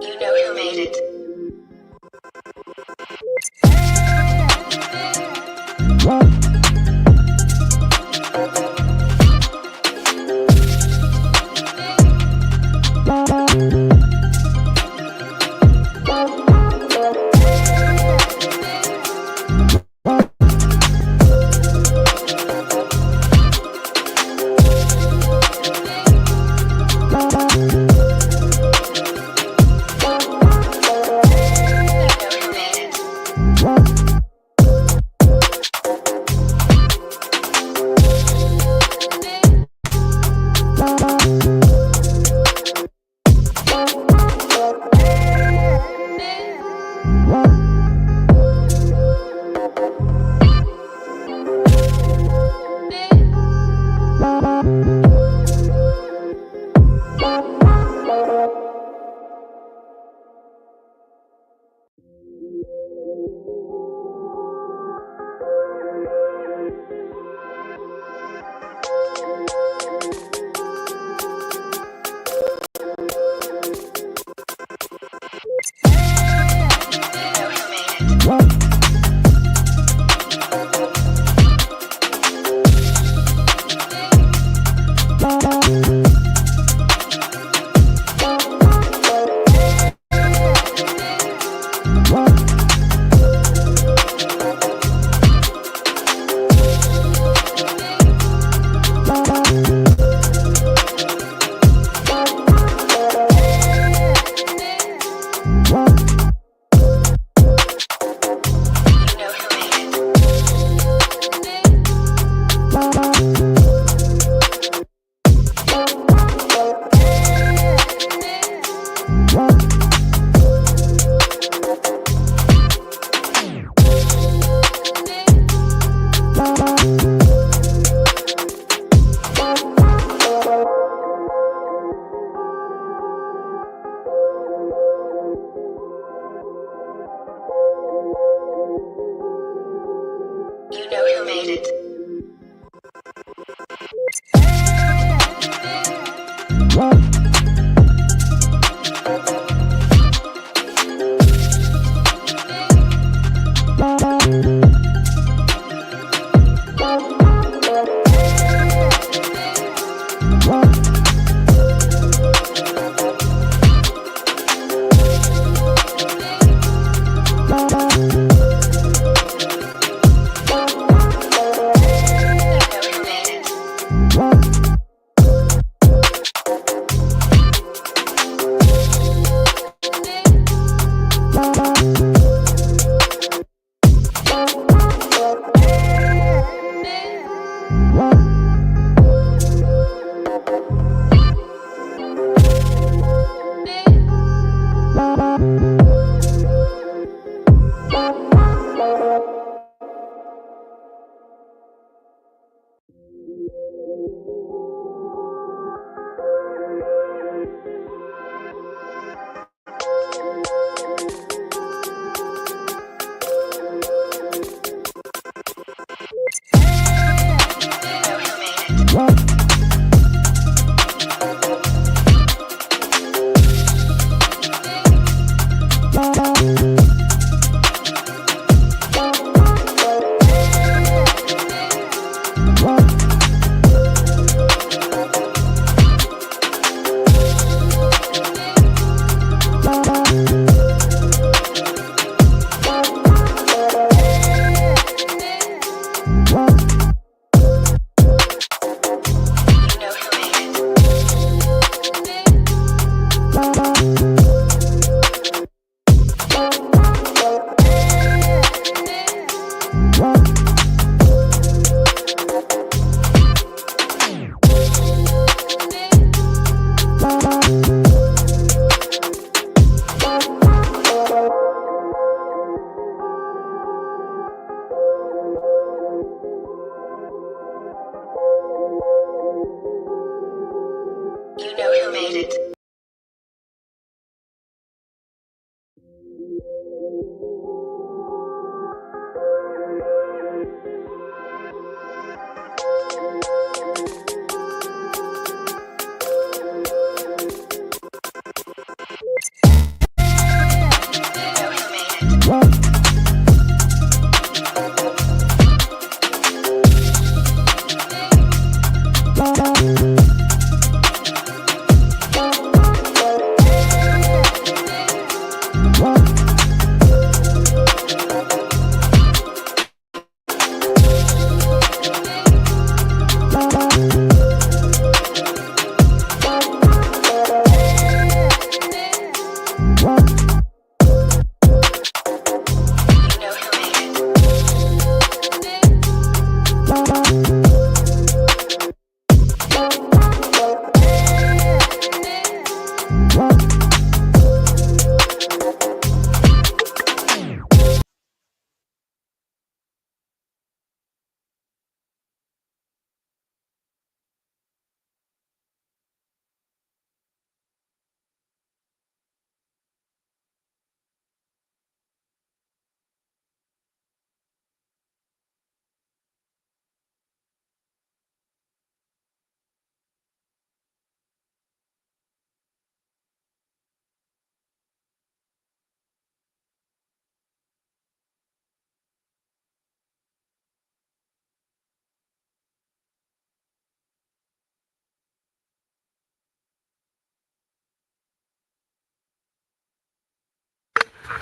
You know who made it.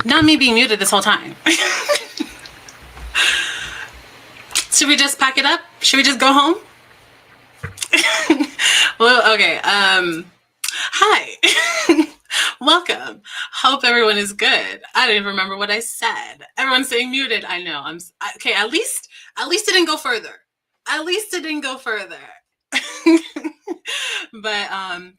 Not me being muted this whole time. Should we just pack it up? Should we just go home? Well, okay. Hi. Welcome. Hope everyone is good. I don't even remember what I said. Everyone's saying muted. I know. Okay. At least it didn't go further. At least it didn't go further. But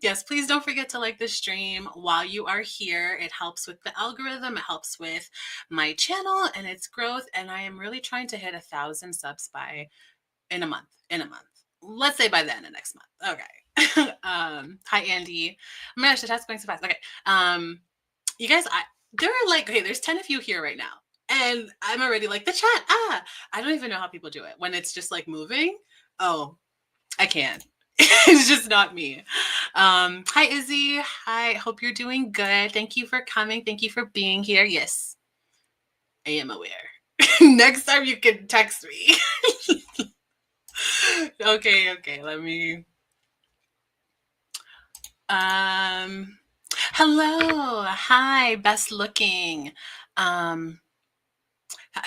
yes, please don't forget to like the stream while you are here. It helps with the algorithm. It helps with my channel and its growth. And I am really trying to hit 1,000 subs in a month. Let's say by the end of next month. Okay. Hi Andy. Oh my gosh, the chat's going so fast. Okay. You guys, there are like, okay, there's 10 of you here right now. And I'm already like, the chat, I don't even know how people do it when it's just like moving. Oh, I can't. It's just not me. Hi Izzy. Hi, hope you're doing good. Thank you for coming. Thank you for being here. Yes, I am aware. Next time you can text me. Okay, let me. Hello. Hi, best looking. I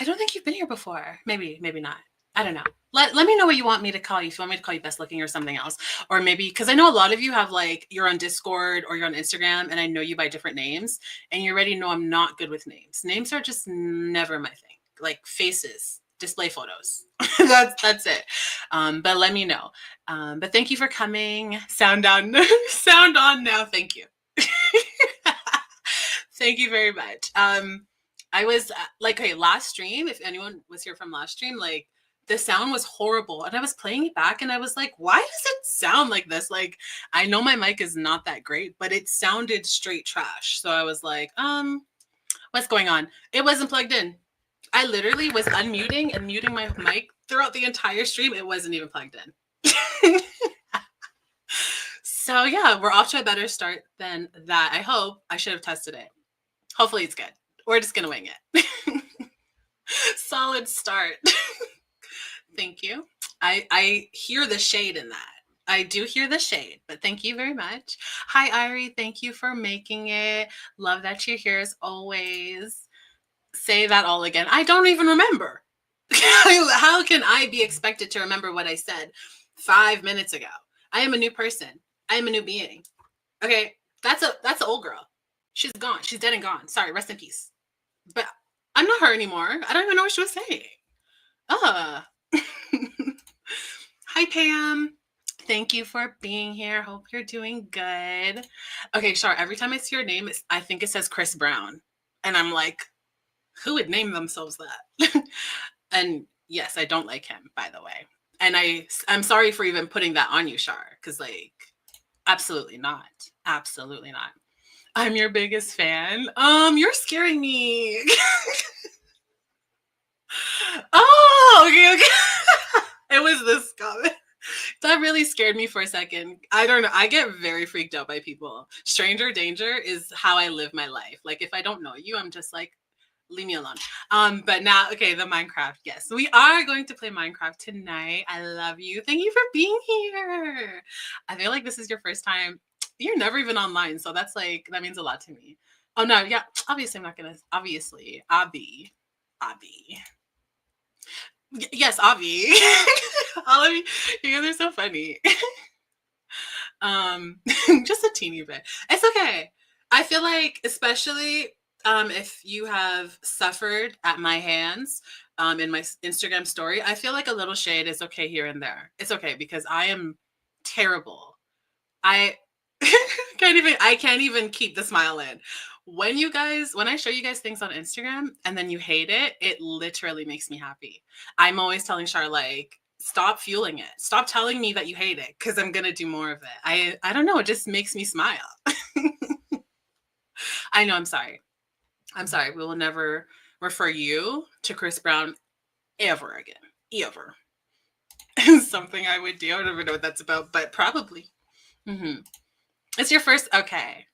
don't think you've been here before. Maybe not. I don't know. Let me know what you want me to call you. If you want me to call you best looking or something else. Or maybe, because I know a lot of you have like, you're on Discord or you're on Instagram and I know you by different names and you already know I'm not good with names. Names are just never my thing. Like faces, display photos. that's it. But let me know. But thank you for coming. Sound on now. Thank you. Thank you very much. I was like, okay, last stream, if anyone was here from last stream, like the sound was horrible. And I was playing it back and I was like, why does it sound like this? Like, I know my mic is not that great, but it sounded straight trash. So I was like, what's going on? It wasn't plugged in. I literally was unmuting and muting my mic throughout the entire stream. It wasn't even plugged in. So yeah, we're off to a better start than that. I hope. I should have tested it. Hopefully it's good. We're just going to wing it. Solid start. Thank you. I hear the shade in that. I do hear the shade, but thank you very much. Hi, Irie. Thank you for making it. Love that you're here as always. Say that all again. I don't even remember. How can I be expected to remember what I said 5 minutes ago? I am a new person. I am a new being. Okay, that's an old girl. She's gone. She's dead and gone. Sorry, rest in peace. But I'm not her anymore. I don't even know what she was saying. Hi, Pam. Thank you for being here. Hope you're doing good. Okay, Char, every time I see your name, I think it says Chris Brown. And I'm like, who would name themselves that? And yes, I don't like him, by the way. And I'm sorry for even putting that on you, Char, because like, absolutely not. Absolutely not. I'm your biggest fan. You're scaring me. Oh, okay. It was this comment. That really scared me for a second. I don't know. I get very freaked out by people. Stranger danger is how I live my life. Like if I don't know you, I'm just like, leave me alone. But now, okay, the Minecraft. Yes, we are going to play Minecraft tonight. I love you. Thank you for being here. I feel like this is your first time. You're never even online, so that's like that means a lot to me. Oh no, yeah. Obviously, I'm not gonna. Obviously, Abby. Yes, Avi. All of you guys are so funny. Just a teeny bit. It's okay. I feel like, especially if you have suffered at my hands in my Instagram story, I feel like a little shade is okay here and there. It's okay because I am terrible. I can't even keep the smile in. When I show you guys things on Instagram and then you hate it, it literally makes me happy. I'm always telling Char, like, stop fueling it. Stop telling me that you hate it because I'm going to do more of it. I don't know. It just makes me smile. I know. I'm sorry. We will never refer you to Chris Brown ever again. Ever. Something I would do. I don't even know what that's about, but probably. Mm-hmm. It's your first. Okay.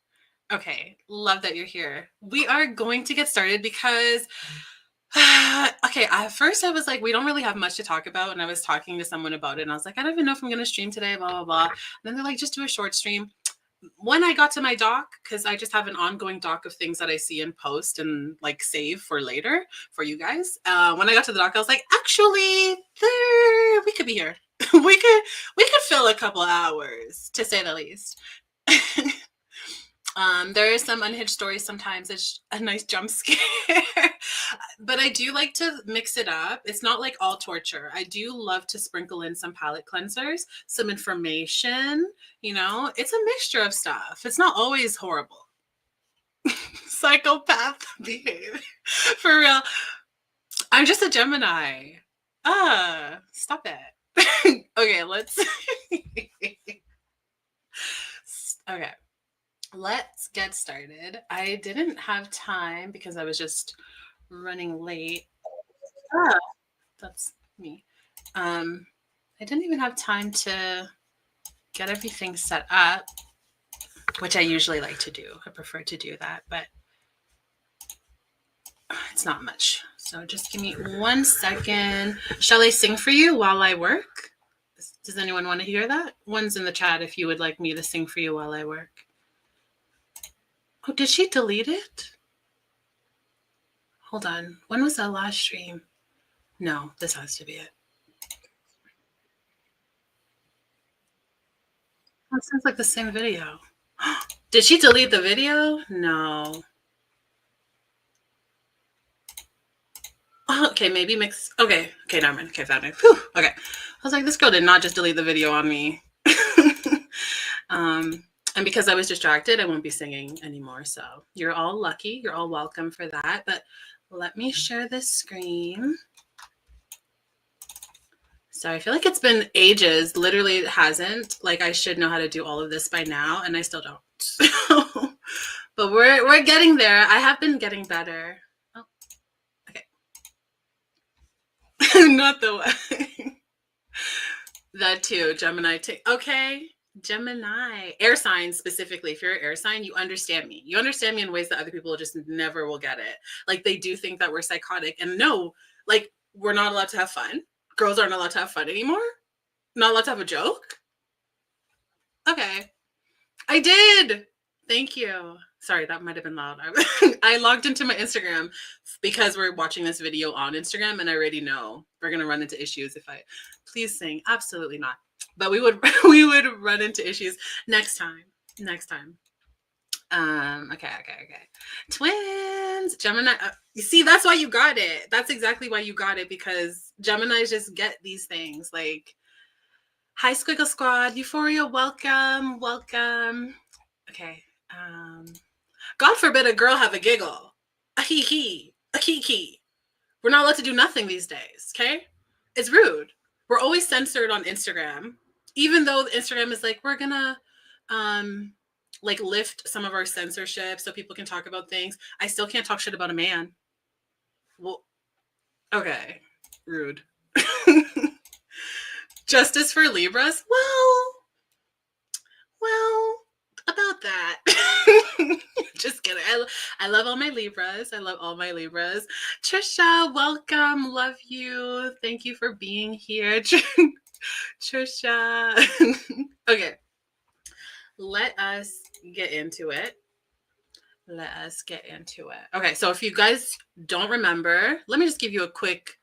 Love that you're here. We are going to get started because, okay, at first I was like, we don't really have much to talk about. And I was talking to someone about it. And I was like, I don't even know if I'm going to stream today, blah, blah, blah. And then they're like, just do a short stream. when I got to my doc, because I just have an ongoing doc of things that I see and post and like save for later for you guys. When I got to the doc, I was like, actually, there we could be here. we could fill a couple hours, to say the least. There is some unhinged stories sometimes. It's a nice jump scare. But I do like to mix it up. It's not like all torture. I do love to sprinkle in some palate cleansers, some information. It's a mixture of stuff. It's not always horrible. Psychopath behavior. For real. I'm just a Gemini. Stop it. Okay, let's. Okay. Let's get started. I didn't have time because I was just running late. Ah, that's me. I didn't even have time to get everything set up, which I usually like to do. I prefer to do that, but it's not much. So just give me 1 second. Shall I sing for you while I work? Does anyone want to hear that? One's in the chat if you would like me to sing for you while I work. Oh, did she delete it? Hold on. When was that last stream? No, this has to be it. Oh, it sounds like the same video. Did she delete the video? No. Oh, okay, maybe mix. Okay, never mind. Okay, found it. Whew. Okay. I was like, this girl did not just delete the video on me. And because I was distracted, I won't be singing anymore. So you're all lucky. You're all welcome for that. But let me share this screen. So I feel like it's been ages. Literally, it hasn't. Like, I should know how to do all of this by now, and I still don't. But we're getting there. I have been getting better. Oh, okay. Not the way. That too, Gemini. Okay. Gemini, air signs specifically. If you're an air sign, you understand me. You understand me in ways that other people just never will get it. Like, they do think that we're psychotic, and no, like, we're not allowed to have fun. Girls aren't allowed to have fun anymore. Not allowed to have a joke. Okay, I did. Thank you. Sorry, that might have been loud. I logged into my Instagram because we're watching this video on Instagram, and I already know we're gonna run into issues if I. Please sing. Absolutely not. But we would run into issues next time. Okay. Twins. Gemini. You see, that's why you got it. That's exactly why you got it, because Geminis just get these things. Like, hi, Squiggle Squad. Euphoria, welcome. Okay. God forbid a girl have a giggle. A hee-hee. A kiki. We're not allowed to do nothing these days, okay? It's rude. We're always censored on Instagram, even though Instagram is like, we're gonna like lift some of our censorship so people can talk about things. I still can't talk shit about a man. Well, okay, rude. Justice for Libras? Well, about that. Just kidding. I love all my Libras. Trisha, welcome. Love you. Thank you for being here. Trisha. Okay. Let us get into it. Okay, so if you guys don't remember, let me just give you a quick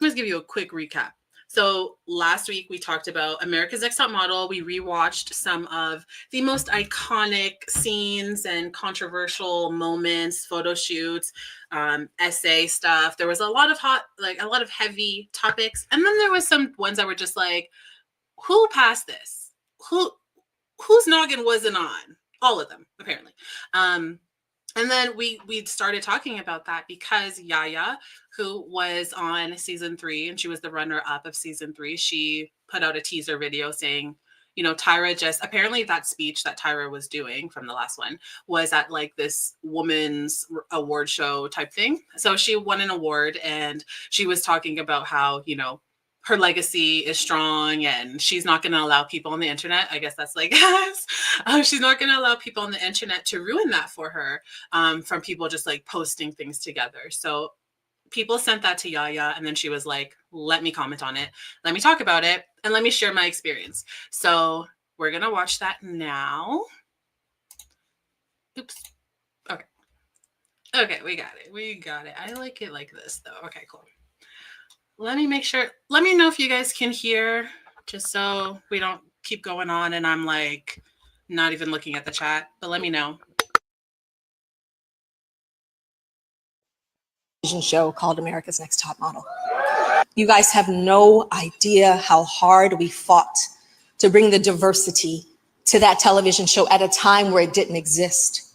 recap. So last week we talked about America's Next Top Model. We rewatched some of the most iconic scenes and controversial moments, photo shoots, essay stuff. There was a lot of heavy topics, and then there was some ones that were just like, who passed this? Whose noggin wasn't on? All of them, apparently. And then we started talking about that because Yaya, who was on season 3, and she was the runner-up of season 3, she put out a teaser video saying, Tyra just, apparently that speech that Tyra was doing from the last one was at like this woman's award show type thing. So she won an award, and she was talking about how, her legacy is strong, and she's not going to allow people on the internet. I guess that's like, she's not going to allow people on the internet to ruin that for her, from people just like posting things together. So people sent that to Yaya, and then she was like, let me comment on it. Let me talk about it, and let me share my experience. So we're going to watch that now. Oops. Okay. Okay, we got it. We got it. I like it like this, though. Okay, cool. Let me make sure. Let me know if you guys can hear, just so we don't keep going on and I'm like not even looking at the chat. But let me know. Show called America's Next Top Model. You guys have no idea how hard we fought to bring the diversity to that television show at a time where it didn't exist,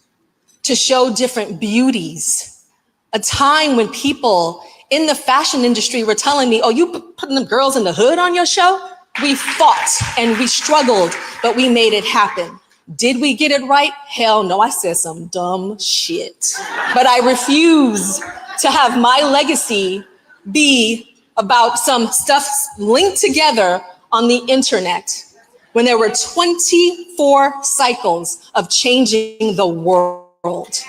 to show different beauties, a time when people in the fashion industry were telling me, oh, you putting the girls in the hood on your show? We fought and we struggled, but we made it happen. Did we get it right? Hell no, I said some dumb shit. But I refuse to have my legacy be about some stuff linked together on the internet when there were 24 cycles of changing the world.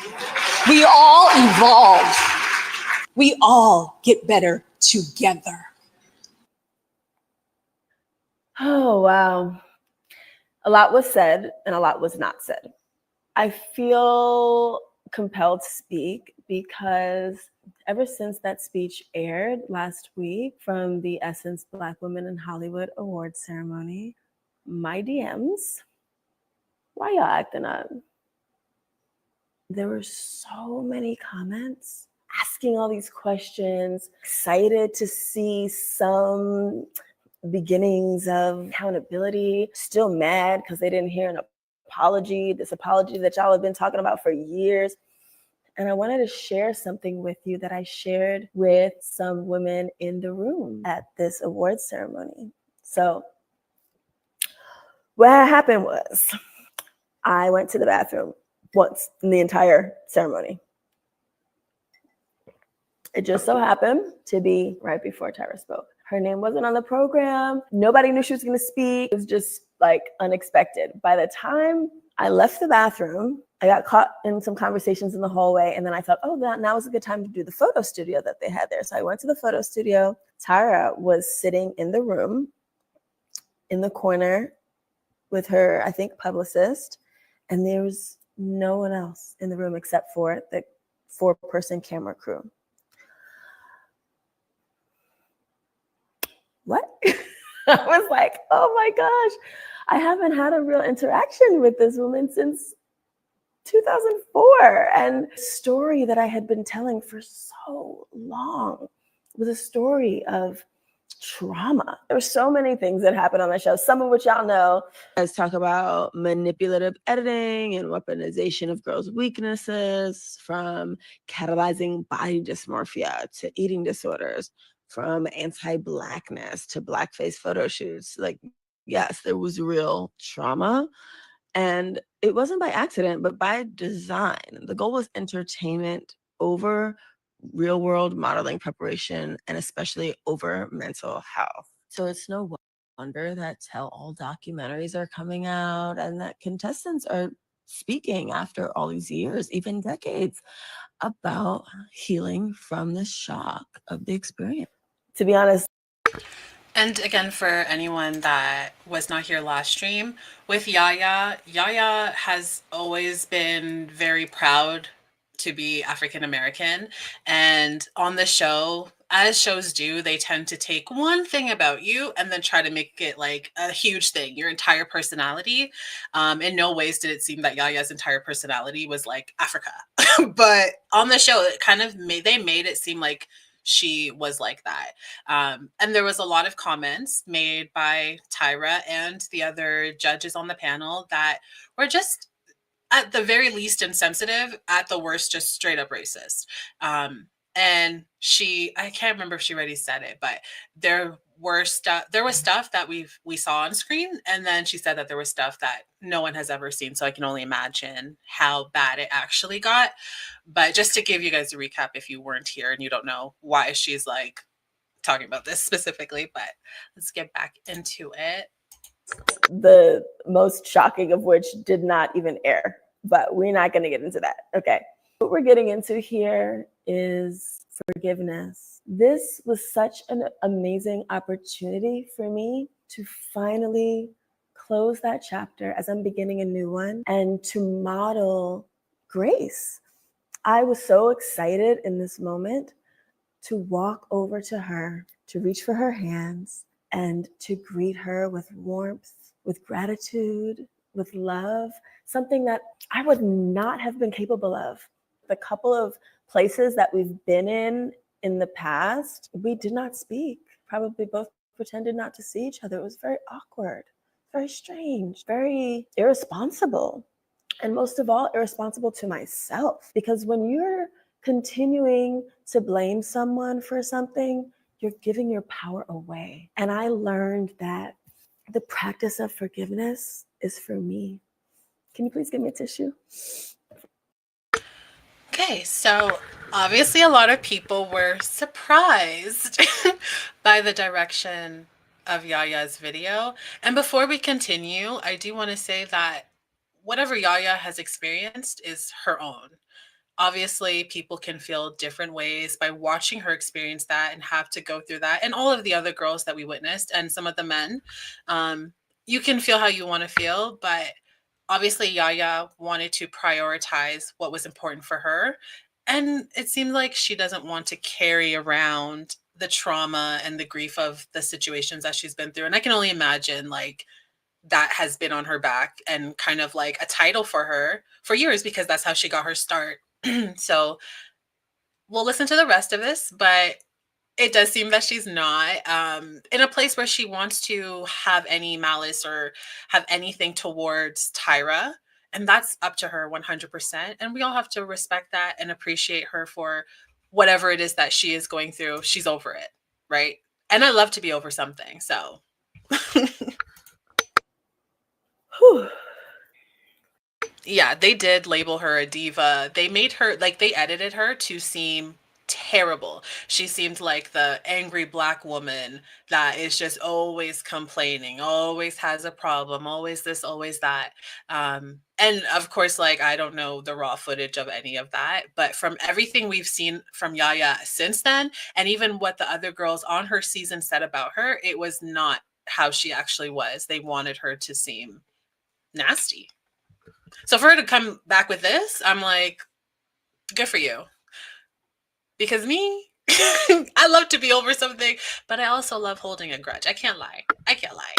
We all evolve. We all get better together. Oh, wow. A lot was said and a lot was not said. I feel compelled to speak because ever since that speech aired last week from the Essence Black Women in Hollywood Awards ceremony, my DMs, why y'all acting up? There were so many comments asking all these questions, excited to see some beginnings of accountability, still mad because they didn't hear an apology, this apology that y'all have been talking about for years. And I wanted to share something with you that I shared with some women in the room at this awards ceremony. So what happened was I went to the bathroom once in the entire ceremony. It just so happened to be right before Tyra spoke. Her name wasn't on the program. Nobody knew she was going to speak. It was just like unexpected. By the time I left the bathroom, I got caught in some conversations in the hallway. And then I thought, oh, now is a good time to do the photo studio that they had there. So I went to the photo studio. Tyra was sitting in the room in the corner with her, I think, publicist. And there was no one else in the room except for the 4-person camera crew. What? I was like, oh my gosh, I haven't had a real interaction with this woman since 2004. And the story that I had been telling for so long was a story of trauma. There were so many things that happened on the show, some of which y'all know. Let's talk about manipulative editing and weaponization of girls' weaknesses, from catalyzing body dysmorphia to eating disorders, from anti-Blackness to blackface photo shoots. Like, yes, there was real trauma. And it wasn't by accident, but by design. The goal was entertainment over real world modeling preparation, and especially over mental health. So it's no wonder that tell-all documentaries are coming out and that contestants are speaking after all these years, even decades, about healing from the shock of the experience. To be honest. And again, for anyone that was not here last stream, with Yaya, Yaya has always been very proud to be African American. And on the show, as shows do, they tend to take one thing about you and then try to make it like a huge thing, your entire personality. In no ways did it seem that Yaya's entire personality was like Africa. But on the show, it kind of made it seem like she was like that. And there was a lot of comments made by Tyra and the other judges on the panel that were just at the very least insensitive, at the worst just straight up racist. And I can't remember if she already said it, but there was stuff that we saw on screen, and then she said that there was stuff that no one has ever seen, so I can only imagine how bad it actually got. But just to give you guys a recap, if you weren't here and you don't know why she's like talking about this specifically, but let's get back into it. The most shocking of which did not even air, but we're not going to get into that. Okay. What we're getting into here is forgiveness. This was such an amazing opportunity for me to finally close that chapter as I'm beginning a new one, and to model grace. I was so excited in this moment to walk over to her, to reach for her hands, and to greet her with warmth, with gratitude, with love, something that I would not have been capable of. The couple of places that we've been in the past, we did not speak. Probably both pretended not to see each other. It was very awkward, very strange, very irresponsible. And most of all, irresponsible to myself. Because when you're continuing to blame someone for something, you're giving your power away. And I learned that the practice of forgiveness is for me. Can you please give me a tissue? Okay, so obviously a lot of people were surprised by the direction of Yaya's video. And before we continue, I do want to say that whatever Yaya has experienced is her own. Obviously, people can feel different ways by watching her experience that and have to go through that. And all of the other girls that we witnessed, and some of the men, you can feel how you want to feel. But obviously, Yaya wanted to prioritize what was important for her. And it seemed like she doesn't want to carry around the trauma and the grief of the situations that she's been through. And I can only imagine, like, that has been on her back and kind of like a title for her for years because that's how she got her start. So we'll listen to the rest of this, but it does seem that she's not in a place where she wants to have any malice or have anything towards Tyra. And that's up to her 100%. And we all have to respect that and appreciate her for whatever it is that she is going through. She's over it, right? And I love to be over something. So Whew. Yeah, they did label her a diva. They made her, like, they edited her to seem terrible. She seemed like the angry black woman that is just always complaining, always has a problem, always this, always that. And of course, like, I don't know the raw footage of any of that, but from everything we've seen from Yaya since then, and even what the other girls on her season said about her, it was not how she actually was. They wanted her to seem nasty. So for her to come back with this, I'm like, good for you. Because me, I love to be over something, but I also love holding a grudge. I can't lie. I can't lie.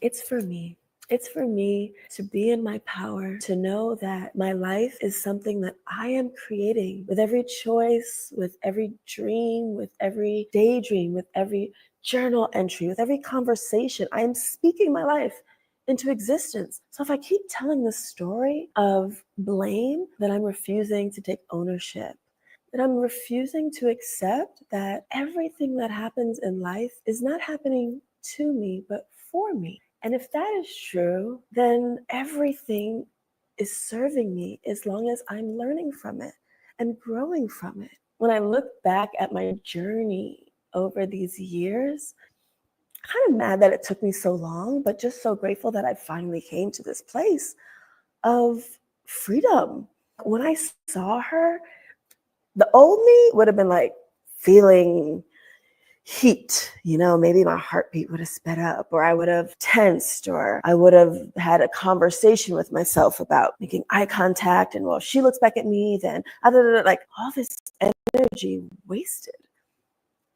It's for me. It's for me to be in my power, to know that my life is something that I am creating with every choice, with every dream, with every daydream, with every journal entry, with every conversation. I am speaking my life into existence. So if I keep telling the story of blame, then I'm refusing to take ownership. That I'm refusing to accept that everything that happens in life is not happening to me, but for me. And if that is true, then everything is serving me as long as I'm learning from it and growing from it. When I look back at my journey over these years, kind of mad that it took me so long, but just so grateful that I finally came to this place of freedom. When I saw her, the old me would have been like feeling heat, maybe my heartbeat would have sped up, or I would have tensed, or I would have had a conversation with myself about making eye contact. And well, if she looks back at me, then like all this energy wasted.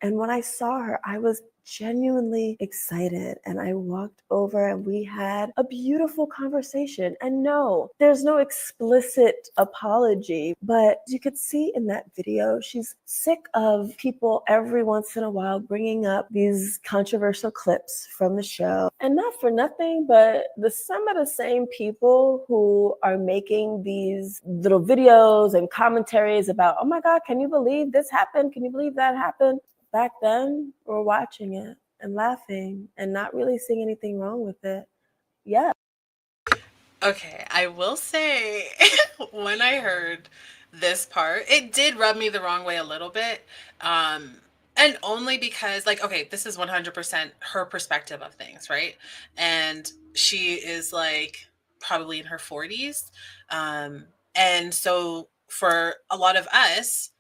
And when I saw her, I was genuinely excited. And I walked over and we had a beautiful conversation. And no, there's no explicit apology, but you could see in that video, she's sick of people every once in a while bringing up these controversial clips from the show. And not for nothing, but some of the same people who are making these little videos and commentaries about, oh my God, can you believe this happened? Can you believe that happened? Back then, we're watching it and laughing and not really seeing anything wrong with it. Yeah. Okay, I will say, when I heard this part, it did rub me the wrong way a little bit. And only because, like, okay, this is 100% her perspective of things, right? And she is like probably in her 40s. And so for a lot of us,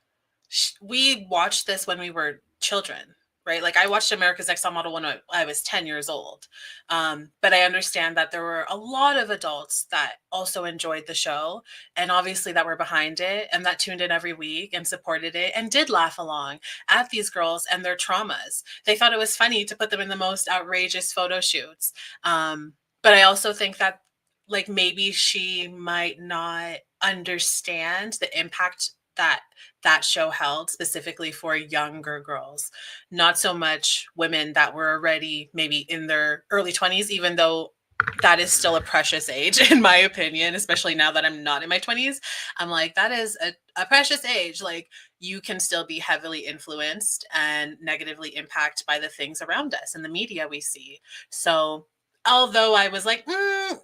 we watched this when we were children. right? Like I watched America's Next Top Model when I was 10 years old. But I understand that there were a lot of adults that also enjoyed the show and obviously that were behind it and that tuned in every week and supported it and did laugh along at these girls and their traumas. They thought it was funny to put them in the most outrageous photo shoots. But I also think that like maybe she might not understand the impact that that show held specifically for younger girls, not so much women that were already maybe in their early 20s, even though that is still a precious age, in my opinion, especially now that I'm not in my 20s. I'm like, that is a precious age. Like, you can still be heavily influenced and negatively impacted by the things around us and the media we see. So, although I was like, I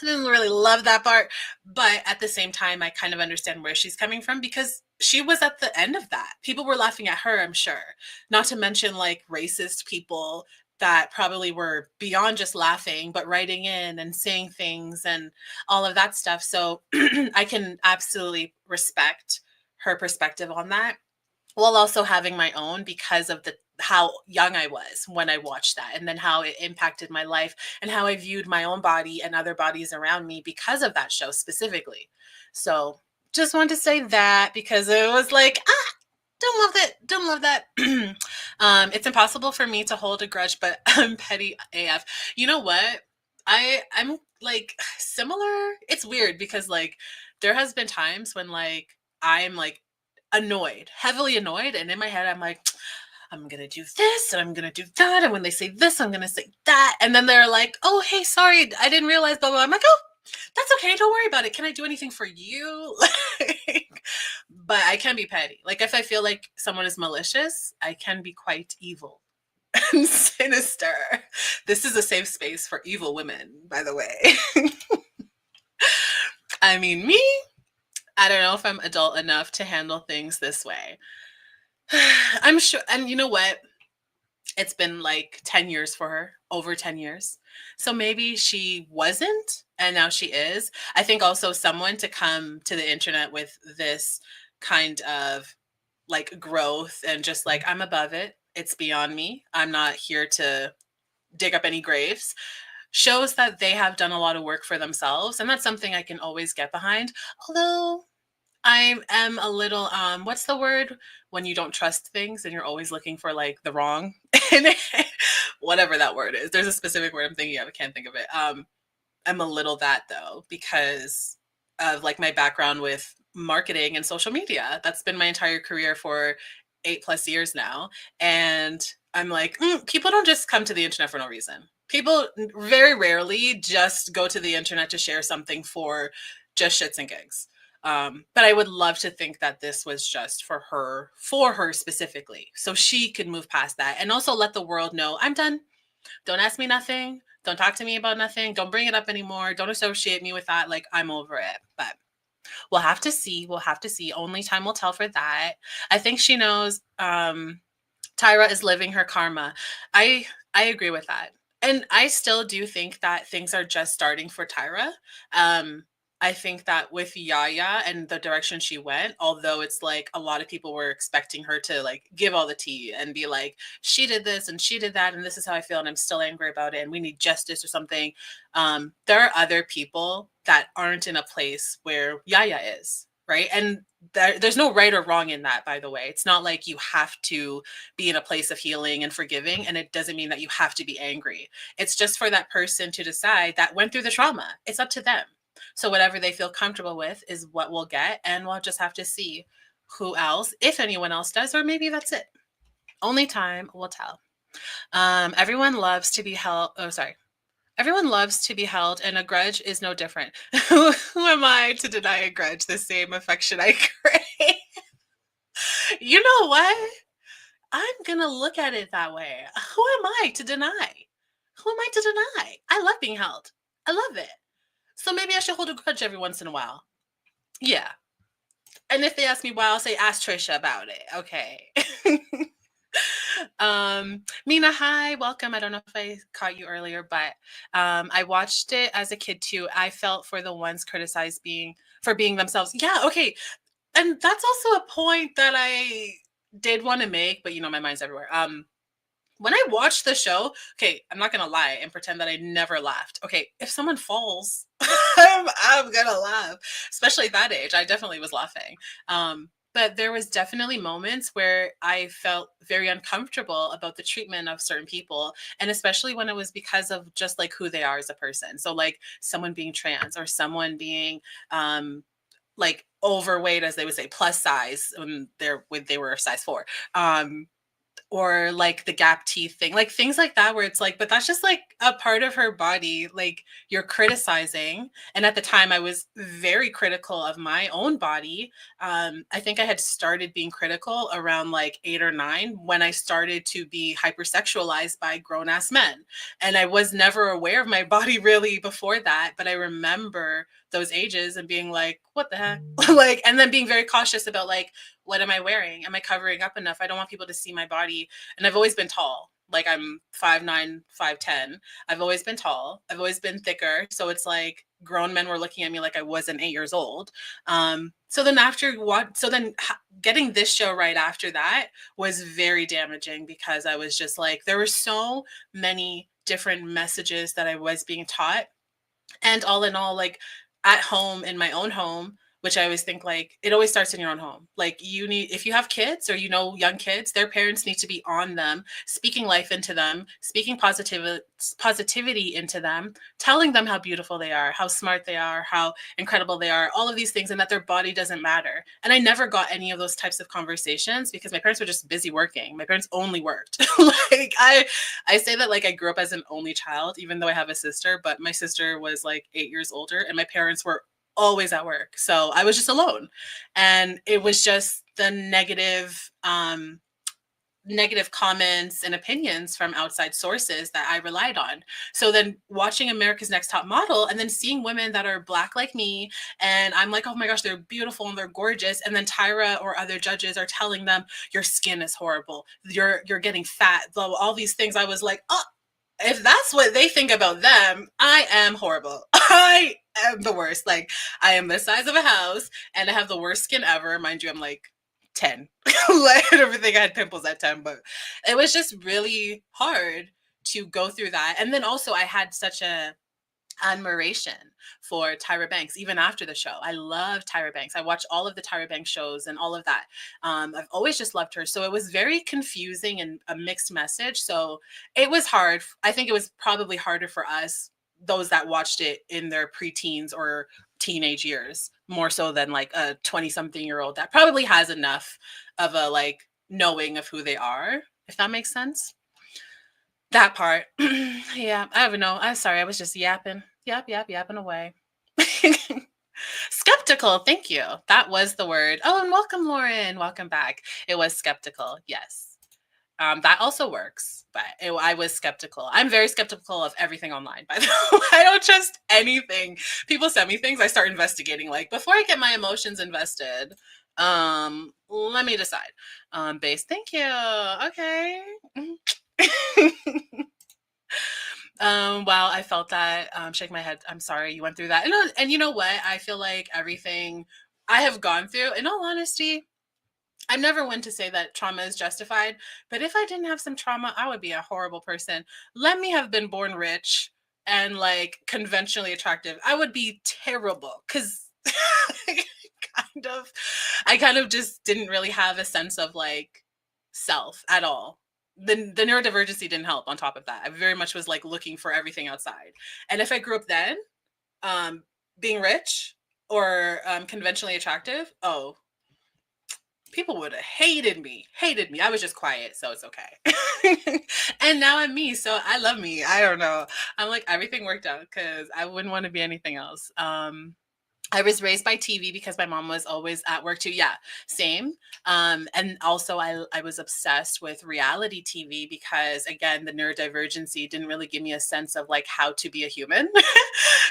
didn't really love that part, but at the same time, I kind of understand where she's coming from because she was at the end of that. People were laughing at her, I'm sure. Not to mention like racist people that probably were beyond just laughing, but writing in and saying things and all of that stuff. So I can absolutely respect her perspective on that while also having my own because of the how young I was when I watched that and then how it impacted my life and how I viewed my own body and other bodies around me because of that show specifically. So just wanted to say that because it was like, don't love that. Don't love that. It's impossible for me to hold a grudge, but I'm petty AF. You know what? I'm like similar. It's weird because like there has been times when like I'm like annoyed, heavily annoyed, and in my head I'm like, I'm gonna do this and I'm gonna do that, and when they say this, I'm gonna say that, and then they're like, oh hey, sorry, I didn't realize, blah blah. I'm like, oh, that's okay, don't worry about it. Can I do anything for you? Like, but I can be petty. Like if I feel like someone is malicious, I can be quite evil and sinister. This is a safe space for evil women, by the way. I mean, me, I don't know if I'm adult enough to handle things this way. I'm sure, and you know what? It's been like 10 years for her, over 10 years. So maybe she wasn't, and now she is. I think also someone to come to the internet with this kind of like growth and just like, I'm above it. It's beyond me. I'm not here to dig up any graves. Shows that they have done a lot of work for themselves. And that's something I can always get behind. Although I am a little what's the word when you don't trust things and you're always looking for like the wrong in it? Whatever that word is. There's a specific word I'm thinking of. I can't think of it. I'm a little that though because of like my background with marketing and social media. That's been my entire career for 8+ years now. And I'm like, people don't just come to the internet for no reason. People very rarely just go to the internet to share something for just shits and gigs. But I would love to think that this was just for her specifically, so she could move past that and also let the world know I'm done. Don't ask me nothing. Don't talk to me about nothing. Don't bring it up anymore. Don't associate me with that. Like I'm over it. But we'll have to see. We'll have to see. Only time will tell for that. I think she knows. Tyra is living her karma. I agree with that. And I still do think that things are just starting for Tyra. I think that with Yaya and the direction she went, although it's like a lot of people were expecting her to like give all the tea and be like, she did this and she did that, and this is how I feel, and I'm still angry about it, and we need justice or something. There are other people that aren't in a place where Yaya is, right? And there's no right or wrong in that, by the way. It's not like you have to be in a place of healing and forgiving, and it doesn't mean that you have to be angry. It's just for that person to decide that went through the trauma. It's up to them. So whatever they feel comfortable with is what we'll get, and we'll just have to see who else, if anyone else does, or maybe that's it. Only time will tell. Everyone loves to be held. Oh, sorry. Everyone loves to be held, and a grudge is no different. Who am I to deny a grudge the same affection I crave? You know what? I'm gonna look at it that way. Who am I to deny? Who am I to deny? I love being held. I love it. So maybe I should hold a grudge every once in a while. Yeah. And if they ask me why, I'll say, ask Trisha about it. Okay. Mina, hi, welcome. I don't know if I caught you earlier, but I watched it as a kid too. I felt for the ones criticized for being themselves. Yeah, okay. And that's also a point that I did want to make, but you know, my mind's everywhere. when I watched the show, okay, I'm not gonna lie and pretend that I never laughed. Okay, if someone falls, I'm gonna laugh, especially at that age. I definitely was laughing. But there was definitely moments where I felt very uncomfortable about the treatment of certain people, and especially when it was because of just like who they are as a person. So like someone being trans or someone being like overweight, as they would say, plus size when they were size 4. Um, or like the gap teeth thing, like things like that, where it's like, but that's just like a part of her body, like you're criticizing. And at the time I was very critical of my own body. I think I had started being critical around like 8 or 9 when I started to be hypersexualized by grown-ass men, and I was never aware of my body really before that. But I remember those ages and being like, what the heck? Like, and then being very cautious about like, what am I wearing? Am I covering up enough? I don't want people to see my body. And I've always been tall. Like I'm 5'9", 5'10". I've always been tall. I've always been thicker. So it's like grown men were looking at me like I wasn't 8 years old. So then getting this show right after that was very damaging, because I was just like, there were so many different messages that I was being taught. And all in all, like at home, in my own home, which I always think like it always starts in your own home. Like you need, if you have kids or young kids, their parents need to be on them, speaking life into them, speaking positivity into them, telling them how beautiful they are, how smart they are, how incredible they are, all of these things, and that their body doesn't matter. And I never got any of those types of conversations because my parents were just busy working. My parents only worked. Like I say that like I grew up as an only child, even though I have a sister, but my sister was like 8 years older and my parents were always at work. So I was just alone. And it was just the negative comments and opinions from outside sources that I relied on. So then watching America's Next Top Model and then seeing women that are Black like me, and I'm like, oh my gosh, they're beautiful and they're gorgeous. And then Tyra or other judges are telling them, your skin is horrible. You're getting fat, all these things. I was like, oh, if that's what they think about them, I am horrible. I am the worst. Like, I am the size of a house and I have the worst skin ever. Mind you, I'm like 10. Like, I don't think I had pimples at 10, but it was just really hard to go through that. And then also, I had such a admiration for Tyra Banks even after the show. I love Tyra Banks. I watched all of the Tyra Banks shows and all of that. I've always just loved her. So it was very confusing and a mixed message. So it was hard. I think it was probably harder for us, those that watched it in their preteens or teenage years, more so than like a 20-something-year-old that probably has enough of a like knowing of who they are, if that makes sense. That part. Yeah, I don't know. I'm sorry. I was just yapping. Yapping away. Skeptical. Thank you. That was the word. Oh, and welcome, Lauren. Welcome back. It was skeptical. Yes. That also works, but I was skeptical. I'm very skeptical of everything online, by the way. I don't trust anything. People send me things, I start investigating. Like, before I get my emotions invested, let me decide. Base. Thank you. Okay. Wow, I felt that. Shake my head. I'm sorry you went through that. And you know what? I feel like everything I have gone through, in all honesty, I'm never one to say that trauma is justified, but if I didn't have some trauma, I would be a horrible person. Let me have been born rich and like conventionally attractive. I would be terrible, because I kind of just didn't really have a sense of like self at all. The neurodivergency didn't help on top of that. I very much was like looking for everything outside. And if I grew up then, um, being rich or conventionally attractive, oh, people would have hated me. I was just quiet, so it's okay. And now I'm me, so I love me. I don't know. I'm like, everything worked out because I wouldn't want to be anything else. I was raised by TV because my mom was always at work too. Yeah, same. And also I was obsessed with reality TV because, again, the neurodivergency didn't really give me a sense of like how to be a human.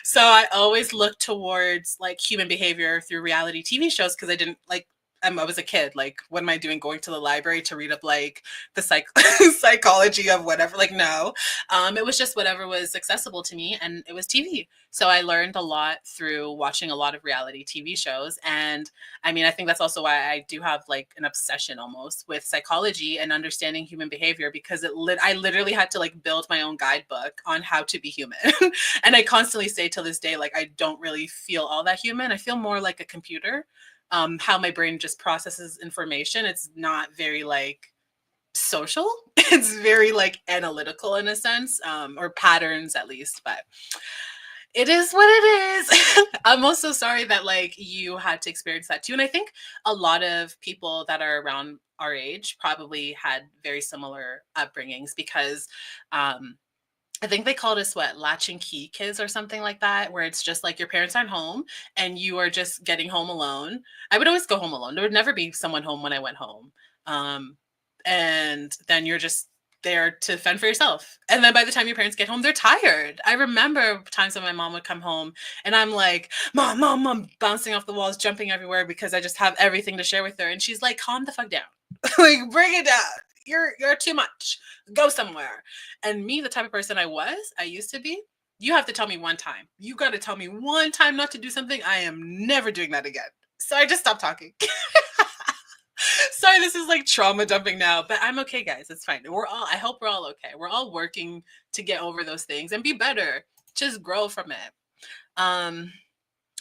So I always looked towards like human behavior through reality TV shows because I didn't like I was a kid. Like, what am I doing going to the library to read up like the psychology of whatever? Like, no. It was just whatever was accessible to me, and it was TV. So I learned a lot through watching a lot of reality TV shows. And I mean, I think that's also why I do have like an obsession almost with psychology and understanding human behavior, because I literally had to like build my own guidebook on how to be human. And I constantly say till this day, like, I don't really feel all that human. I feel more like a computer. How my brain just processes information. It's not very like social. It's very like analytical in a sense, or patterns at least, but it is what it is. I'm also sorry that like you had to experience that too. And I think a lot of people that are around our age probably had very similar upbringings, because I think they called us what, latch and key kids or something like that, where it's just like your parents aren't home and you are just getting home alone. I would always go home alone. There would never be someone home when I went home. And then you're just there to fend for yourself. And then by the time your parents get home, they're tired. I remember times when my mom would come home and I'm like, mom, mom, mom, bouncing off the walls, jumping everywhere because I just have everything to share with her. And she's like, calm the fuck down. Like, bring it down. You're too much. Go somewhere. And me, the type of person I used to be, you have to tell me one time. You got to tell me one time not to do something. I am never doing that again. So I just stopped talking. Sorry, this is like trauma dumping now, but I'm okay, guys. It's fine. I hope we're all okay. We're all working to get over those things and be better. Just grow from it.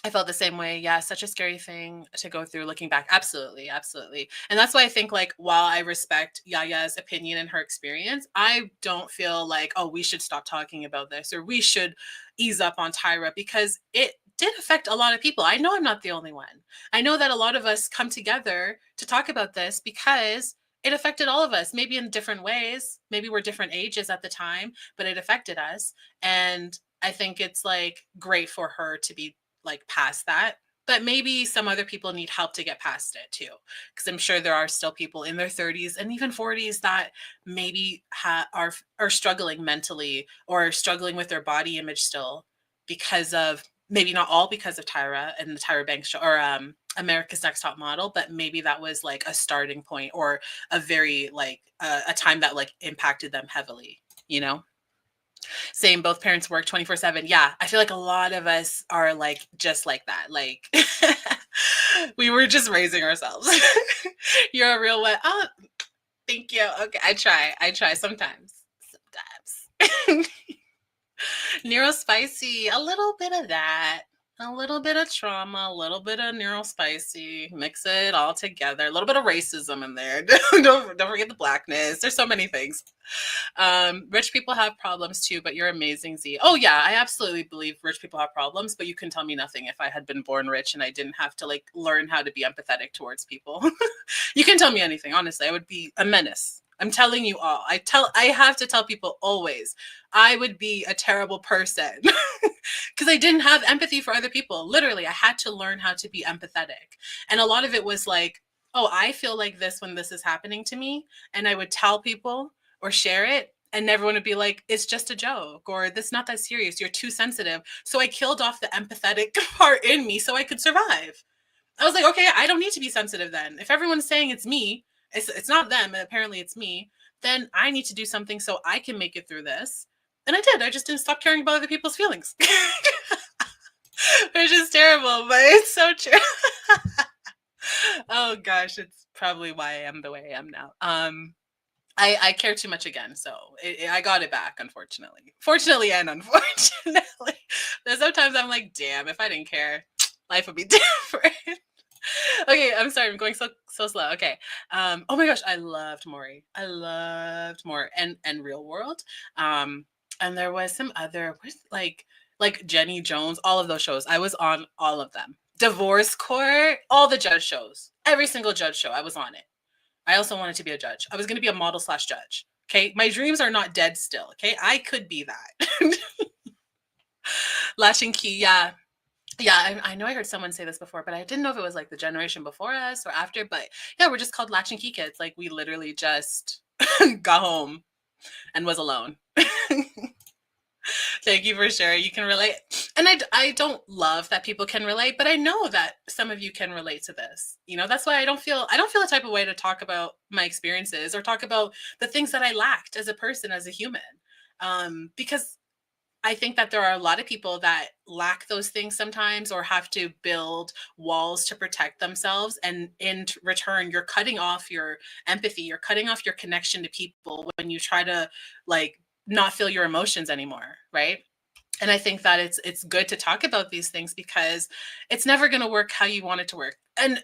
I felt the same way. Yeah, such a scary thing to go through looking back. Absolutely, absolutely. And that's why I think, like, while I respect Yaya's opinion and her experience, I don't feel like, oh, we should stop talking about this or we should ease up on Tyra, because it did affect a lot of people. I know I'm not the only one. I know that a lot of us come together to talk about this because it affected all of us, maybe in different ways. Maybe we're different ages at the time, but it affected us. And I think it's like great for her to be like past that, but maybe some other people need help to get past it too, because I'm sure there are still people in their 30s and even 40s that maybe are struggling mentally or struggling with their body image still, because of, maybe not all because of Tyra and the Tyra Banks show, or America's Next Top Model, but maybe that was like a starting point or a very like a time that like impacted them heavily, you know. Same, both parents work 24/7. Yeah, I feel like a lot of us are like just like that. Like we were just raising ourselves. You're a real one. Oh, thank you. Okay, I try sometimes. Sometimes. Neurospicy, a little bit of that. A little bit of trauma, a little bit of neurospicy, mix it all together. A little bit of racism in there. Don't forget the blackness. There's so many things. Rich people have problems too, but you're amazing, Z. Oh yeah, I absolutely believe rich people have problems, but you can tell me nothing if I had been born rich and I didn't have to like learn how to be empathetic towards people. You can tell me anything, honestly. I would be a menace. I'm telling you all. I have to tell people always, I would be a terrible person because I didn't have empathy for other people. Literally, I had to learn how to be empathetic. And a lot of it was like, oh, I feel like this when this is happening to me. And I would tell people or share it, and everyone would be like, it's just a joke, or this is not that serious. You're too sensitive. So I killed off the empathetic part in me so I could survive. I was like, okay, I don't need to be sensitive then. If everyone's saying it's me, it's not them, and apparently it's me, then I need to do something so I can make it through this. And I did. I just didn't stop caring about other people's feelings. Which is terrible, but it's so true. Oh gosh, it's probably why I am the way I am now. I care too much again, so I got it back, unfortunately. Fortunately and unfortunately. There's sometimes I'm like, damn, if I didn't care, life would be different. Okay, I'm sorry, I'm going so slow. Okay. Oh my gosh, I loved Maury. I loved Maury and Real World. And there was some other, like Jenny Jones, all of those shows. I was on all of them. Divorce Court, all the judge shows. Every single judge show, I was on it. I also wanted to be a judge. I was going to be a model / judge. Okay. My dreams are not dead still. Okay. I could be that. Latch and Key. Yeah. Yeah. I know I heard someone say this before, but I didn't know if it was like the generation before us or after. But yeah, we're just called Latch and Key kids. Like we literally just got home and was alone. Thank you for sharing. You can relate. And I don't love that people can relate, but I know that some of you can relate to this. You know, that's why I don't feel the type of way to talk about my experiences or talk about the things that I lacked as a person, as a human. Because I think that there are a lot of people that lack those things sometimes or have to build walls to protect themselves. And in return, you're cutting off your empathy, you're cutting off your connection to people when you try to like not feel your emotions anymore, right? And I think that it's good to talk about these things because it's never going to work how you want it to work. And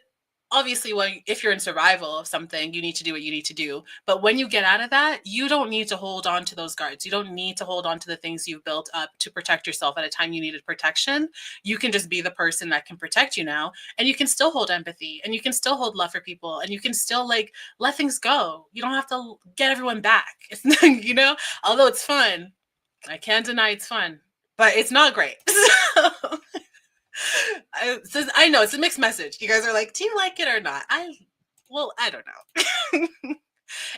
obviously, when if you're in survival of something, you need to do what you need to do. But when you get out of that, you don't need to hold on to those guards. You don't need to hold on to the things you've built up to protect yourself at a time you needed protection. You can just be the person that can protect you now, and you can still hold empathy, and you can still hold love for people, and you can still like let things go. You don't have to get everyone back. It's you know, although it's fun, I can't deny it's fun, but it's not great. So, I know it's a mixed message. You guys are like, do you like it or not? I don't know.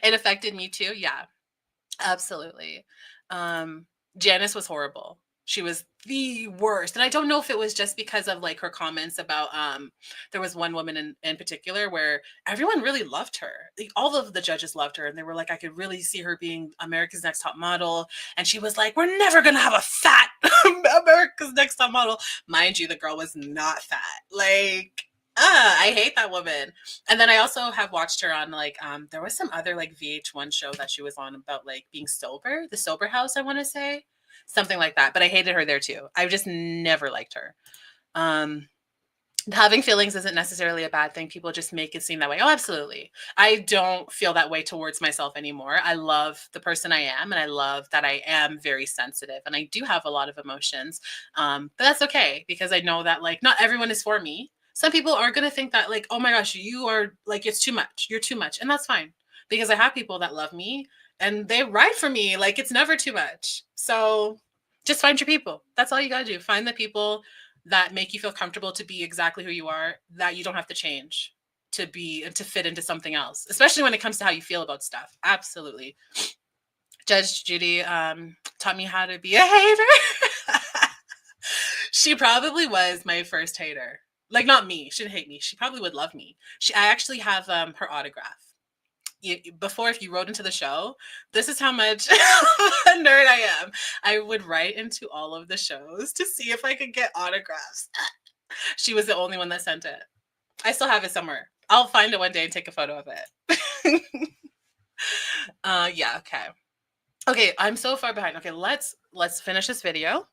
It affected me too. Yeah, absolutely. Um, Janice was horrible. She was the worst. And I don't know if it was just because of like her comments about there was one woman in particular where everyone really loved her. Like, all of the judges loved her and they were like, I could really see her being America's Next Top Model. And she was like, we're never gonna have a fat America's Next Top Model. Mind you, the girl was not fat. Like I hate that woman. And then I also have watched her on like there was some other like VH1 show that she was on about like being sober, the sober house, I want to say. Something like that. But I hated her there too. I just never liked her. Um Having feelings isn't necessarily a bad thing. People just make it seem that way. Oh, absolutely. I don't feel that way towards myself anymore. I love the person I am, and I love that I am very sensitive, and I do have a lot of emotions. But that's okay because I know that like not everyone is for me. Some people are gonna think that like, oh my gosh, you are like it's too much. You're too much, and that's fine because I have people that love me and they ride for me. Like it's never too much. So just find your people. That's all you gotta do. Find the people that make you feel comfortable to be exactly who you are, that you don't have to change to be and to fit into something else, especially when it comes to how you feel about stuff. Absolutely. Judge Judy taught me how to be a hater. She probably was my first hater. Like not me. She didn't hate me. She probably would love me. I actually have her autograph. Before, if you wrote into the show, this is how much a nerd I am. I would write into all of the shows to see if I could get autographs. She was the only one that sent it. I still have it somewhere. I'll find it one day and take a photo of it. Yeah, okay. Okay, I'm so far behind. Okay, let's finish this video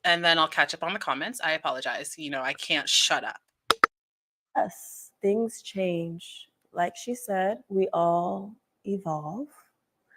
and then I'll catch up on the comments. I apologize. You know, I can't shut up. Yes, things change. Like she said, we all evolve.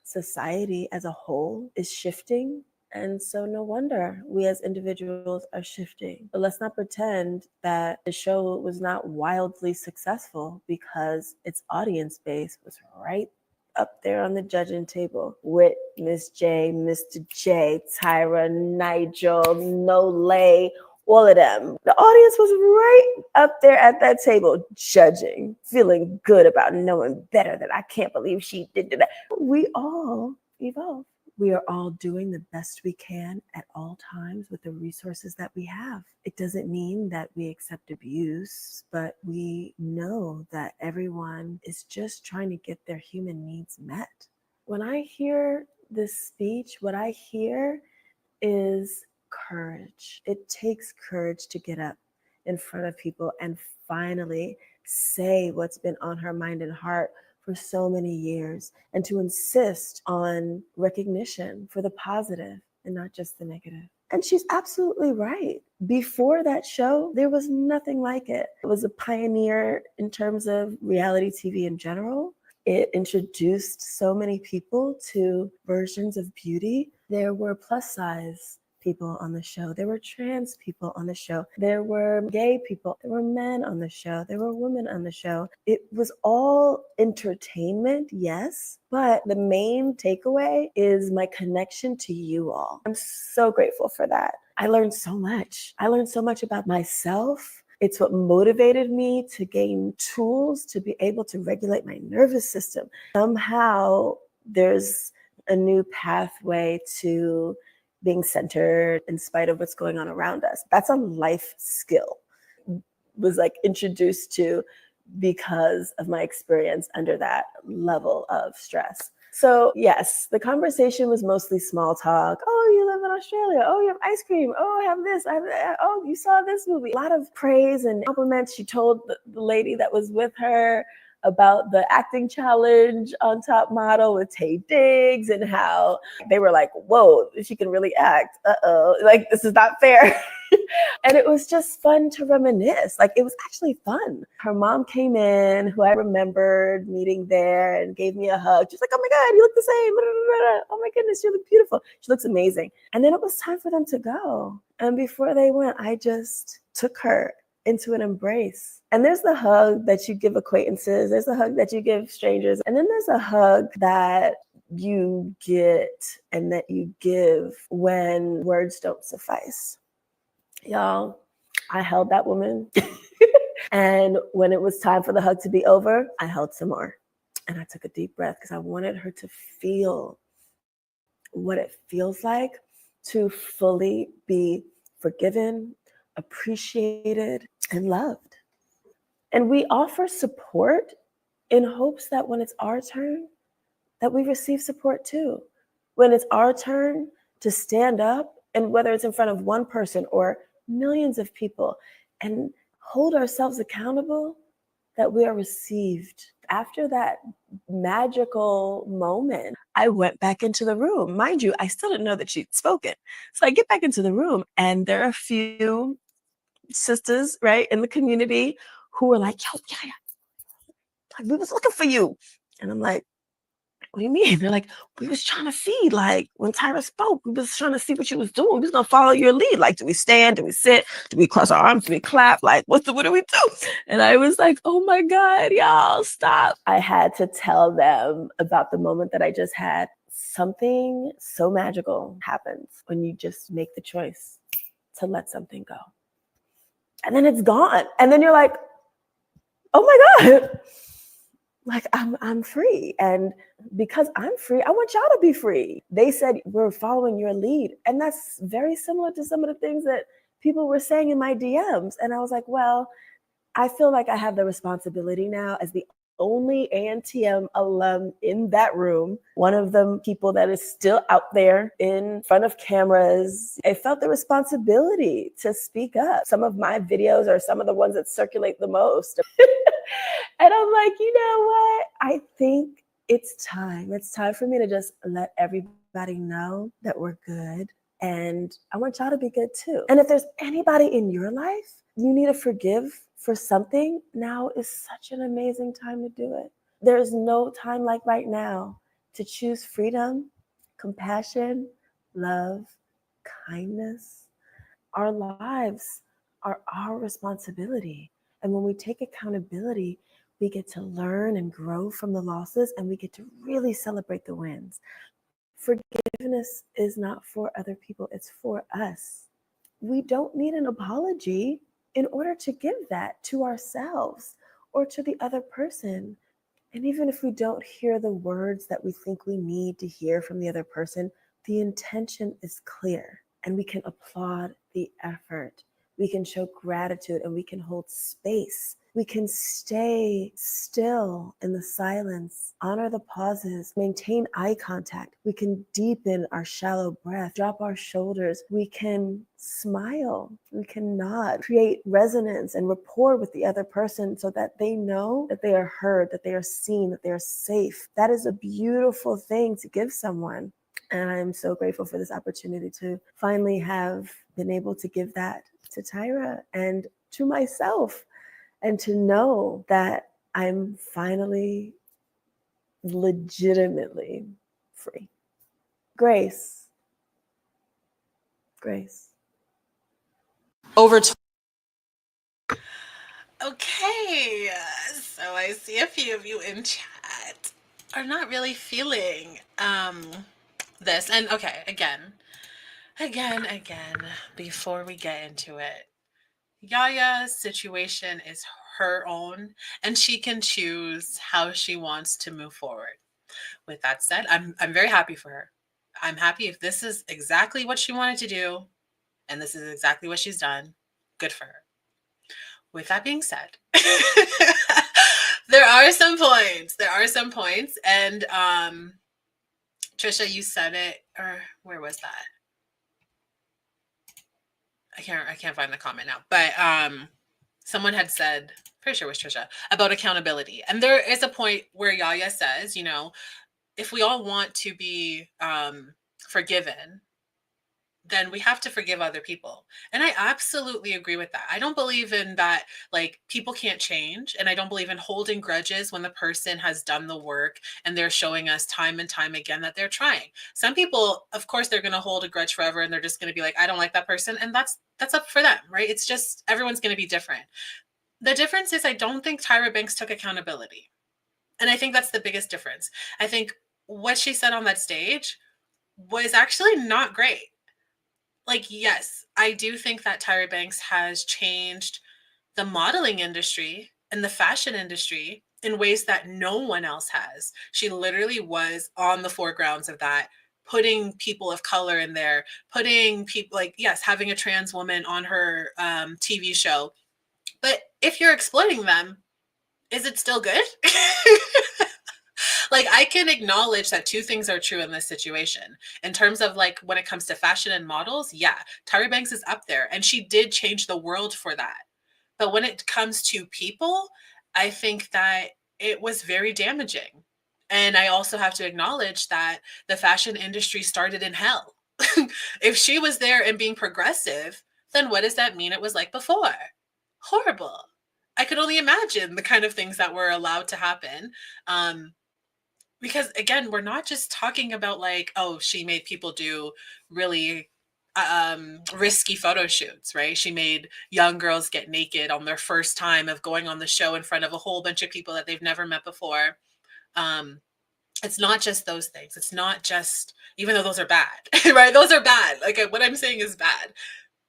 Society as a whole is shifting. And so, no wonder we as individuals are shifting. But let's not pretend that the show was not wildly successful because its audience base was right up there on the judging table with Miss J, Mr. J, Tyra, Nigel, Nole, all of them. The audience was right up there at that table, judging, feeling good about knowing better that I can't believe she did that. We all evolve. We are all doing the best we can at all times with the resources that we have. It doesn't mean that we accept abuse, but we know that everyone is just trying to get their human needs met. When I hear this speech, what I hear is courage. It takes courage to get up in front of people and finally say what's been on her mind and heart for so many years, and to insist on recognition for the positive and not just the negative. And she's absolutely right. Before that show, there was nothing like it. It was a pioneer in terms of reality TV in general. It introduced so many people to versions of beauty. There were plus size people on the show. There were trans people on the show. There were gay people. There were men on the show. There were women on the show. It was all entertainment, yes, but the main takeaway is my connection to you all. I'm so grateful for that. I learned so much. I learned so much about myself. It's what motivated me to gain tools to be able to regulate my nervous system. Somehow there's a new pathway to being centered in spite of what's going on around us. That's a life skill. Was like introduced to because of my experience under that level of stress. So yes, the conversation was mostly small talk. Oh, you live in Australia. Oh, you have ice cream. Oh, I have this. I have that. Oh, you saw this movie. A lot of praise and compliments. She told the lady that was with her about the acting challenge on Top Model with Taye Diggs and how they were like, whoa, she can really act. Uh-oh, like this is not fair. And it was just fun to reminisce. Like it was actually fun. Her mom came in, who I remembered meeting there, and gave me a hug. She's like, oh my God, you look the same. Oh my goodness, you look beautiful. She looks amazing. And then it was time for them to go. And before they went, I just took her into an embrace. And there's the hug that you give acquaintances. There's the hug that you give strangers. And then there's a hug that you get and that you give when words don't suffice. Y'all, I held that woman. And when it was time for the hug to be over, I held some more. And I took a deep breath because I wanted her to feel what it feels like to fully be forgiven, appreciated, and loved. And we offer support in hopes that when it's our turn, that we receive support too. When it's our turn to stand up, and whether it's in front of one person or millions of people, and hold ourselves accountable, that we are received. After that magical moment, I went back into the room. Mind you, I still didn't know that she'd spoken. So I get back into the room, and there are a few sisters, right, in the community who were like, yo, Yaya, we was looking for you. And I'm like, what do you mean? They're like, we was trying to see, like, when Tyra spoke, we was trying to see what you was doing. We was gonna follow your lead. Like, do we stand? Do we sit? Do we cross our arms? Do we clap? Like, what do we do? And I was like, oh my God, y'all, stop. I had to tell them about the moment that I just had. Something so magical happens when you just make the choice to let something go. And then it's gone. And then you're like, oh my God. Like I'm free. And because I'm free, I want y'all to be free. They said, we're following your lead. And that's very similar to some of the things that people were saying in my DMs. And I was like, well, I feel like I have the responsibility now as the only ANTM alum in that room, one of them people that is still out there in front of cameras. I felt the responsibility to speak up. Some of my videos are some of the ones that circulate the most. And I'm like, you know what? I think it's time. It's time for me to just let everybody know that we're good. And I want y'all to be good too. And if there's anybody in your life you need to forgive for something, now is such an amazing time to do it. There's no time like right now to choose freedom, compassion, love, kindness. Our lives are our responsibility. And when we take accountability, we get to learn and grow from the losses, and we get to really celebrate the wins. Forgiveness is not for other people, it's for us. We don't need an apology in order to give that to ourselves or to the other person. And even if we don't hear the words that we think we need to hear from the other person, the intention is clear, and we can applaud the effort. We can show gratitude, and we can hold space. We can stay still in the silence, honor the pauses, maintain eye contact. We can deepen our shallow breath, drop our shoulders. We can smile, we can nod, create resonance and rapport with the other person so that they know that they are heard, that they are seen, that they are safe. That is a beautiful thing to give someone. And I'm so grateful for this opportunity to finally have been able to give that to Tyra and to myself, and to know that I'm finally legitimately free. Grace. Grace. Over Okay, so I see a few of you in chat are not really feeling this. And okay, again, before we get into it, Yaya's situation is her own, and she can choose how she wants to move forward. With that said, I'm very happy for her. I'm happy if this is exactly what she wanted to do and this is exactly what she's done. Good for her. With that being said, there are some points. There are some points. And Trisha, you said it, or where was that? I can't find the comment now. But someone had said, pretty sure it was Trisha, about accountability. And there is a point where Yaya says, you know, if we all want to be forgiven, then we have to forgive other people. And I absolutely agree with that. I don't believe in that, like, people can't change. And I don't believe in holding grudges when the person has done the work and they're showing us time and time again that they're trying. Some people, of course, they're going to hold a grudge forever and they're just going to be like, I don't like that person. And that's up for them, right? It's just, everyone's going to be different. The difference is I don't think Tyra Banks took accountability. And I think that's the biggest difference. I think what she said on that stage was actually not great. Like, yes, I do think that Tyra Banks has changed the modeling industry and the fashion industry in ways that no one else has. She literally was on the foregrounds of that, putting people of color in there, putting people, like, yes, having a trans woman on her TV show. But if you're exploiting them, is it still good? Like, I can acknowledge that two things are true in this situation. In terms of, like, when it comes to fashion and models, yeah, Tyra Banks is up there and she did change the world for that. But when it comes to people, I think that it was very damaging. And I also have to acknowledge that the fashion industry started in hell. If she was there and being progressive, then what does that mean it was like before? Horrible. I could only imagine the kind of things that were allowed to happen. Because again, we're not just talking about, like, oh, she made people do really risky photo shoots, right? She made young girls get naked on their first time of going on the show in front of a whole bunch of people that they've never met before. um it's not just those things. It's not just, even though those are bad, right? Those are bad. Like, what I'm saying is bad.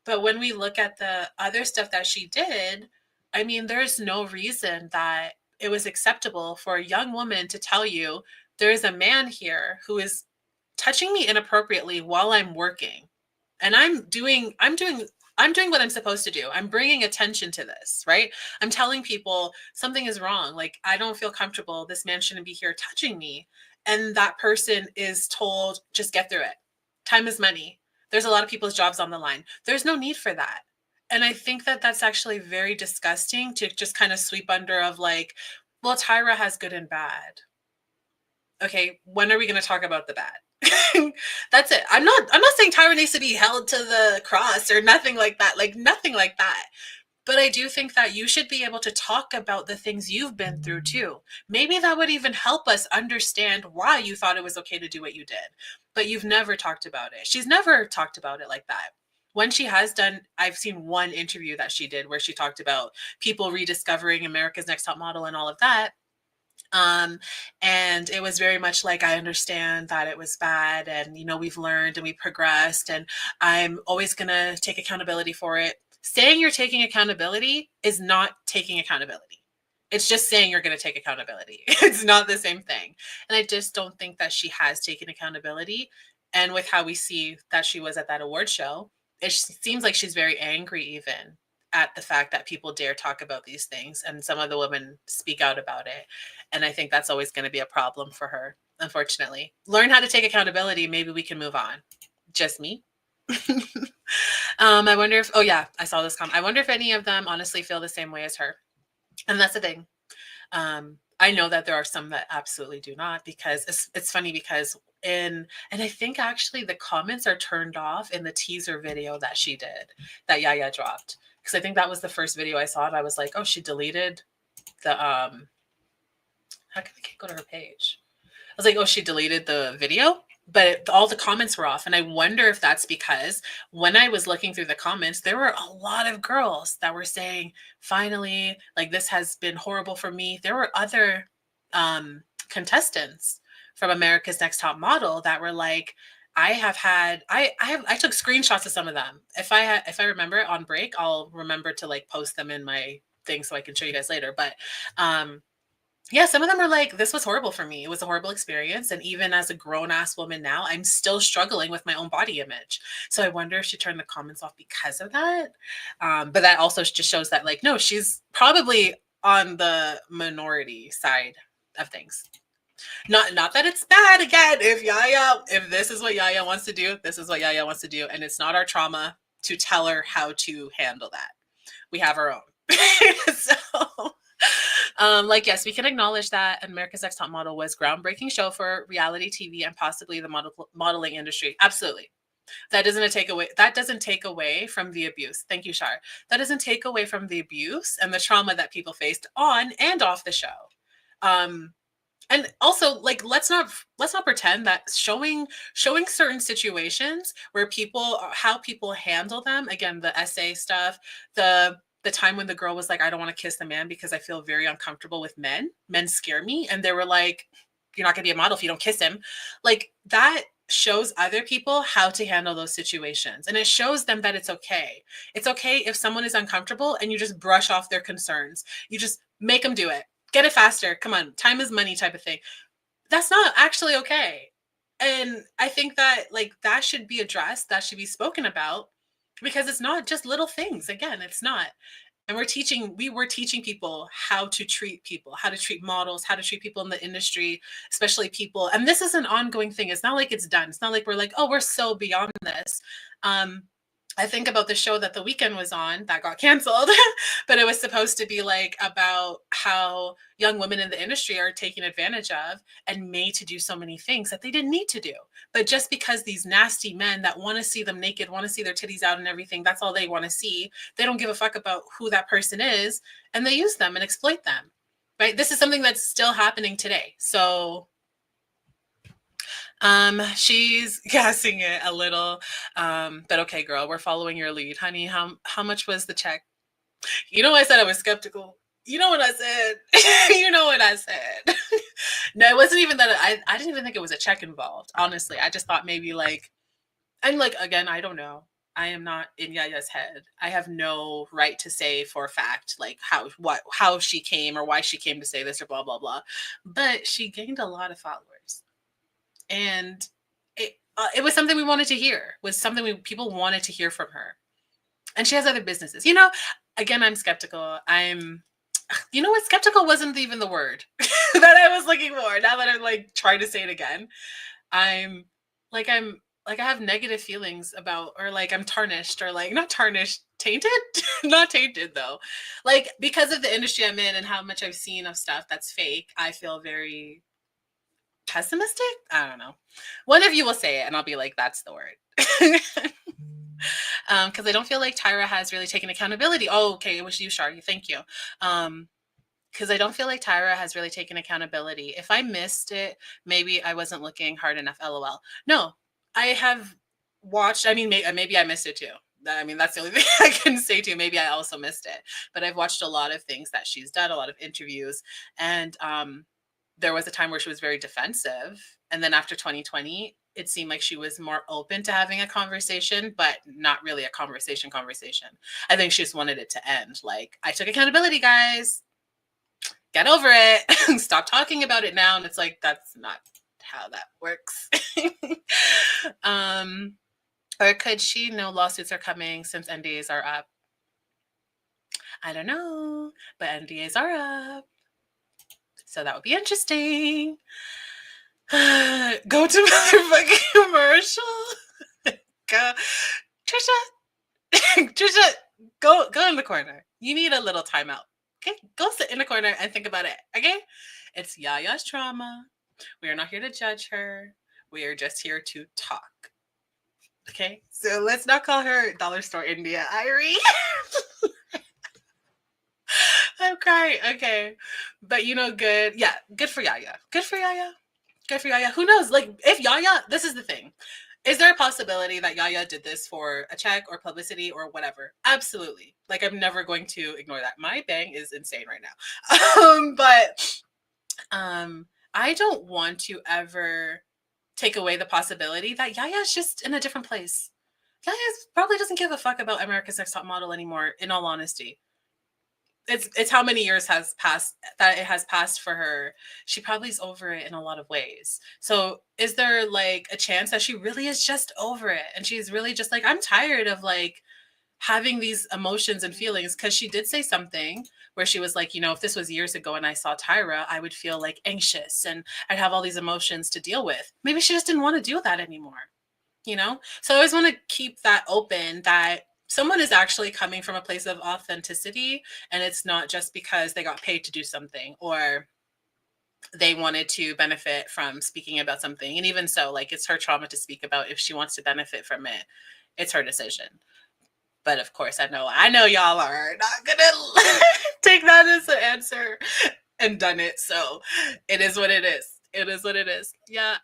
But when we look at the other stuff that she did, I mean, there's no reason that it was acceptable for a young woman to tell you, there is a man here who is touching me inappropriately while I'm working. And I'm doing what I'm supposed to do. I'm bringing attention to this, right? I'm telling people something is wrong. Like, I don't feel comfortable. This man shouldn't be here touching me. And that person is told, just get through it. Time is money. There's a lot of people's jobs on the line. There's no need for that. And I think that that's actually very disgusting to just kind of sweep under of, like, well, Tyra has good and bad. Okay, when are we going to talk about the bad? That's it. I'm not saying Tyra needs to be held to the cross or nothing like that. Like, nothing like that. But I do think that you should be able to talk about the things you've been through too. Maybe that would even help us understand why you thought it was okay to do what you did. But you've never talked about it. She's never talked about it like that. When she has done, I've seen one interview that she did where she talked about people rediscovering America's Next Top Model and all of that. And it was very much like, I understand that it was bad, and, you know, we've learned and we progressed, and I'm always going to take accountability for it. Saying you're taking accountability is not taking accountability. It's just saying you're going to take accountability. It's not the same thing. And I just don't think that she has taken accountability. And with how we see that she was at that award show, it seems like she's very angry even at the fact that people dare talk about these things, and some of the women speak out about it. And I think that's always going to be a problem for her, unfortunately. Learn how to take accountability. Maybe we can move on. Just me. I wonder if, oh yeah, I saw this comment. I wonder if any of them honestly feel the same way as her. And that's the thing. I know that there are some that absolutely do not, because it's funny because and I think actually the comments are turned off in the teaser video that she did, that Yaya dropped. Because I think that was the first video I saw, and I was like, oh, she deleted the how can I go to her page? I was like, oh, she deleted the video, but all the comments were off. And I wonder if that's because when I was looking through the comments, there were a lot of girls that were saying, finally, like, this has been horrible for me. There were other contestants from America's Next Top Model that were like, I took screenshots of some of them. If I remember it on break, I'll remember to, like, post them in my thing so I can show you guys later. But Yeah, some of them are like, this was horrible for me. It was a horrible experience. And even as a grown ass woman now, I'm still struggling with my own body image. So I wonder if she turned the comments off because of that. But that also just shows that, like, no, she's probably on the minority side of things. Not that it's bad. Again, if this is what Yaya wants to do, this is what Yaya wants to do. And it's not our trauma to tell her how to handle that. We have our own. So like, yes, we can acknowledge that America's Next Top Model was groundbreaking show for reality TV and possibly the modeling industry. Absolutely. That doesn't take away from the abuse. Thank you, Shar. That doesn't take away from the abuse and the trauma that people faced on and off the show. Um, and also, like, let's not pretend that showing certain situations where people, how people handle them, again, the essay stuff, the time when the girl was like, I don't want to kiss the man because I feel very uncomfortable with men scare me, and they were like, you're not going to be a model if you don't kiss him. Like, that shows other people how to handle those situations, and it shows them that it's okay. It's okay if someone is uncomfortable and you just brush off their concerns. You just make them do it. Get it faster. Come on. Time is money type of thing. That's not actually okay. And I think that, like, that should be addressed. That should be spoken about, because it's not just little things. Again, it's not. And we were teaching people how to treat people, how to treat models, how to treat people in the industry, especially people. And this is an ongoing thing. It's not like it's done. It's not like we're like, oh, we're so beyond this. Um, I think about the show that The Weeknd was on that got canceled, but it was supposed to be like about how young women in the industry are taken advantage of and made to do so many things that they didn't need to do. But just because these nasty men that want to see them naked, want to see their titties out and everything, that's all they want to see. They don't give a fuck about who that person is, and they use them and exploit them. Right? This is something that's still happening today. So she's gassing it a little. But okay, girl, we're following your lead, honey. How much was the check? You know, I said I was skeptical. You know what I said. You know what I said. No, it wasn't even that. I didn't even think it was a check involved. Honestly, I just thought maybe like, and like, again, I don't know. I am not in Yaya's head. I have no right to say for a fact like how she came or why she came to say this or blah blah blah. But she gained a lot of followers, and it was something we wanted to hear. Was something people wanted to hear from her. And she has other businesses. You know, again, I'm skeptical. You know what? Skeptical wasn't even the word that I was looking for. Now that I'm like trying to say it again, I'm I'm like, I have negative feelings about, or like I'm tarnished, or like not tarnished, tainted, not tainted though. Like, because of the industry I'm in and how much I've seen of stuff that's fake, I feel very pessimistic. I don't know. One of you will say it, and I'll be like, that's the word. Because I don't feel like Tyra has really taken accountability. Oh, okay, it was you, Shar. Thank you. Because I don't feel like Tyra has really taken accountability. If I missed it, maybe I wasn't looking hard enough. LOL. No, I have watched. I mean, maybe I missed it too. I mean, that's the only thing I can say too. Maybe I also missed it. But I've watched a lot of things that she's done, a lot of interviews, and there was a time where she was very defensive, and then after 2020 it seemed like she was more open to having a conversation, but not really a conversation. I think she just wanted it to end. Like, I took accountability, guys. Get over it. Stop talking about it now. And it's like, that's not how that works. Or could she know lawsuits are coming since NDAs are up? I don't know, but NDAs are up. So that would be interesting. Go to motherfucking commercial. Go, Trisha, go in the corner. You need a little timeout. Okay, go sit in the corner and think about it. Okay, it's Yaya's trauma. We are not here to judge her. We are just here to talk. Okay, so let's not call her Dollar Store India Irie. I'm crying. Okay, but you know, good. Yeah, good for Yaya. Good for Yaya. Good for Yaya. Who knows? Like, if Yaya, this is the thing. Is there a possibility that Yaya did this for a check or publicity or whatever? Absolutely. Like, I'm never going to ignore that. My bang is insane right now. But I don't want to ever take away the possibility that Yaya is just in a different place. Yaya probably doesn't give a fuck about America's Next Top Model anymore, in all honesty. it's how many years has passed that it has passed for her. She probably is over it in a lot of ways. So is there like a chance that she really is just over it and she's really just like, I'm tired of like having these emotions and feelings? Because she did say something where she was like, you know, if this was years ago and I saw Tyra, I would feel like anxious and I'd have all these emotions to deal with. Maybe she just didn't want to do that anymore, you know? So I always want to keep that open, that someone is actually coming from a place of authenticity and it's not just because they got paid to do something or they wanted to benefit from speaking about something. And even so, like, it's her trauma to speak about. If she wants to benefit from it, it's her decision. But of course, I know y'all are not gonna take that as an answer and done it. So it is what it is. It is what it is. Yeah.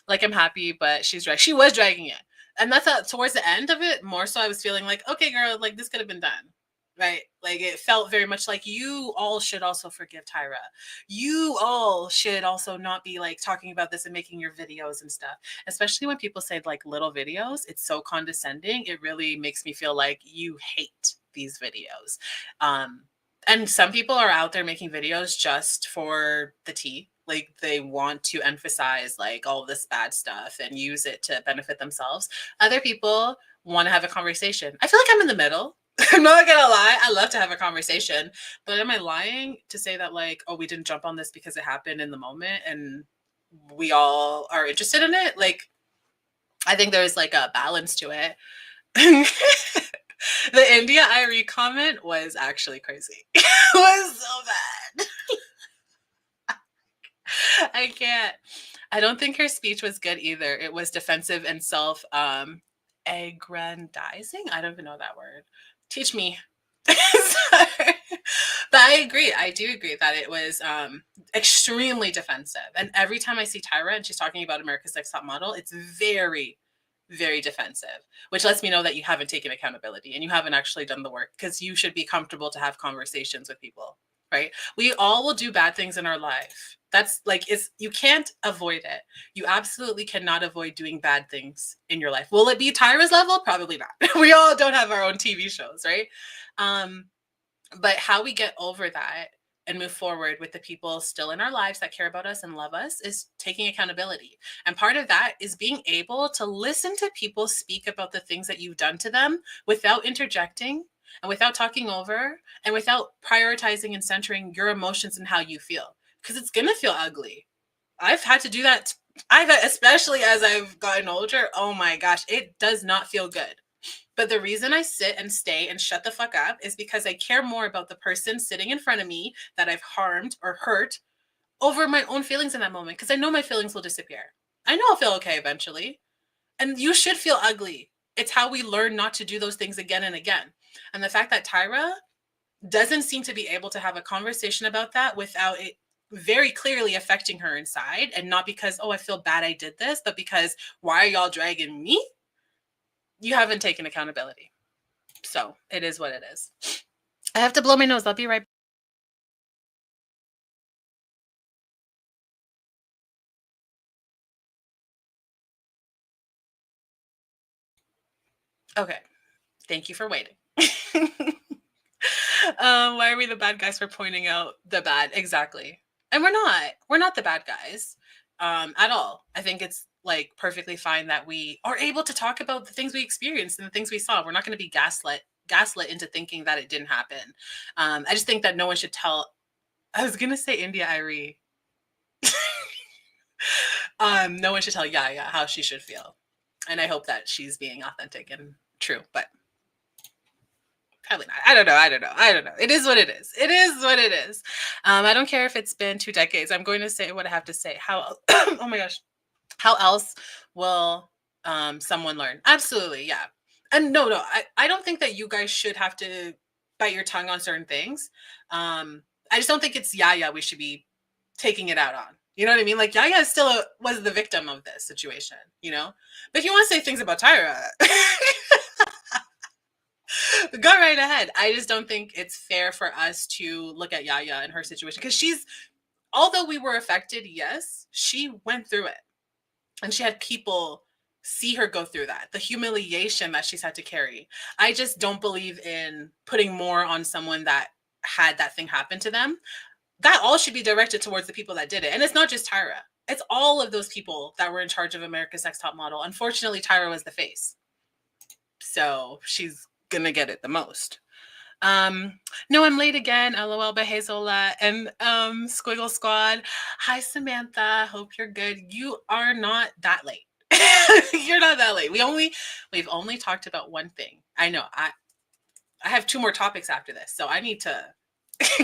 Like, I'm happy, but she was dragging it. And that's towards the end of it, more so I was feeling like, okay, girl, like this could have been done. Right. Like, it felt very much like you all should also forgive Tyra. You all should also not be like talking about this and making your videos and stuff. Especially when people say like little videos, it's so condescending. It really makes me feel like you hate these videos. And some people are out there making videos just for the tea. Like, they want to emphasize like all this bad stuff and use it to benefit themselves. Other people want to have a conversation. I feel like I'm in the middle. I'm not gonna lie. I love to have a conversation, but am I lying to say that like, oh, we didn't jump on this because it happened in the moment and we all are interested in it? Like, I think there's like a balance to it. The India Irie comment was actually crazy. It was so bad. I can't. I don't think her speech was good either. It was defensive and self aggrandizing. I don't even know that word. Teach me. Sorry. But I agree. I do agree that it was extremely defensive. And every time I see Tyra and she's talking about America's Next Top Model, it's very, very defensive, which lets me know that you haven't taken accountability and you haven't actually done the work, because you should be comfortable to have conversations with people, right? We all will do bad things in our life. That's like, you can't avoid it. You absolutely cannot avoid doing bad things in your life. Will it be Tyra's level? Probably not. We all don't have our own TV shows, right? But how we get over that and move forward with the people still in our lives that care about us and love us is taking accountability. And part of that is being able to listen to people speak about the things that you've done to them without interjecting and without talking over and without prioritizing and centering your emotions and how you feel. Because it's going to feel ugly. I've had to do that. Especially as I've gotten older. Oh my gosh, it does not feel good. But the reason I sit and stay and shut the fuck up is because I care more about the person sitting in front of me that I've harmed or hurt over my own feelings in that moment, because I know my feelings will disappear. I know I'll feel okay eventually. And you should feel ugly. It's how we learn not to do those things again and again. And the fact that Tyra doesn't seem to be able to have a conversation about that without it very clearly affecting her inside, and not because, oh, I feel bad I did this, but because, why are y'all dragging me? You haven't taken accountability. So it is what it is. I have to blow my nose. I'll be right back. Okay. Thank you for waiting. Why are we the bad guys for pointing out the bad? Exactly. And we're not. We're not the bad guys at all. I think it's like perfectly fine that we are able to talk about the things we experienced and the things we saw. We're not going to be gaslit into thinking that it didn't happen. I just think that no one should tell. I was going to say India Irie. No one should tell Yaya how she should feel. And I hope that she's being authentic and true, but probably not. I don't know. It is what it is. It is what it is. I don't care if it's been 2 decades. I'm going to say what I have to say. How, oh my gosh, how else will someone learn? Absolutely, yeah. And no, I don't think that you guys should have to bite your tongue on certain things. I just don't think it's Yaya we should be taking it out on. You know what I mean? Like, Yaya still was the victim of this situation, you know? But if you want to say things about Tyra, go right ahead. I just don't think it's fair for us to look at Yaya and her situation, because although we were affected, yes, she went through it. And she had people see her go through that, the humiliation that she's had to carry. I just don't believe in putting more on someone that had that thing happen to them, that all should be directed towards the people that did it. And it's not just Tyra. It's all of those people that were in charge of America's Next Top Model. Unfortunately, Tyra was the face. So she's going to get it the most. No, I'm late again. LOL by Hazola and Squiggle Squad. Hi, Samantha. Hope you're good. You are not that late. You're not that late. We've only talked about one thing. I know. I have 2 more topics after this, so I need to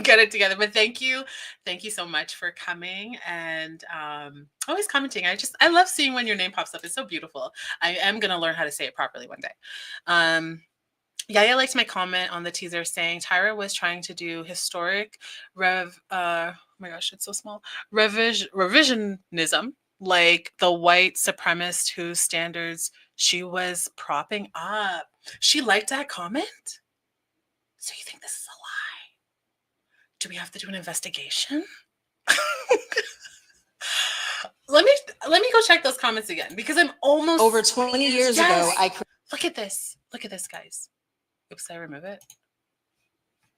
get it together. But thank you so much for coming and always commenting. I love seeing when your name pops up. It's so beautiful. I am gonna learn how to say it properly one day. Yaya liked my comment on the teaser saying Tyra was trying to do historic oh my gosh, it's so small, revisionism, like the white supremacist whose standards she was propping up. She liked that comment? So you think this is a lie? Do we have to do an investigation? Let me go check those comments again, because I'm almost Over 20 years ago, Look at this, guys. Oops, did I remove it?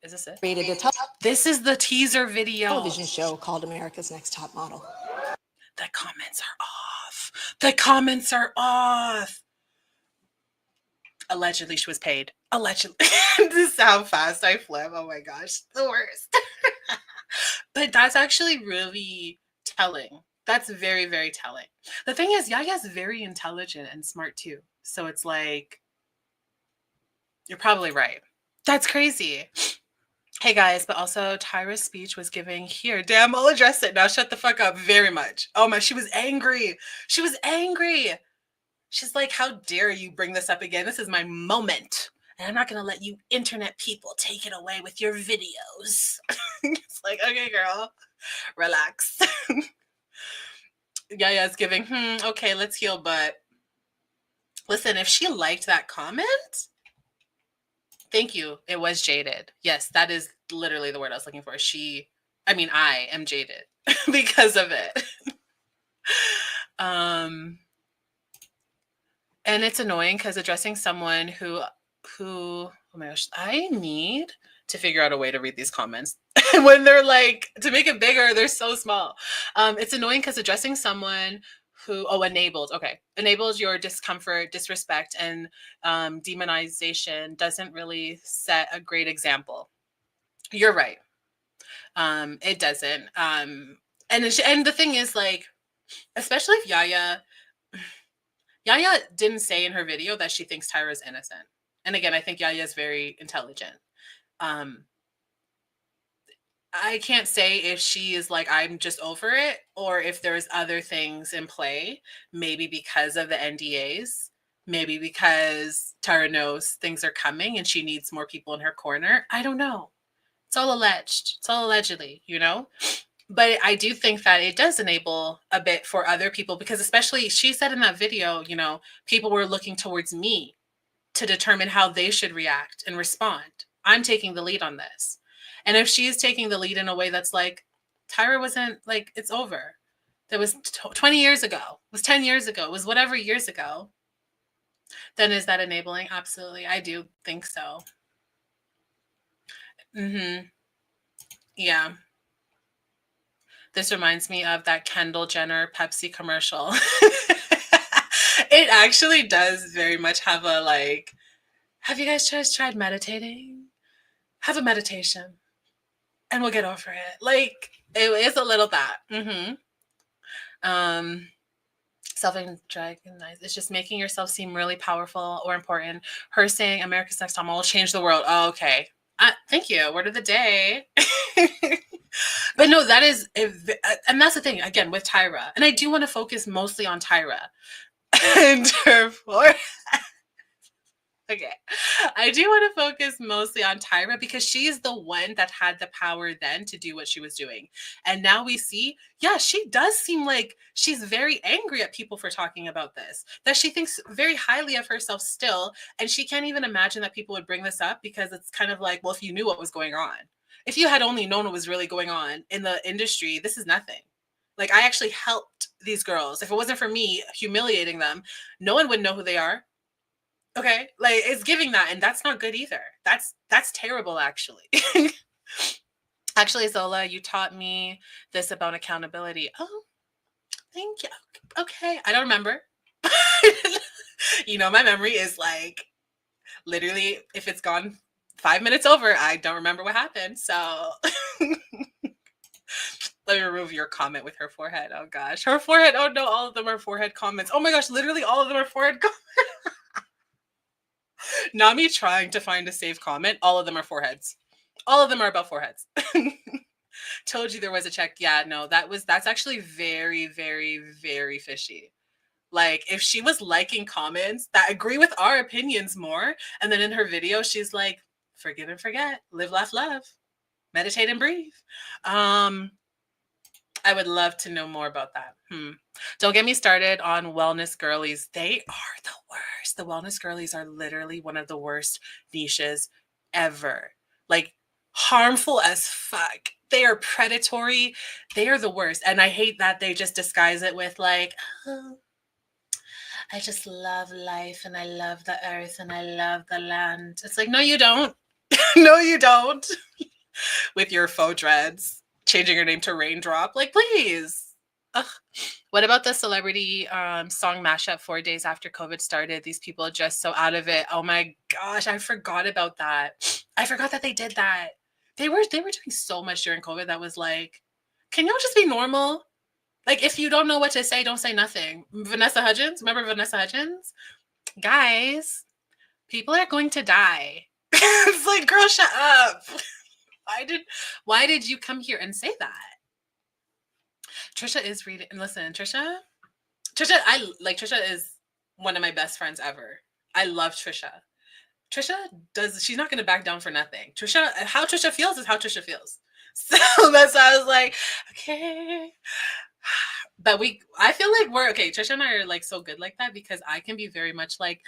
Is this it? created a This is the teaser video. television show called America's Next Top Model. The comments are off. The comments are off. Allegedly, she was paid. Allegedly. This is how fast I flip. Oh my gosh, the worst. But that's actually really telling. That's very, very telling. The thing is, Yaya's very intelligent and smart too. So it's like, you're probably right. That's crazy. Hey guys, but also Tyra's speech was giving here. Damn, I'll address it. Now shut the fuck up very much. Oh my, she was angry. She was angry. She's like, how dare you bring this up again? This is my moment. And I'm not going to let you internet people take it away with your videos. It's like, okay, girl, relax. Yaya's giving, okay, let's heal. But listen, if she liked that comment, thank you. It was jaded. Yes, that is literally the word I was looking for. I am jaded because of it. And it's annoying because addressing someone who, oh my gosh, I need to figure out a way to read these comments. When they're like, to make it bigger, they're so small. It's annoying because addressing someone who, enables your discomfort, disrespect, and demonization doesn't really set a great example. You're right. It doesn't. And the thing is, like, especially if Yaya didn't say in her video that she thinks Tyra is innocent. And again, I think Yaya is very intelligent. I can't say if she is like, I'm just over it, or if there's other things in play, maybe because of the NDAs, maybe because Tyra knows things are coming and she needs more people in her corner. I don't know. It's all alleged. It's all allegedly, you know? But I do think that it does enable a bit for other people, because especially she said in that video, you know, people were looking towards me to determine how they should react and respond. I'm taking the lead on this. And if she's taking the lead in a way that's like, Tyra wasn't like, it's over. That was 20 years ago. It was 10 years ago. It was whatever years ago. Then is that enabling? Absolutely. I do think so. Yeah. This reminds me of that Kendall Jenner Pepsi commercial. It actually does very much have a like, have you guys just tried meditating? Have a meditation and we'll get over it. Like, it is a little that. Self-dragonized. It's just making yourself seem really powerful or important. Her saying America's Next Top Model will change the world. Oh, okay. Thank you. Word of the day. But no, that is, and that's the thing, again, with Tyra. And I do want to focus mostly on Tyra. And therefore, okay, I do want to focus mostly on Tyra because she's the one that had the power then to do what she was doing. And now we see, yeah, she does seem like she's very angry at people for talking about this, that she thinks very highly of herself still. And she can't even imagine that people would bring this up, because it's kind of like, well, if you knew what was going on, if you had only known what was really going on in the industry, this is nothing. Like, I actually helped these girls. If it wasn't for me humiliating them, no one would know who they are. Okay, like, it's giving that, and that's not good either. That's terrible, actually. Actually, Zola, you taught me this about accountability. Oh, thank you. Okay. I don't remember. You know, my memory is like literally, if it's gone 5 minutes over, I don't remember what happened. So let me remove your comment with her forehead. Oh gosh. Her forehead. Oh no, all of them are forehead comments. Oh my gosh, literally all of them are forehead comments. Not me trying to find a safe comment. All of them are foreheads. All of them are about foreheads. Told you there was a check. Yeah, no, that's actually very, very, very fishy. Like, if she was liking comments that agree with our opinions more, and then in her video, she's like, forgive and forget, live, laugh, love, meditate and breathe. I would love to know more about that. Don't get me started on wellness girlies. They are the worst. The wellness girlies are literally one of the worst niches ever. Like, harmful as fuck. They are predatory. They are the worst. And I hate that they just disguise it with like, oh, I just love life and I love the earth and I love the land. It's like, no, you don't. No, you don't. With your faux dreads, changing your name to Raindrop. Like, please. Ugh. What about the celebrity song mashup 4 days after COVID started? These people are just so out of it. Oh my gosh, I forgot about that. I forgot that they did that. They were doing so much during COVID that was like, can y'all just be normal? Like, if you don't know what to say, don't say nothing. Vanessa Hudgens, remember Vanessa Hudgens? Guys, people are going to die. It's like, girl, shut up. Why did you come here and say that? Trisha is reading. Listen, Trisha, Trisha is one of my best friends ever. I love Trisha. She's not going to back down for nothing. How Trisha feels is how Trisha feels. So that's why I was like, okay. But I feel like we're okay. Trisha and I are like so good like that because I can be very much like,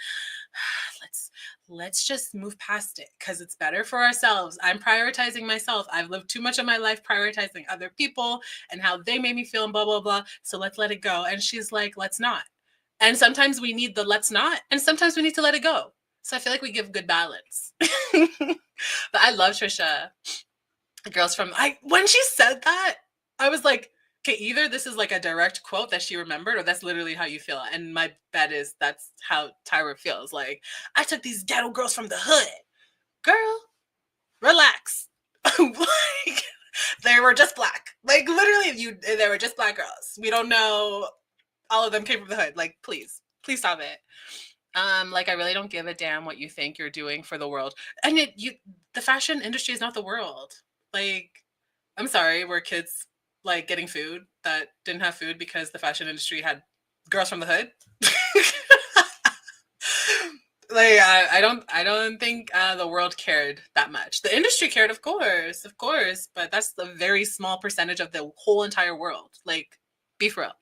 let's just move past it because it's better for ourselves. I'm prioritizing myself. I've lived too much of my life prioritizing other people and how they made me feel and blah, blah, blah. So let's let it go. And she's like, let's not. And sometimes we need the let's not, and sometimes we need to let it go. So I feel like we give good balance. But I love Trisha. The girls when she said that, I was like, okay, either this is like a direct quote that she remembered or that's literally how you feel. And my bet is that's how Tyra feels. Like, I took these ghetto girls from the hood. Girl, relax. Like, they were just black. Like, literally, they were just black girls. We don't know. All of them came from the hood. Like, please stop it. Like, I really don't give a damn what you think you're doing for the world. And the fashion industry is not the world. Like, I'm sorry, we're kids like getting food that didn't have food because the fashion industry had girls from the hood. Like, I don't think the world cared that much. The industry cared, of course, but that's the very small percentage of the whole entire world. Like, be for real.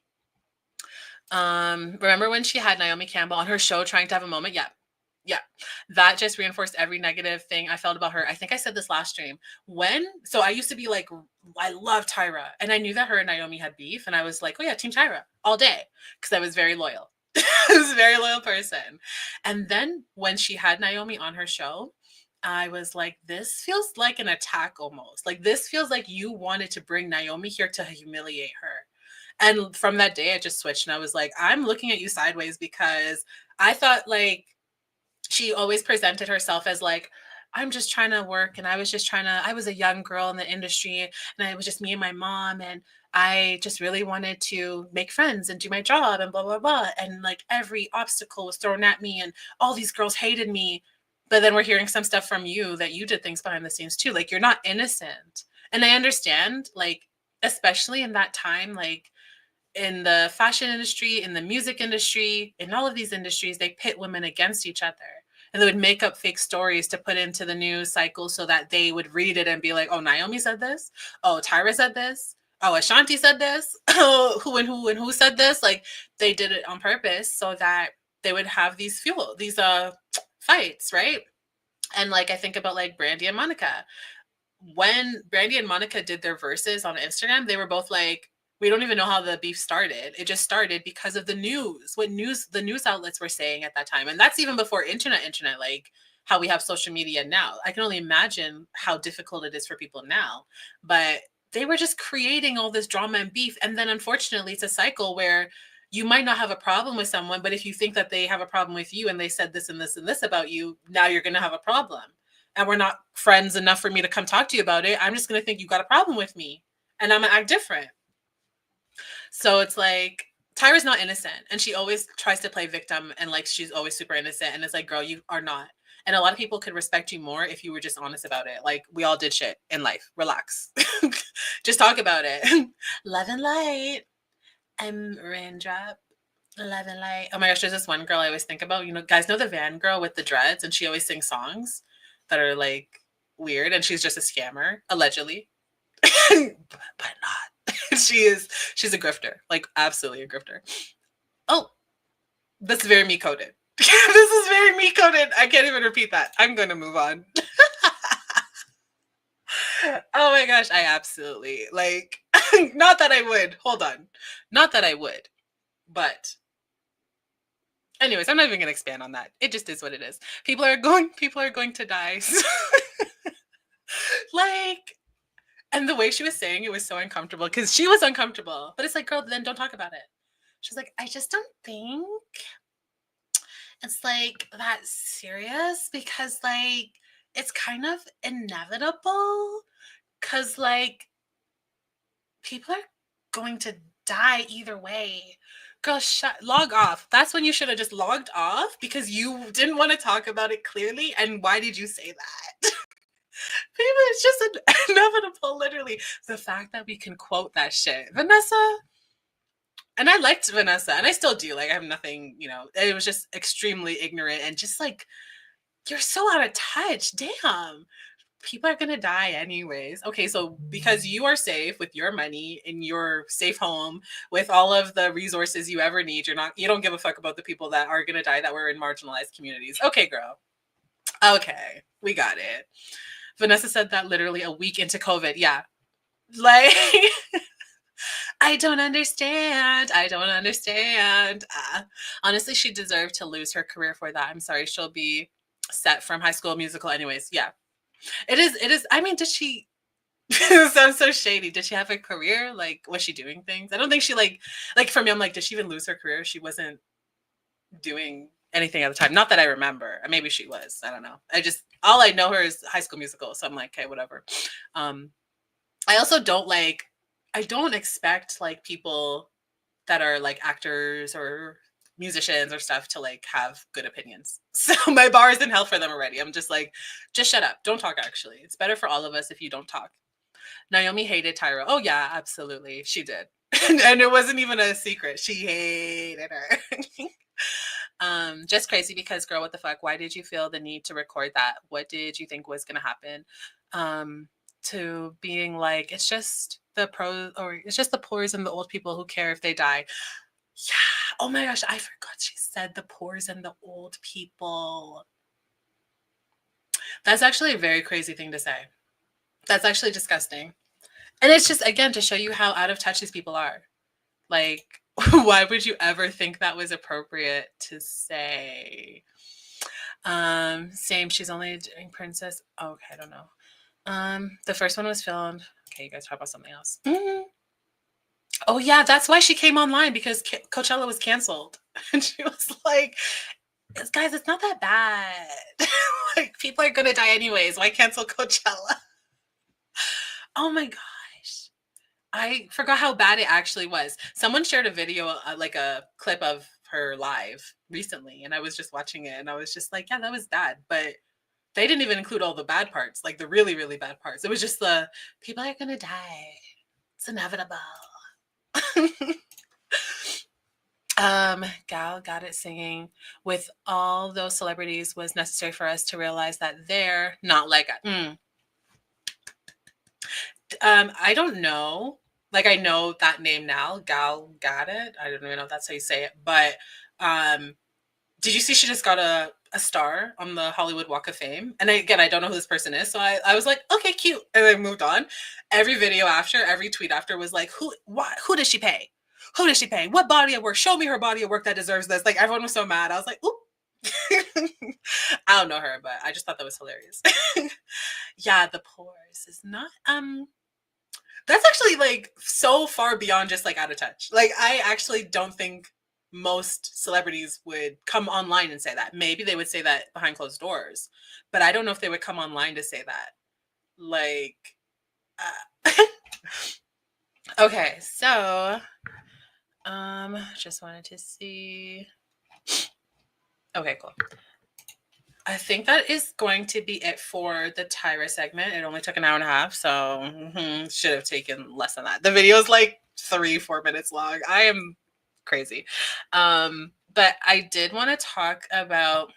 Remember when she had Naomi Campbell on her show trying to have a moment? Yeah. That just reinforced every negative thing I felt about her. I think I said this last stream. So I used to be like, I love Tyra. And I knew that her and Naomi had beef. And I was like, oh yeah, Team Tyra all day. Because I was very loyal. I was a very loyal person. And then when she had Naomi on her show, I was like, this feels like an attack almost. Like, this feels like you wanted to bring Naomi here to humiliate her. And from that day, I just switched and I was like, I'm looking at you sideways because I thought like she always presented herself as like, I'm just trying to work and I was a young girl in the industry and it was just me and my mom and I just really wanted to make friends and do my job and blah, blah, blah. And like every obstacle was thrown at me and all these girls hated me. But then we're hearing some stuff from you that you did things behind the scenes too. Like, you're not innocent. And I understand, like, especially in that time, like, in the fashion industry, in the music industry, in all of these industries, they pit women against each other. And they would make up fake stories to put into the news cycle so that they would read it and be like, oh, Naomi said this. Oh, Tyra said this. Oh, Ashanti said this. Oh, who said this? Like, they did it on purpose so that they would have these fights, right? And like, I think about like Brandy and Monica. When Brandy and Monica did their verses on Instagram, they were both like, we don't even know how the beef started. It just started because of the news, the news outlets were saying at that time. And that's even before internet, like how we have social media now. I can only imagine how difficult it is for people now. But they were just creating all this drama and beef. And then unfortunately, it's a cycle where you might not have a problem with someone, but if you think that they have a problem with you and they said this and this and this about you, now you're going to have a problem. And we're not friends enough for me to come talk to you about it. I'm just going to think you got a problem with me and I'm going to act different. So it's like, Tyra's not innocent and she always tries to play victim and like she's always super innocent. And it's like, girl, you are not. And a lot of people could respect you more if you were just honest about it. Like, we all did shit in life. Relax. Just talk about it. Love and light. I'm Raindrop. Love and light. Oh my gosh, there's this one girl I always think about. You know, guys know the van girl with the dreads, and she always sings songs that are like weird, and she's just a scammer, allegedly. but not. She's a grifter. Like, absolutely a grifter. Oh, that's very me coded. This is very me coded. I can't even repeat that. I'm going to move on. Oh my gosh, I absolutely like, not that I would. Hold on. Not that I would. But anyways, I'm not even going to expand on that. It just is what it is. People are going to die. Like, and the way she was saying it was so uncomfortable because she was uncomfortable. But it's like, girl, then don't talk about it. She's like, I just don't think it's like that serious because like it's kind of inevitable because like people are going to die either way. Girl, log off. That's when you should have just logged off because you didn't want to talk about it clearly. And why did you say that? People, it's just inevitable, literally. The fact that we can quote that shit. Vanessa, and I liked Vanessa, and I still do. Like, I have nothing, you know, it was just extremely ignorant and just like, you're so out of touch. Damn. People are going to die anyways. Okay, so because you are safe with your money in your safe home with all of the resources you ever need, you don't give a fuck about the people that are going to die that were in marginalized communities. Okay, girl. Okay, we got it. Vanessa said that literally a week into COVID. Yeah. Like, I don't understand. Honestly, she deserved to lose her career for that. I'm sorry. She'll be set from High School Musical anyways. Yeah. It is. I mean, did she it sounds so shady. Did she have a career? Like, was she doing things? I don't think she like for me, I'm like, did she even lose her career? She wasn't doing anything at the time. Not that I remember. Maybe she was. I don't know. All I know her is High School Musical. So I'm like, okay, whatever. I also don't expect like people that are like actors or musicians or stuff to like have good opinions. So my bar is in hell for them already. I'm just like, just shut up. Don't talk, actually. It's better for all of us if you don't talk. Naomi hated Tyra. Oh yeah, absolutely. She did. And it wasn't even a secret. She hated her. Just crazy because, girl, what the fuck? Why did you feel the need to record that? What did you think was going to happen? To being like, it's just the poors and the old people who care if they die. Yeah. Oh my gosh, I forgot she said the poors and the old people. That's actually a very crazy thing to say. That's actually disgusting. And it's just, again, to show you how out of touch these people are. Like, why would you ever think that was appropriate to say? Same, she's only doing Princess. Oh, okay, I don't know. The first one was filmed. Okay, you guys talk about something else. Mm-hmm. Oh yeah, that's why she came online, because Coachella was canceled. And she was like, guys, it's not that bad. Like, people are gonna die anyways. Why cancel Coachella? Oh my gosh. I forgot how bad it actually was. Someone shared a video, like a clip of her live recently, and I was just watching it and I was just like, yeah, that was bad. But they didn't even include all the bad parts, like the really, really bad parts. It was just the people are gonna die. It's inevitable. Gal got it singing. With all those celebrities was necessary for us to realize that they're not like I don't know. Like, I know that name now. Gal got it. I don't even know if that's how you say it. But did you see she just got a star on the Hollywood Walk of Fame? And again, I don't know who this person is. So I was like, okay, cute. And I moved on. Every video after, every tweet after was like, who does she pay? Who does she pay? What body of work? Show me her body of work that deserves this. Like, everyone was so mad. I was like, oop, I don't know her, but I just thought that was hilarious. Yeah, the pores is not that's actually like so far beyond just like out of touch. Like I actually don't think most celebrities would come online and say that. Maybe they would say that behind closed doors, but I don't know if they would come online to say that. Like okay, so just wanted to see. Okay, cool. I think that is going to be it for the Tyra segment. It only took an hour and a half, so should have taken less than that. The video is like 3-4 minutes long. I am crazy. But I did want to talk about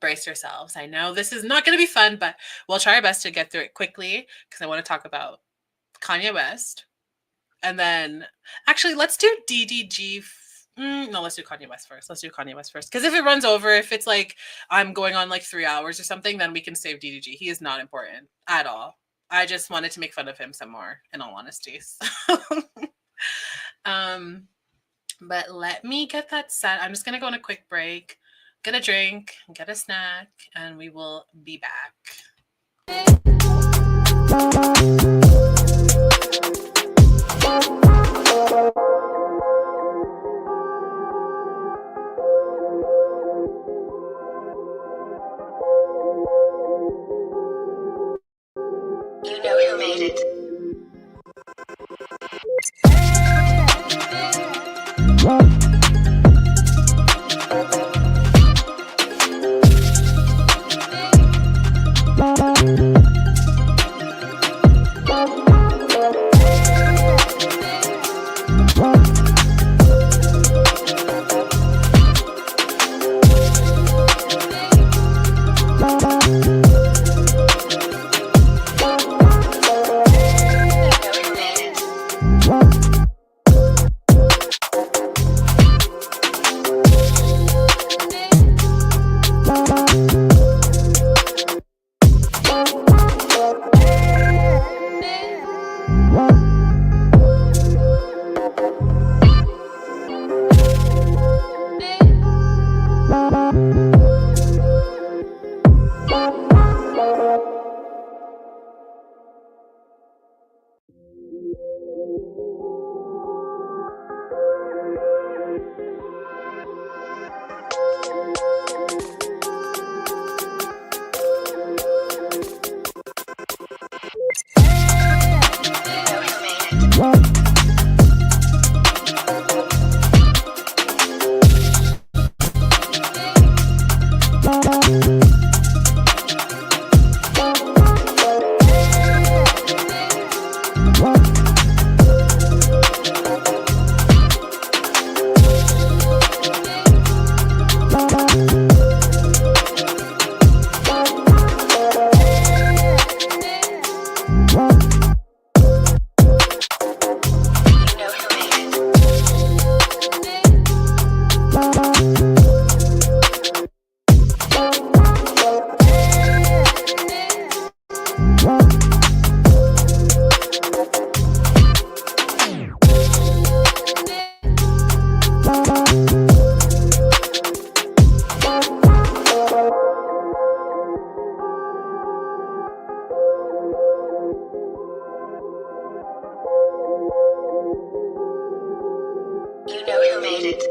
brace yourselves. I know this is not going to be fun, but we'll try our best to get through it quickly because I want to talk about Kanye West. And then actually, let's do DDG. No, let's do Kanye West first. Because if it runs over, if it's like I'm going on like 3 hours or something, then we can save DDG. He is not important at all. I just wanted to make fun of him some more, in all honesty. But let me get that set. I'm just gonna go on a quick break, get a drink, get a snack, and we will be back. You know who made it. You know who made it.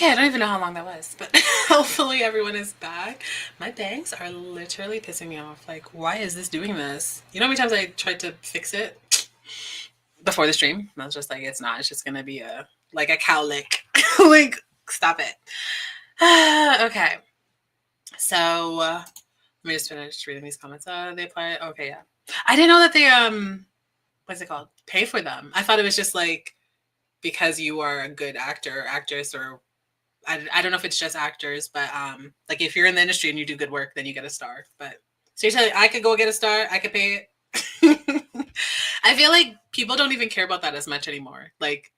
Okay, I don't even know how long that was, but hopefully everyone is back. My bangs are literally pissing me off. Like, why is this doing this? You know how many times I tried to fix it before the stream? I was just like, it's not. It's just gonna be a cow lick. Like, stop it. Okay, so let me just finish reading these comments. They apply. Okay, yeah. I didn't know that they what's it called? Pay for them. I thought it was just like because you are a good actor or actress, or I don't know if it's just actors, but like if you're in the industry and you do good work, then you get a star. But so you're telling me I could go get a star, I could pay it. I feel like people don't even care about that as much anymore. Like,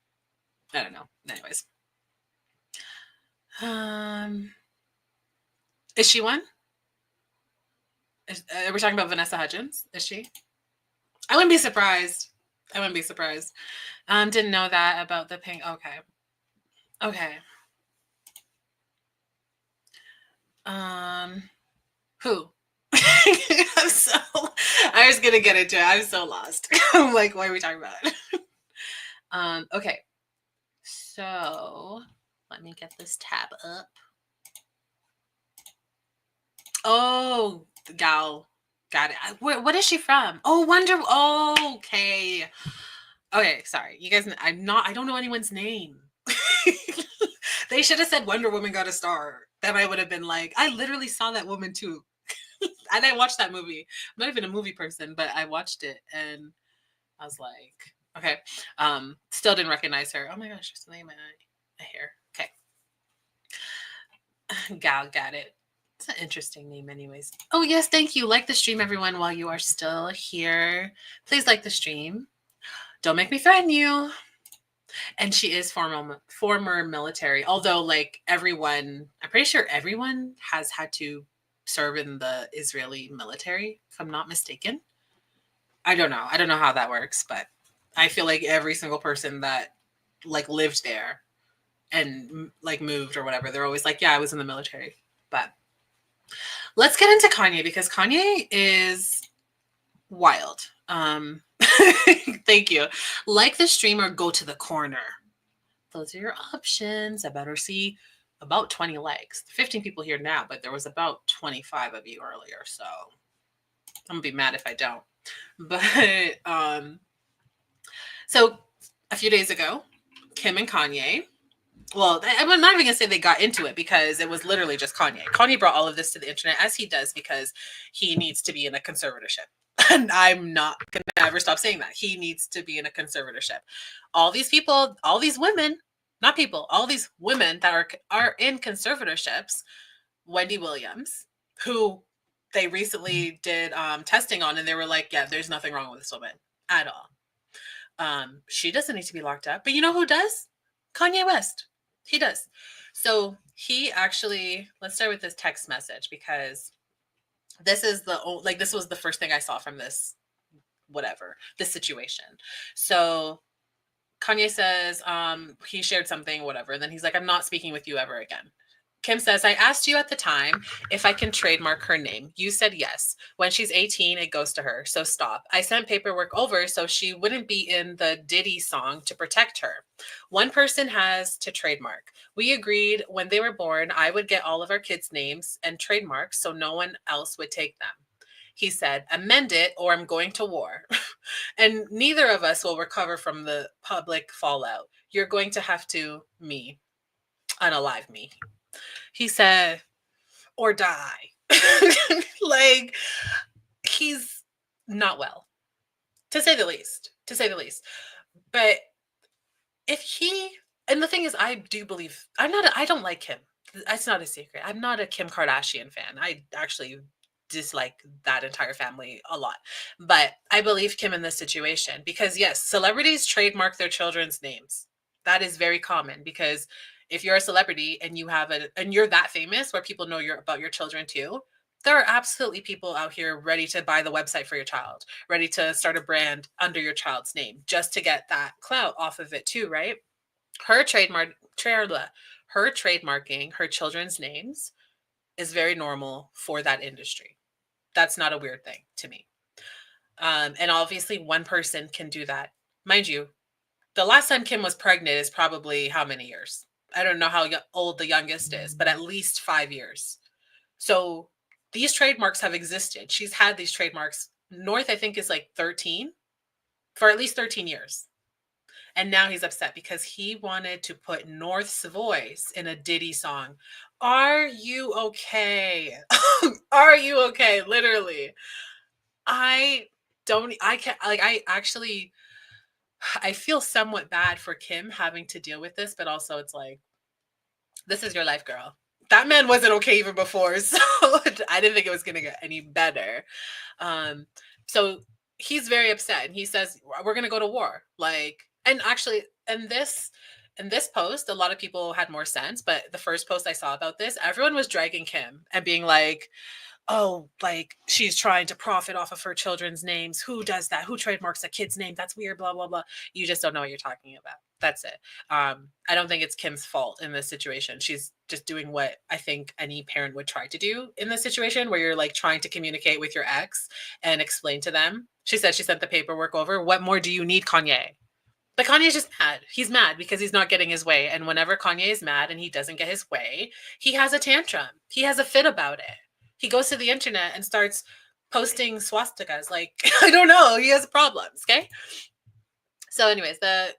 I don't know. Anyways. Is she one? Are we talking about Vanessa Hudgens? Is she? I wouldn't be surprised. I wouldn't be surprised. Didn't know that about the pink. Okay. Okay. Who? I was gonna get into it. I'm so lost. I'm like, what are we talking about? Okay. So let me get this tab up. Oh, gal. Got it. What is she from? Oh, Wonder. Oh, okay. Okay, sorry. You guys, I don't know anyone's name. They should have said Wonder Woman got a star. Then I would have been like, I literally saw that woman too. And I watched that movie. I'm not even a movie person, but I watched it and I was like, okay. Still didn't recognize her. Oh my gosh, there's something in my hair. Okay. Gal, got it. It's an interesting name anyways. Oh yes, thank you. Like the stream, everyone, while you are still here. Please like the stream. Don't make me threaten you. And she is former military. Although, like everyone, I'm pretty sure everyone has had to serve in the Israeli military, if I'm not mistaken. I don't know. I don't know how that works, but I feel like every single person that like lived there and like moved or whatever, they're always like, yeah, I was in the military. But let's get into Kanye because Kanye is wild. Thank you. Like the stream or go to the corner. Those are your options. I better see about 20 likes. 15 people here now, but there was about 25 of you earlier. So I'm gonna be mad if I don't. But so a few days ago, Kim and Kanye. Well, I'm not even gonna say they got into it because it was literally just Kanye. Kanye brought all of this to the internet as he does because he needs to be in a conservatorship. And I'm not gonna ever stop saying that. He needs to be in a conservatorship. All these people, all these women, not people, all these women that are in conservatorships, Wendy Williams, who they recently did testing on, and they were like, yeah, there's nothing wrong with this woman at all. She doesn't need to be locked up. But you know who does? Kanye West. He does. So he actually, let's start with this text message because this is this was the first thing I saw from this situation. So Kanye says he shared something, whatever, and then he's like, I'm not speaking with you ever again. Kim says, I asked you at the time if I can trademark her name. You said yes. When she's 18, it goes to her. So stop. I sent paperwork over so she wouldn't be in the Diddy song to protect her. One person has to trademark. We agreed when they were born, I would get all of our kids' names and trademarks so no one else would take them. He said, amend it or I'm going to war. And neither of us will recover from the public fallout. You're going to have to unalive me. He said, or die. Like, he's not well, to say the least. But if he, and the thing is, I do believe, I don't like him. That's not a secret. I'm not a Kim Kardashian fan. I actually dislike that entire family a lot. But I believe Kim in this situation because, yes, celebrities trademark their children's names. That is very common because if you're a celebrity and and you're that famous where people know about your children too, there are absolutely people out here ready to buy the website for your child, ready to start a brand under your child's name just to get that clout off of it too, right? Her trademarking her children's names is very normal for that industry. That's not a weird thing to me. And obviously one person can do that. Mind you, the last time Kim was pregnant is probably how many years? I don't know how old the youngest is, but at least 5 years. So these trademarks have existed. She's had these trademarks. North, I think, is like 13 for at least 13 years. And now he's upset because he wanted to put North's voice in a Diddy song. Are you okay? Are you okay? Literally. I can't, like, I actually, I feel somewhat bad for Kim having to deal with this, but also it's like, this is your life, girl. That man wasn't okay even before, so I didn't think it was going to get any better. Um, so he's very upset, and he says, "We're going to go to war." Like, and actually, in this post, a lot of people had more sense. But the first post I saw about this, everyone was dragging Kim and being like, oh, like she's trying to profit off of her children's names. Who does that? Who trademarks a kid's name? That's weird, blah, blah, blah. You just don't know what you're talking about. That's it. I don't think it's Kim's fault in this situation. She's just doing what I think any parent would try to do in this situation where you're like trying to communicate with your ex and explain to them. She said she sent the paperwork over. What more do you need, Kanye? But Kanye's just mad. He's mad because he's not getting his way. And whenever Kanye is mad and he doesn't get his way, he has a tantrum. He has a fit about it. He goes to the internet and starts posting swastikas. Like, I don't know. He has problems. Okay. So, anyways, the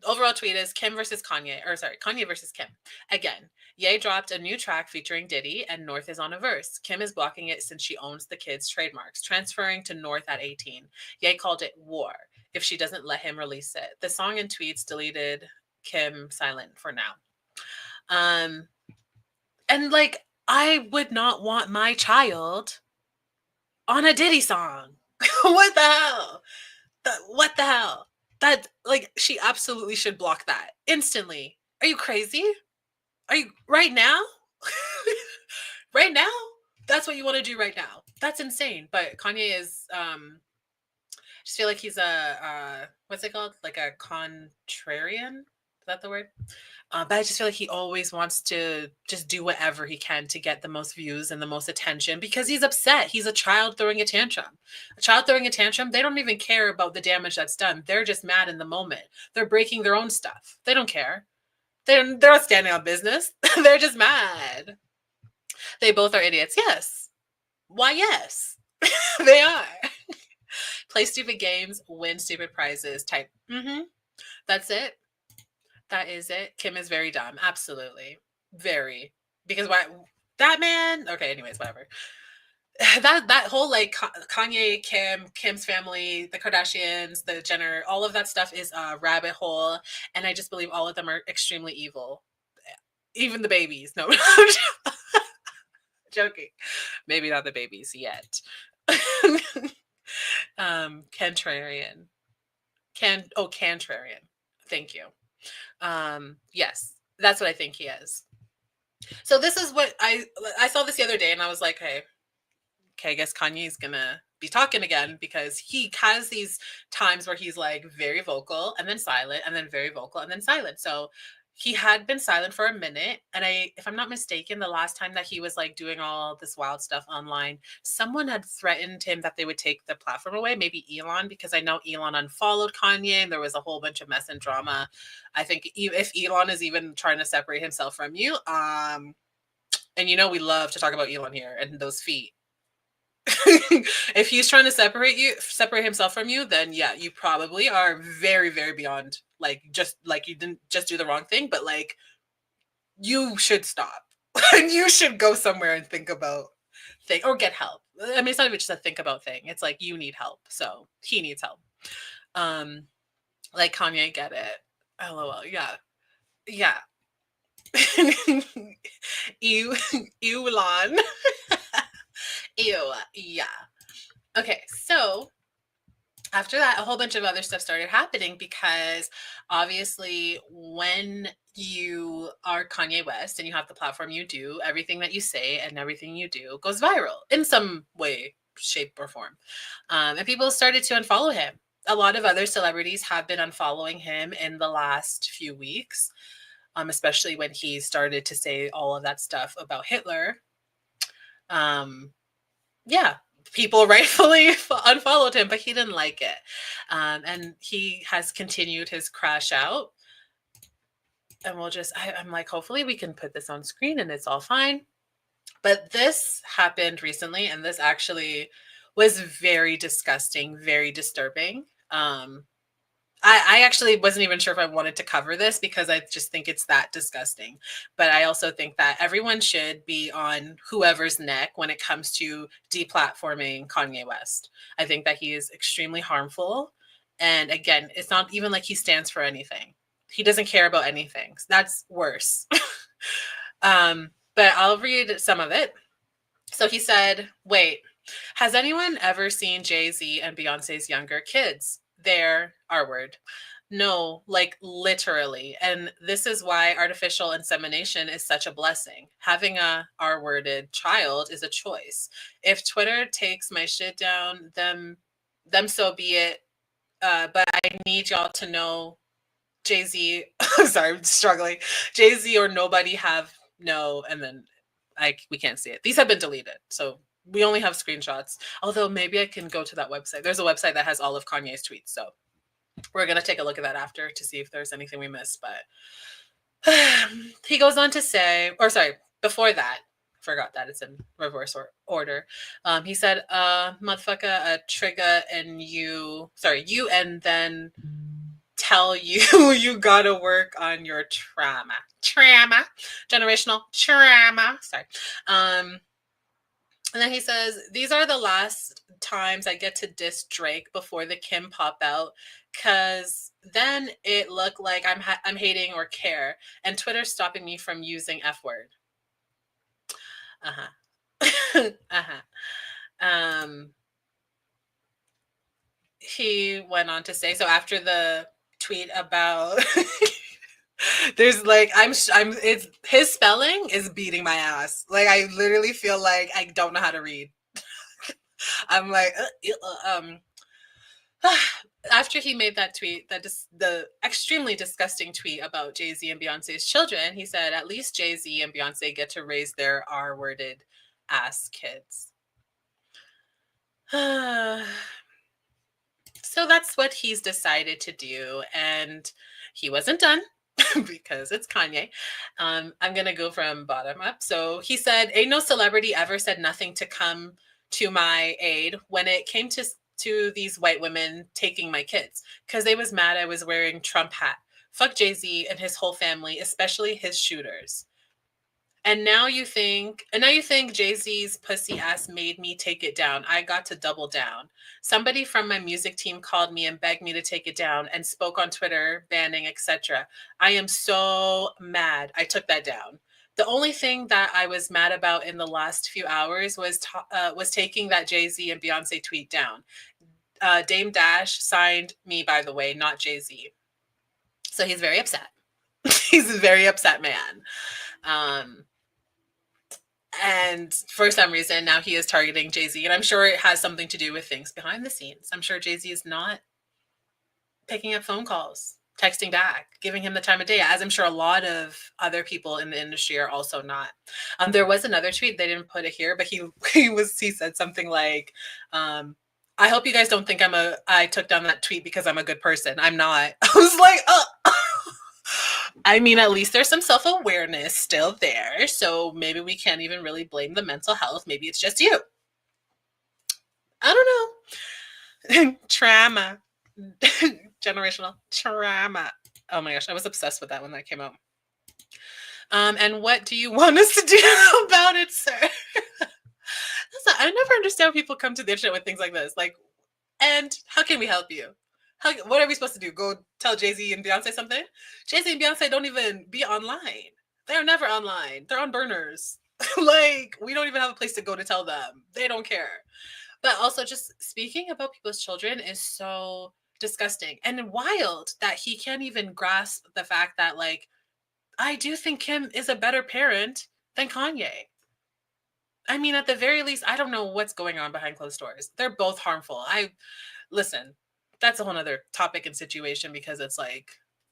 overall tweet is Kim versus Kanye, or sorry, Kanye versus Kim. Again, Ye dropped a new track featuring Diddy, and North is on a verse. Kim is blocking it since she owns the kid's trademarks, transferring to North at 18. Ye called it war if she doesn't let him release it. The song and tweets deleted Kim silent for now. And like, I would not want my child on a Diddy song. What the hell? What the hell? That, like, she absolutely should block that instantly. Are you crazy? Are you right now? Right now? That's what you want to do right now. That's insane. But Kanye is I just feel like he's a what's it called? Like a contrarian? Is that the word? But I just feel like he always wants to just do whatever he can to get the most views and the most attention because he's upset. He's a child throwing a tantrum. A child throwing a tantrum, they don't even care about the damage that's done. They're just mad in the moment. They're breaking their own stuff. They don't care. They're not standing on business. They're just mad. They both are idiots. Yes. Why, yes. They are. Play stupid games, win stupid prizes type. That's it. That is it. Kim is very dumb. Absolutely. Very. Because why that man? Okay, anyways, whatever. That whole like Kanye, Kim's family, the Kardashians, the Jenner, all of that stuff is a rabbit hole. And I just believe all of them are extremely evil. Even the babies. No, I'm joking. Maybe not the babies yet. Contrarian. Contrarian. Thank you. Yes, that's what I think he is. So this is what I saw this the other day and I was like, hey, okay, I guess Kanye's gonna be talking again because he has these times where he's like very vocal and then silent and then very vocal and then silent. So he had been silent for a minute. And if I'm not mistaken, the last time that he was like doing all this wild stuff online, someone had threatened him that they would take the platform away, maybe Elon, because I know Elon unfollowed Kanye and there was a whole bunch of mess and drama. I think if Elon is even trying to separate himself from you, and you know we love to talk about Elon here and those feet. If he's trying to separate himself from you, then yeah, you probably are very, very beyond like just like you didn't just do the wrong thing, but like you should stop and you should go somewhere and think about thing or get help. I mean, it's not even just a think about thing. It's like you need help, so he needs help. Like Kanye, get it? LOL. Yeah, yeah. Elon. Ew. Yeah. Okay, so after that, a whole bunch of other stuff started happening because obviously when you are Kanye West and you have the platform you do, everything that you say and everything you do goes viral in some way, shape, or form. And people started to unfollow him. A lot of other celebrities have been unfollowing him in the last few weeks, especially when he started to say all of that stuff about Hitler. Yeah, people rightfully unfollowed him, but he didn't like it. And he has continued his crash out. and we'll just, I'm like, hopefully we can put this on screen and it's all fine. But this happened recently, and this actually was very disgusting, very disturbing. I actually wasn't even sure if I wanted to cover this because I just think it's that disgusting. But I also think that everyone should be on whoever's neck when it comes to deplatforming Kanye West. I think that he is extremely harmful. And again, it's not even like he stands for anything. He doesn't care about anything. That's worse. But I'll read some of it. So he said, wait, has anyone ever seen Jay-Z and Beyonce's younger kids? Their R word. No, like literally. And this is why artificial insemination is such a blessing. Having a R-worded child is a choice. If Twitter takes my shit down, them so be it. But I need y'all to know Jay-Z, I'm sorry, I'm struggling. Jay-Z or nobody have no, and then we can't see it. These have been deleted. So we only have screenshots. Although maybe I can go to that website. There's a website that has all of Kanye's tweets. So we're going to take a look at that after to see if there's anything we missed. But he goes on to say, or sorry, before that, forgot that it's in reverse order. He said, motherfucker, a trigger and you and then tell you you gotta work on your generational trauma. Sorry. And then he says, these are the last times I get to diss Drake before the Kim pop out, because then it looked like I'm hating or care, and Twitter's stopping me from using F word. He went on to say, so after the tweet about there's like it's his spelling is beating my ass. Like I literally feel like I don't know how to read. I'm like after he made that tweet, the extremely disgusting tweet about Jay-Z and Beyonce's children, he said at least Jay-Z and Beyonce get to raise their R-worded ass kids. So that's what he's decided to do, and he wasn't done because it's Kanye. I'm going to go from bottom up. So he said, ain't no celebrity ever said nothing to come to my aid when it came to these white women taking my kids, because they was mad I was wearing Trump hat. Fuck Jay-Z and his whole family, especially his shooters. And now you think Jay-Z's pussy ass made me take it down. I got to double down. Somebody from my music team called me and begged me to take it down and spoke on Twitter, banning, etc. I am so mad. I took that down. The only thing that I was mad about in the last few hours was taking that Jay-Z and Beyonce tweet down. Dame Dash signed me, by the way, not Jay-Z. So he's very upset. He's a very upset man. And for some reason, now he is targeting Jay-Z. And I'm sure it has something to do with things behind the scenes. I'm sure Jay-Z is not picking up phone calls, texting back, giving him the time of day, as I'm sure a lot of other people in the industry are also not. There was another tweet, they didn't put it here, but he said something like, I hope you guys don't think I took down that tweet because I'm a good person. I'm not. I was like, oh. I mean, at least there's some self-awareness still there. So maybe we can't even really blame the mental health. Maybe it's just you. I don't know. Trauma. Generational trauma. Oh my gosh, I was obsessed with that when that came out. And what do you want us to do about it, sir? I never understand when people come to the internet with things like this. Like, and how can we help you? What are we supposed to do? Go tell Jay-Z and Beyonce something? Jay-Z and Beyonce don't even be online. They're never online. They're on burners. Like, we don't even have a place to go to tell them. They don't care. But also, just speaking about people's children is so disgusting and wild that he can't even grasp the fact that, like, I do think Kim is a better parent than Kanye. I mean, at the very least, I don't know what's going on behind closed doors. They're both harmful. Listen, that's a whole other topic and situation, because it's like,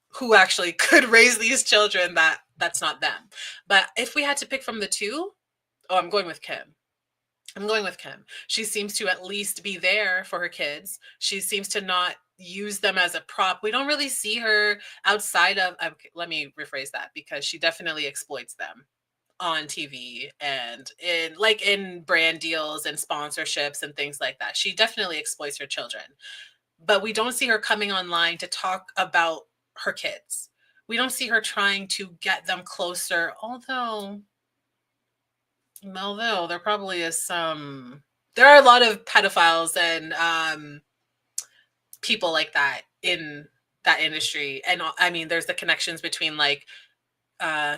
who actually could raise these children that's not them? But if we had to pick from the two, I'm going with Kim. She seems to at least be there for her kids. She seems to not use them as a prop. We don't really see her outside of, okay, let me rephrase that, because she definitely exploits them on TV and in brand deals and sponsorships and things like that. She definitely exploits her children. But we don't see her coming online to talk about her kids. We don't see her trying to get them closer, although there probably is some. There are a lot of pedophiles and people like that in that industry, and I mean, there's the connections between like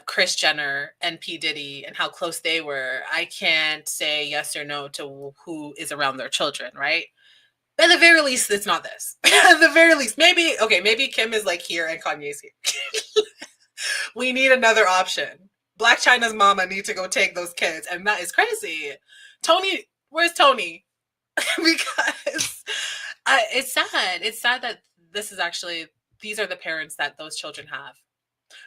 Kris Jenner and P Diddy and how close they were. I can't say yes or no to who is around their children, right? At the very least, it's not this. At the very least, maybe Kim is like here and Kanye's here. We need another option. Black China's mama need to go take those kids, and that is crazy. Tony, where's Tony? Because it's sad. It's sad that these are the parents that those children have.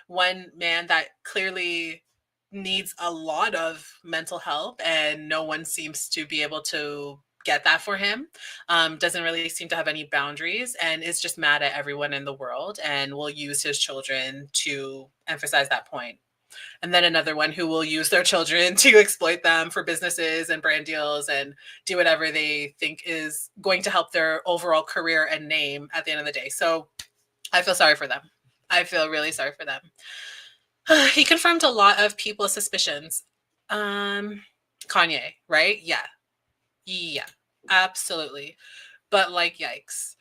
One man that clearly needs a lot of mental help, and no one seems to be able to get that for him. Doesn't really seem to have any boundaries, and is just mad at everyone in the world, and will use his children to emphasize that point. And then another one who will use their children to exploit them for businesses and brand deals and do whatever they think is going to help their overall career and name at the end of the day. So I feel sorry for them. I feel really sorry for them. He confirmed a lot of people's suspicions. Kanye, right? Yeah, absolutely. But like, yikes.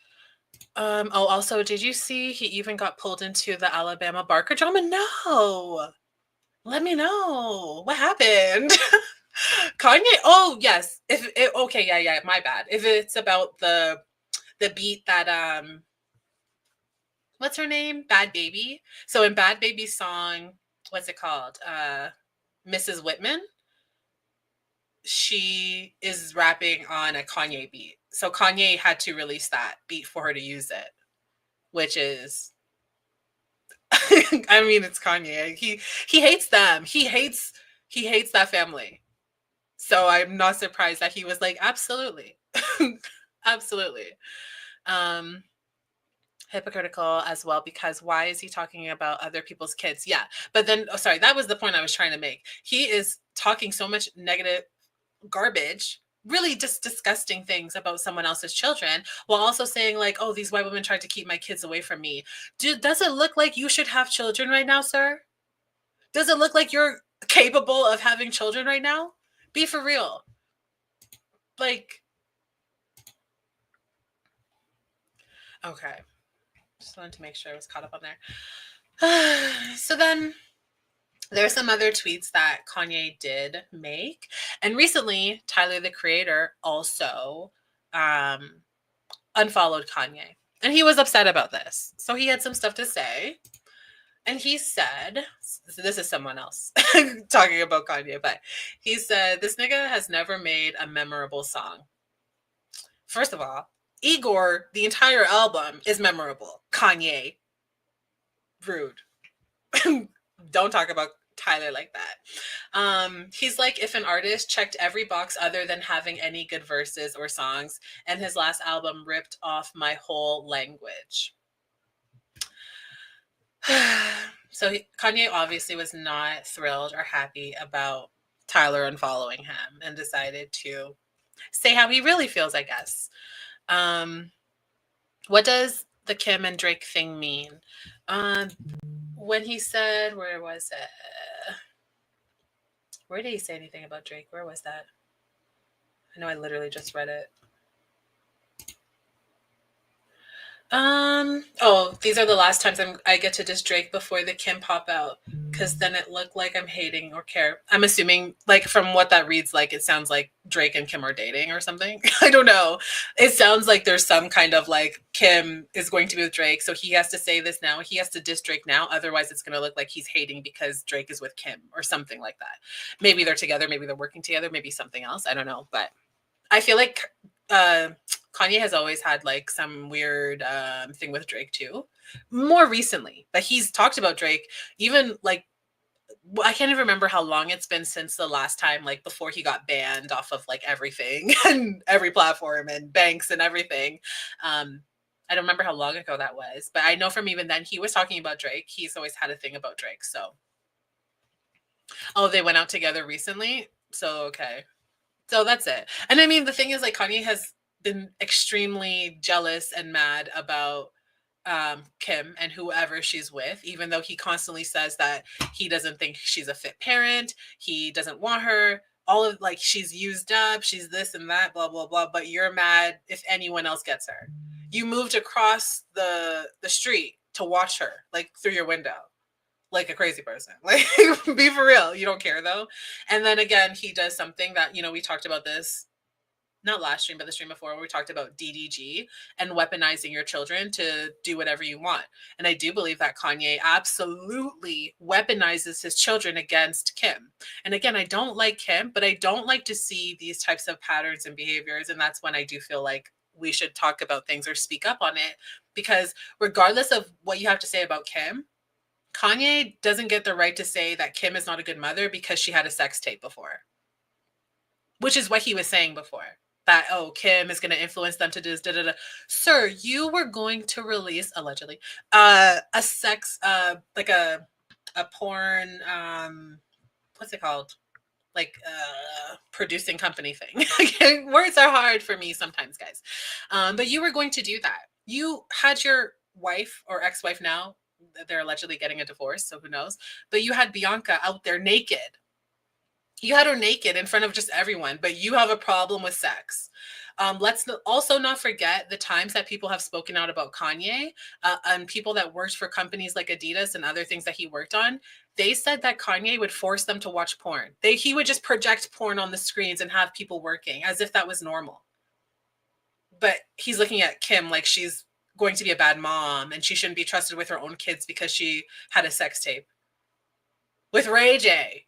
Also, did you see he even got pulled into the Alabama Barker drama? No. Let me know what happened. Kanye. Oh yes. Okay, yeah. My bad. If it's about the beat that what's her name? Bad Baby. So in Bad Baby's song, what's it called? Mrs. Whitman. She is rapping on a Kanye beat. So Kanye had to release that beat for her to use it, which is I mean, it's Kanye. He hates them. He hates that family. So I'm not surprised that he was like, absolutely. Absolutely. Hypocritical as well, because why is he talking about other people's kids? Yeah. But then, sorry, that was the point I was trying to make. He is talking so much negative garbage, really just disgusting things about someone else's children, while also saying like, oh, these white women tried to keep my kids away from me. Does it look like you should have children right now, sir? Does it look like you're capable of having children right now? Be for real. Like, okay. Just wanted to make sure I was caught up on there. So then there's some other tweets that Kanye did make. And recently, Tyler, the Creator, also unfollowed Kanye. And he was upset about this. So he had some stuff to say. And he said, so this is someone else talking about Kanye, but he said, this nigga has never made a memorable song. First of all, Igor, the entire album is memorable. Kanye, rude. Don't talk about Tyler like that. He's like, if an artist checked every box other than having any good verses or songs, and his last album ripped off my whole language. So Kanye obviously was not thrilled or happy about Tyler unfollowing him and decided to say how he really feels, I guess. What does the Kim and Drake thing mean? When he said, where was it? Where did he say anything about Drake? Where was that? I know I literally just read it. These are the last times I get to diss Drake before the Kim pop out, because then it looked like I'm hating or care. I'm assuming, like, from what that reads like, it sounds like Drake and Kim are dating or something. I don't know. It sounds like there's some kind of like Kim is going to be with Drake, so he has to say this now. He has to diss Drake now. Otherwise, it's going to look like he's hating because Drake is with Kim or something like that. Maybe they're together. Maybe they're working together. Maybe something else. I don't know. But I feel like Kanye has always had like some weird thing with Drake too, more recently. But he's talked about Drake even like, I can't even remember how long it's been since the last time, like before he got banned off of like everything and every platform and banks and everything. I don't remember how long ago that was, but I know from even then he was talking about Drake. He's always had a thing about Drake. So, oh, they went out together recently. So, okay. So that's it. And I mean, the thing is, like, Kanye has been extremely jealous and mad about Kim and whoever she's with, even though he constantly says that he doesn't think she's a fit parent. He doesn't want her. All of like she's used up, she's this and that, blah blah blah. But you're mad if anyone else gets her. You moved across the street to watch her, like through your window, like a crazy person. Like, be for real. You don't care though. And then again, he does something that we talked about this not last stream, but the stream before, where we talked about DDG and weaponizing your children to do whatever you want. And I do believe that Kanye absolutely weaponizes his children against Kim. And again, I don't like Kim, but I don't like to see these types of patterns and behaviors. And that's when I do feel like we should talk about things or speak up on it. Because regardless of what you have to say about Kim, Kanye doesn't get the right to say that Kim is not a good mother because she had a sex tape before, which is what he was saying before. That, oh, Kim is going to influence them to do this, da, da, da. Sir, you were going to release, allegedly, a sex, like a porn, what's it called? Like, producing company thing. Words are hard for me sometimes, guys. But you were going to do that. You had your wife or ex-wife now, they're allegedly getting a divorce, so who knows? But you had Bianca out there naked. You had her naked in front of just everyone, but you have a problem with sex. Let's also not forget the times that people have spoken out about Kanye and people that worked for companies like Adidas and other things that he worked on. They said that Kanye would force them to watch porn. He would just project porn on the screens and have people working as if that was normal. But he's looking at Kim like she's going to be a bad mom and she shouldn't be trusted with her own kids because she had a sex tape with Ray J.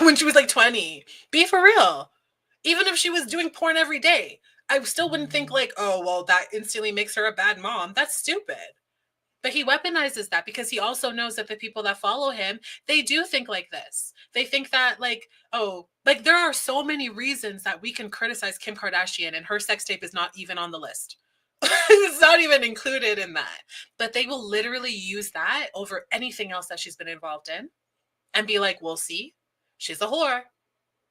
when she was like 20. Be for real. Even if she was doing porn every day, I still wouldn't think like, oh, well, that instantly makes her a bad mom. That's stupid. But he weaponizes that because he also knows that the people that follow him, they do think like this. They think that like, oh, like there are so many reasons that we can criticize Kim Kardashian and her sex tape is not even on the list. It's not even included in that. But they will literally use that over anything else that she's been involved in and be like, well, see, she's a whore,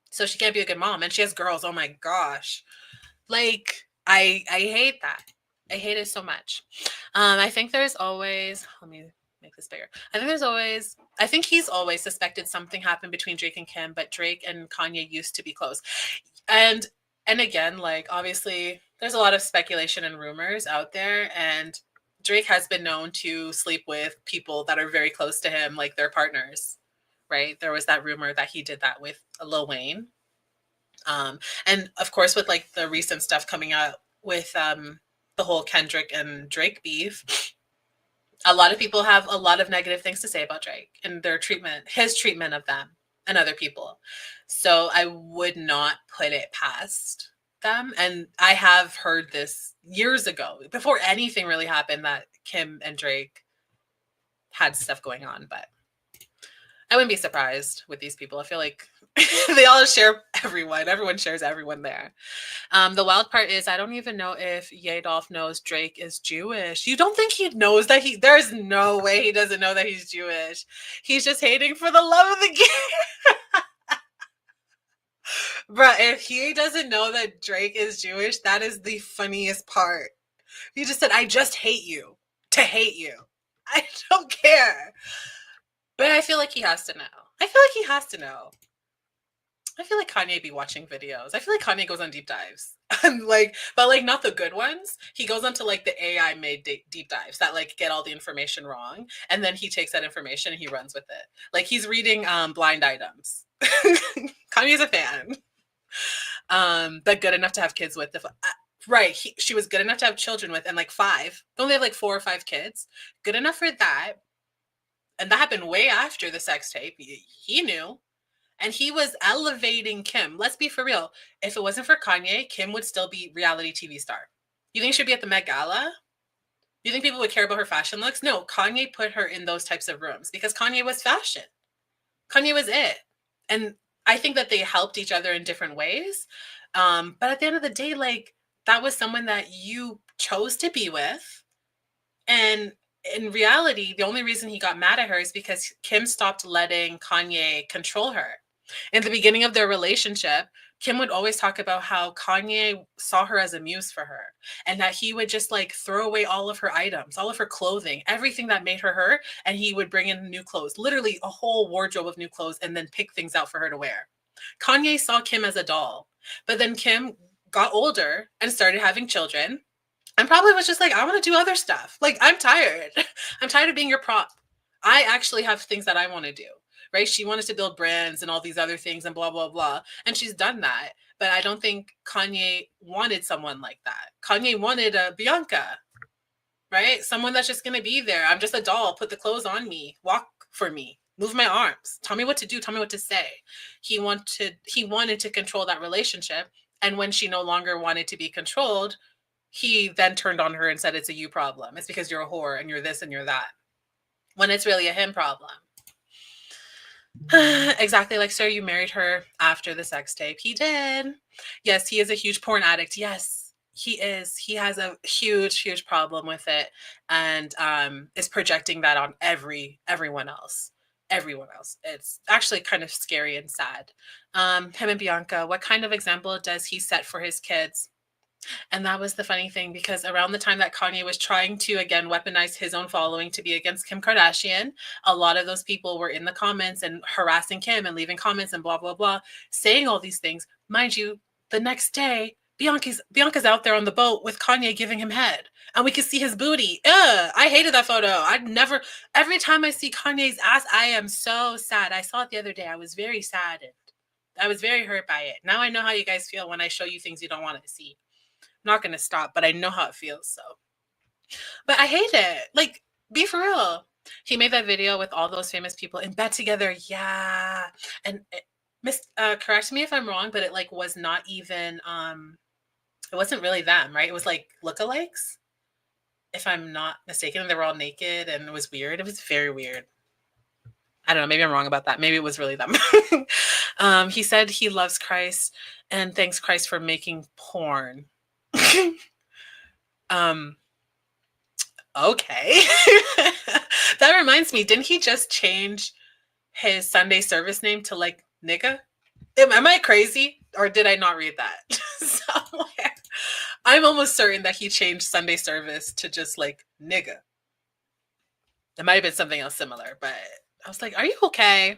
so she can't be a good mom, and she has girls. Oh my gosh, like I hate that. I hate it so much. I think there's always. Let me make this bigger. I think he's always suspected something happened between Drake and Kim, but Drake and Kanye used to be close, and again, like obviously, there's a lot of speculation and rumors out there, and Drake has been known to sleep with people that are very close to him, like their partners. Right? There was that rumor that he did that with Lil Wayne. And of course, with like the recent stuff coming out with the whole Kendrick and Drake beef, a lot of people have a lot of negative things to say about Drake and his treatment of them and other people. So I would not put it past them. And I have heard this years ago, before anything really happened, that Kim and Drake had stuff going on, but I wouldn't be surprised with these people. I feel like they all share everyone. Everyone shares everyone there. The wild part is I don't even know if Yaya knows Drake is Jewish. You don't think he knows that there's no way he doesn't know that he's Jewish. He's just hating for the love of the game. Bruh, if he doesn't know that Drake is Jewish, that is the funniest part. He just said, I just hate you to hate you. I don't care. But I feel like he has to know. I feel like Kanye be watching videos. I feel like Kanye goes on deep dives. But like not the good ones. He goes onto like the AI made deep dives that like get all the information wrong. And then he takes that information and he runs with it. Like he's reading blind items. Kanye's a fan. But good enough to have kids with. Right. She was good enough to have children with, and like 5. Don't they have like 4 or 5 kids? Good enough for that. And that happened way after the sex tape. He knew. And he was elevating Kim. Let's be for real. If it wasn't for Kanye, Kim would still be reality TV star. You think she'd be at the Met Gala? You think people would care about her fashion looks? No, Kanye put her in those types of rooms because Kanye was fashion. Kanye was it. And I think that they helped each other in different ways. But at the end of the day, like, that was someone that you chose to be with. And in reality, the only reason he got mad at her is because Kim stopped letting Kanye control her. In the beginning of their relationship, Kim would always talk about how Kanye saw her as a muse for her, and that he would just like throw away all of her items, all of her clothing, everything that made her her, and he would bring in new clothes, literally a whole wardrobe of new clothes, and then pick things out for her to wear. Kanye saw Kim as a doll, but then Kim got older and started having children and probably was just like, I want to do other stuff. Like, I'm tired. I'm tired of being your prop. I actually have things that I want to do, right? She wanted to build brands and all these other things and blah, blah, blah. And she's done that. But I don't think Kanye wanted someone like that. Kanye wanted a Bianca, right? Someone that's just going to be there. I'm just a doll. Put the clothes on me. Walk for me. Move my arms. Tell me what to do. Tell me what to say. He wanted to control that relationship. And when she no longer wanted to be controlled, he then turned on her and said, it's a you problem. It's because you're a whore and you're this and you're that. When it's really a him problem. Exactly, like, sir, you married her after the sex tape. He did. Yes, he is a huge porn addict. Yes, he is. He has a huge problem with it, and is projecting that on everyone else. Everyone else. It's actually kind of scary and sad. Him and Bianca, what kind of example does he set for his kids? And that was the funny thing, because around the time that Kanye was trying to, again, weaponize his own following to be against Kim Kardashian, a lot of those people were in the comments and harassing Kim and leaving comments and blah, blah, blah, saying all these things. Mind you, the next day, Bianca's out there on the boat with Kanye giving him head. And we can see his booty. I hated that photo. Every time I see Kanye's ass, I am so sad. I saw it the other day. I was very saddened. I was very hurt by it. Now I know how you guys feel when I show you things you don't want to see. Not going to stop, but I know how it feels. So, but I hate it. Like, be for real. He made that video with all those famous people in bed together. Yeah. And correct me if I'm wrong, but it like was not even, it wasn't really them, right? It was like lookalikes. If I'm not mistaken, they were all naked and it was weird. It was very weird. I don't know. Maybe I'm wrong about that. Maybe it was really them. He said he loves Christ and thanks Christ for making porn. Okay. That reminds me, didn't he just change his Sunday service name to like nigga? Am I crazy, or did I not read that somewhere? I'm almost certain that he changed Sunday service to just like nigga. It might have been something else similar, but I was like, are you okay?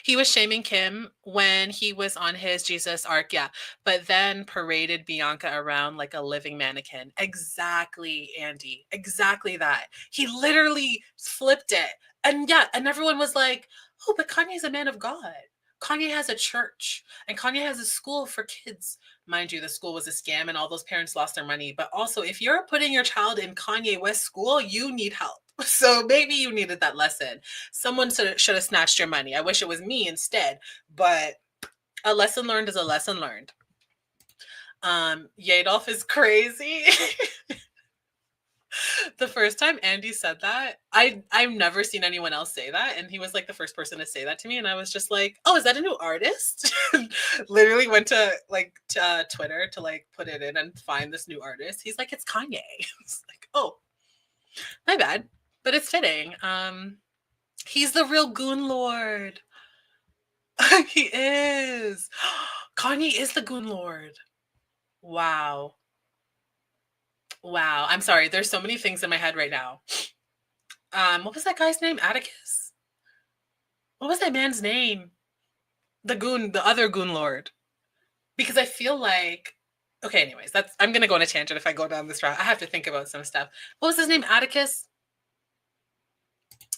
He was shaming Kim when he was on his Jesus arc, yeah, but then paraded Bianca around like a living mannequin. Exactly, Andy. Exactly that. He literally flipped it. And yeah, and everyone was like, oh, but Kanye's a man of God. Kanye has a church and Kanye has a school for kids. Mind you, the school was a scam and all those parents lost their money. But also, if you're putting your child in Kanye West school, you need help. So maybe you needed that lesson. Someone should have snatched your money. I wish it was me instead, but a lesson learned is a lesson learned. Yadolf is crazy. The first time Andy said that, I've never seen anyone else say that, and he was like the first person to say that to me, and I was just like, oh, is that a new artist? Literally went to like Twitter to like put it in and find this new artist. He's like, it's Kanye. It's like, oh, my bad. But it's fitting. He's the real goon lord. He is. Kanye is the goon lord. Wow. Wow. I'm sorry. There's so many things in my head right now. What was that guy's name? Atticus? What was that man's name? The other goon lord. Because I feel like, okay, anyways, I'm going to go on a tangent if I go down this route. I have to think about some stuff. What was his name? Atticus?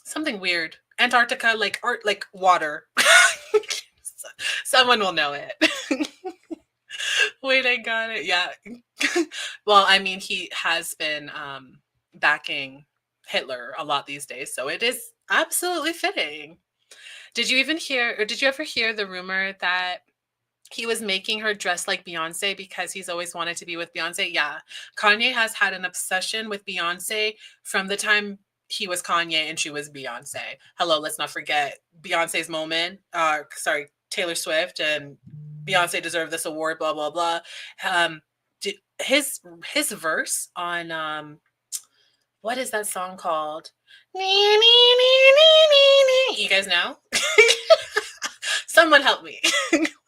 Something weird. Antarctica, like art, like water. Someone will know it. Wait, I got it. Yeah. Well, I mean, he has been backing Hitler a lot these days, so it is absolutely fitting. Did you ever hear the rumor that he was making her dress like Beyonce because he's always wanted to be with Beyonce? Yeah. Kanye has had an obsession with Beyonce from the time he was Kanye and she was Beyonce. Hello, let's not forget Beyonce's moment. Taylor Swift and Beyonce deserved this award, blah, blah, blah. his verse on what is that song called? You guys know? Someone help me.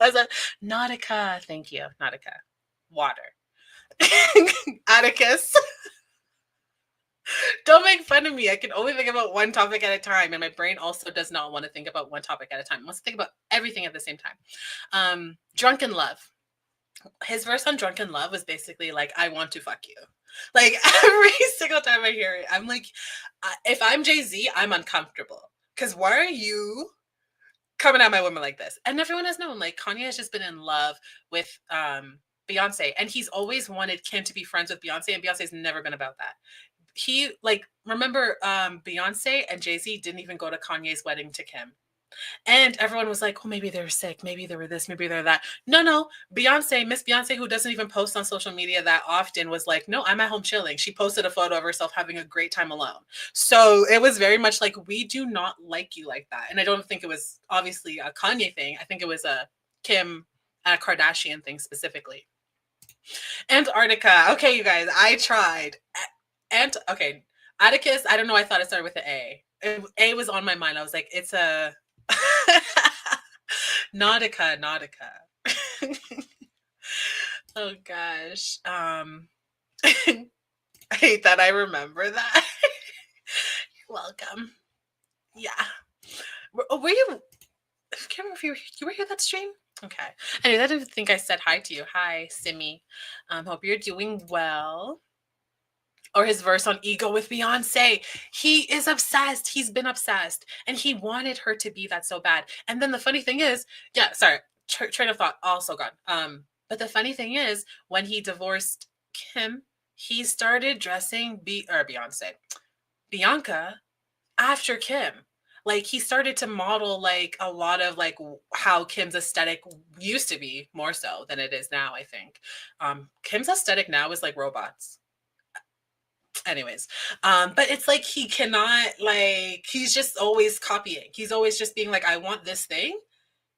Was it Nautica? Thank you, Nautica. Water. Atticus. Don't make fun of me. I can only think about one topic at a time, and my brain also does not want to think about one topic at a time. It wants to think about everything at the same time. Drunken Love. His verse on Drunken Love was basically like, I want to fuck you. Like every single time I hear it, I'm like, if I'm Jay-Z, I'm uncomfortable. Because why are you coming at my woman like this? And everyone has known, like, Kanye has just been in love with Beyonce. And he's always wanted Kim to be friends with Beyonce, and Beyonce's never been about that. He, like, remember Beyonce and Jay-Z didn't even go to Kanye's wedding to Kim. And everyone was like, oh, maybe they were sick. Maybe they were this. Maybe they're that. No. Beyonce, Miss Beyonce, who doesn't even post on social media that often, was like, no, I'm at home chilling. She posted a photo of herself having a great time alone. So it was very much like, we do not like you like that. And I don't think it was obviously a Kanye thing. I think it was a Kim Kardashian thing specifically. Antarctica. Okay, you guys, I tried. Okay, Atticus, I don't know. I thought it started with an A. A was on my mind. I was like, it's a Nautica. Oh gosh. I hate that I remember that. You're welcome. Yeah. Were you? I can't remember if you were here that stream. Okay. Anyway, I didn't think I said hi to you. Hi, Simi. Hope you're doing well. Or his verse on Ego with Beyonce. He is obsessed. He's been obsessed. And he wanted her to be that so bad. And then the funny thing is, yeah, sorry, train of thought also gone. But the funny thing is, when he divorced Kim, he started dressing Bianca after Kim. Like, he started to model like a lot of like how Kim's aesthetic used to be, more so than it is now, I think. Kim's aesthetic now is like robots. Anyways, but it's like he cannot, like, he's just always copying. He's always just being like, I want this thing,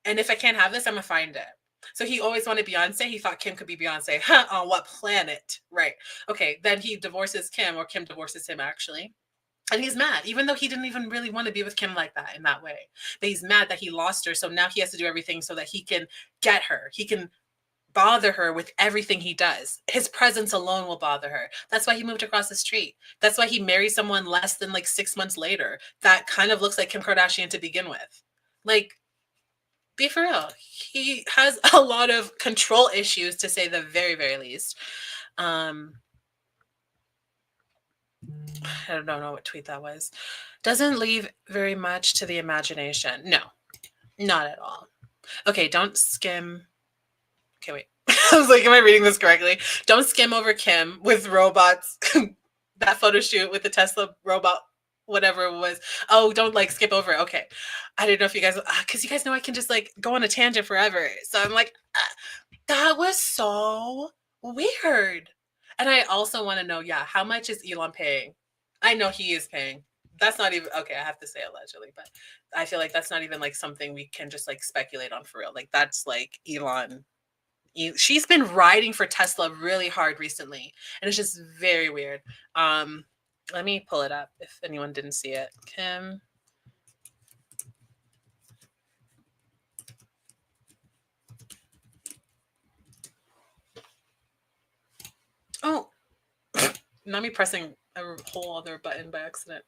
and if I can't have this, I'm gonna find it. So he always wanted Beyonce. He thought Kim could be Beyonce. On what planet? Right. Okay, then he divorces Kim, or Kim divorces him, actually. And he's mad, even though he didn't even really want to be with Kim like that, in that way. But he's mad that he lost her, so now he has to do everything so that he can get her. He can bother her with everything he does. His presence alone will bother her. That's why he moved across the street. That's why he married someone less than like 6 months later that kind of looks like Kim Kardashian to begin with. Like, be for real. He has a lot of control issues, to say the very, very least. I don't know what tweet that was. Doesn't leave very much to the imagination. No, not at all. Okay, don't skim. Okay, wait. I was like, am I reading this correctly? Don't skim over Kim with robots. That photo shoot with the Tesla robot, whatever it was. Oh, don't like skip over it. Okay. I don't know if you guys, because you guys know I can just like go on a tangent forever. So I'm like, that was so weird. And I also want to know, yeah, how much is Elon paying? I know he is paying. That's not even, okay, I have to say allegedly, but I feel like that's not even like something we can just like speculate on for real. Like, that's like Elon. She's been riding for Tesla really hard recently, and it's just very weird. Let me pull it up if anyone didn't see it. Kim. Oh, not me pressing a whole other button by accident.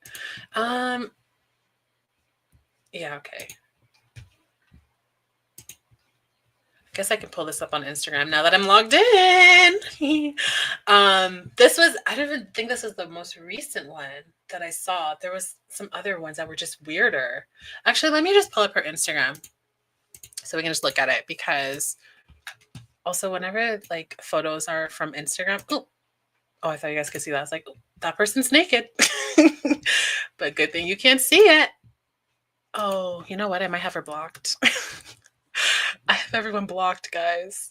Yeah, okay. I guess I can pull this up on Instagram now that I'm logged in. This was, I don't even think this is the most recent one that I saw. There was some other ones that were just weirder. Actually, let me just pull up her Instagram so we can just look at it, because also whenever like photos are from Instagram, oh, I thought you guys could see that. I was like, that person's naked. But good thing you can't see it. Oh, you know what? I might have her blocked. I have everyone blocked, guys.